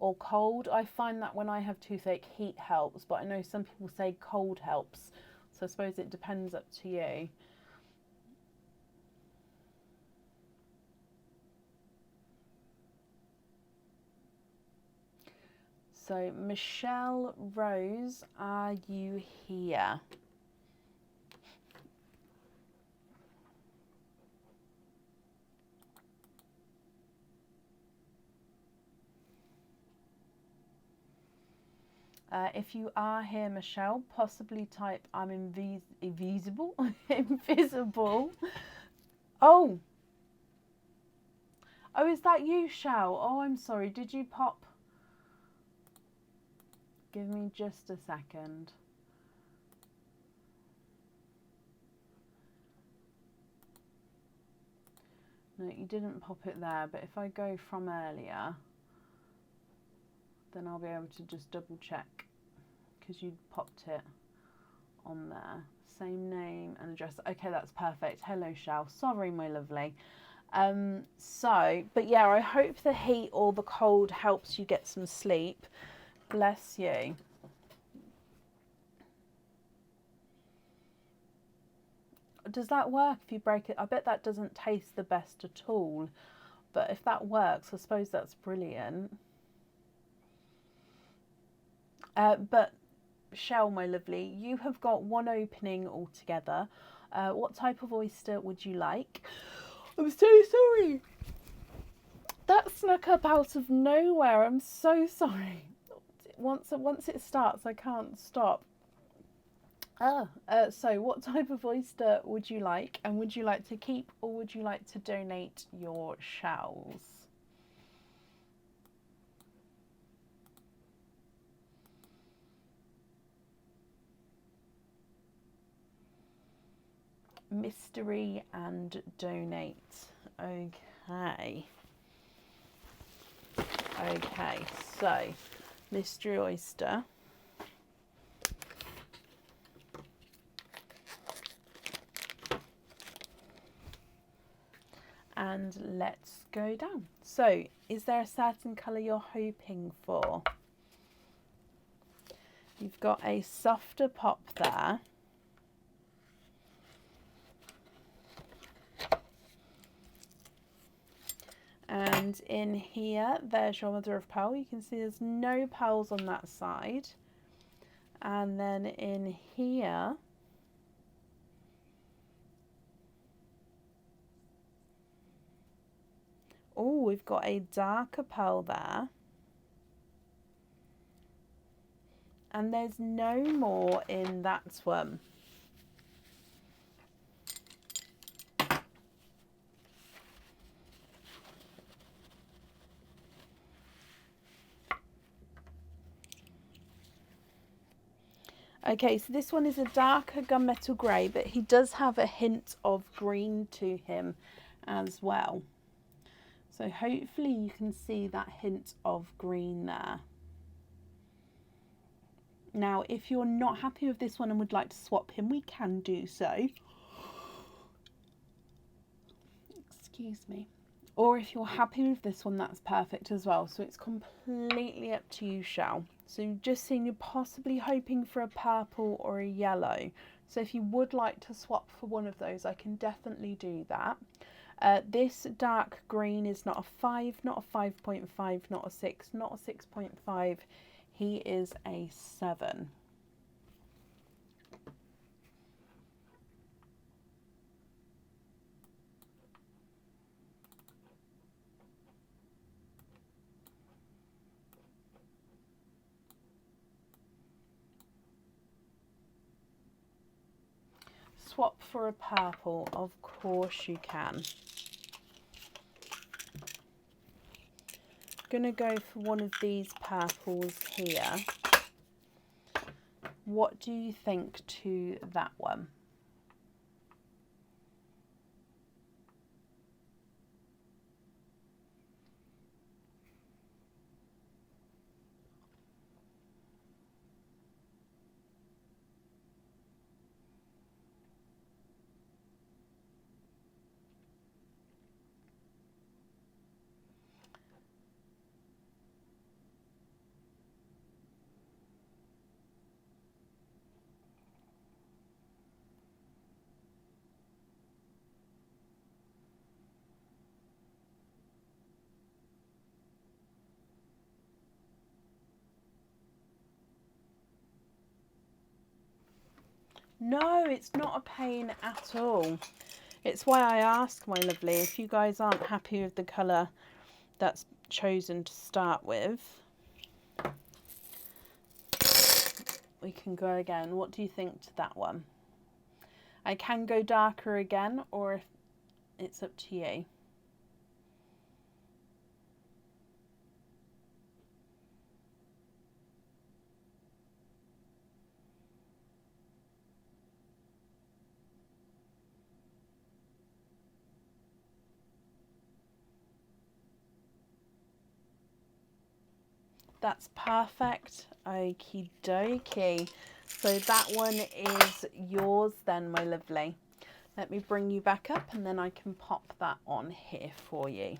or cold? I find that when I have toothache, heat helps, but I know some people say cold helps. So I suppose it depends up to you. So, Michelle Rose, are you here? If you are here, Michelle, possibly type I'm invisible. Invisible. Oh. Oh, is that you, Shell? Oh, I'm sorry. Did you pop? Give me just a second. No, you didn't pop it there, but if I go from earlier, then I'll be able to just double check because you popped it on there. Same name and address. Okay, that's perfect. Hello, Shell. Sorry, my lovely. But yeah, I hope the heat or the cold helps you get some sleep. Bless you. Does that work if you break it? I bet that doesn't taste the best at all. But if that works, I suppose that's brilliant. But Shell, my lovely, you have got one opening altogether. What type of oyster would you like? I'm so sorry. That snuck up out of nowhere. I'm so sorry. Once it starts, I can't stop. So what type of oyster would you like? And would you like to keep or would you like to donate your shells? Mystery and donate. Okay. Okay, so Mystery Oyster. And let's go down. So, is there a certain colour you're hoping for? You've got a softer pop there. And in here, there's your mother of pearl. You can see there's no pearls on that side. And then in here, oh, we've got a darker pearl there. And there's no more in that one. Okay, so this one is a darker gunmetal grey, but he does have a hint of green to him as well. So hopefully you can see that hint of green there. Now, if you're not happy with this one and would like to swap him, we can do so. Excuse me. Or if you're happy with this one, that's perfect as well. So it's completely up to you, Shell. So you've just seen you're possibly hoping for a purple or a yellow. So if you would like to swap for one of those, I can definitely do that. This dark green is not a 5, not a 5.5, not a 6, not a 6.5. He is a 7. Swap for a purple, of course you can. Gonna go for one of these purples here. What do you think to that one? No, it's not a pain at all. It's why I ask, my lovely, if you guys aren't happy with the colour that's chosen to start with, we can go again. What do you think to that one? I can go darker again, or if it's up to you. That's perfect. Okie dokie. So that one is yours then, my lovely. Let me bring you back up and then I can pop that on here for you.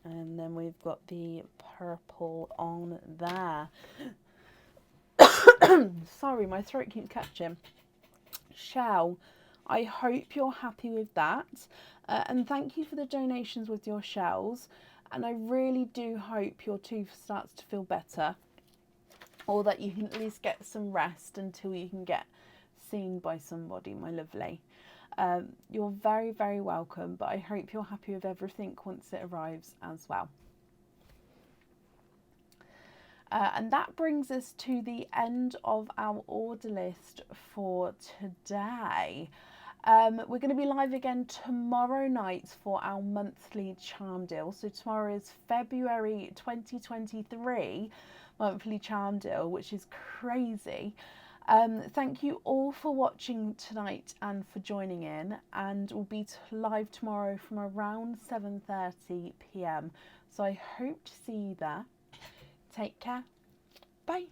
And then we've got the purple on there. Sorry, my throat keeps catching. Shell, I hope you're happy with that. And thank you for the donations with your shells. And I really do hope your tooth starts to feel better. Or that you can at least get some rest until you can get seen by somebody, my lovely. You're very, very welcome. But I hope you're happy with everything once it arrives as well. And that brings us to the end of our order list for today. We're going to be live again tomorrow night for our monthly charm deal. So tomorrow is February 2023 monthly charm deal, which is crazy. Thank you all for watching tonight and for joining in, and we'll be live tomorrow from around 7:30 p.m. So I hope to see you there. Take care. Bye.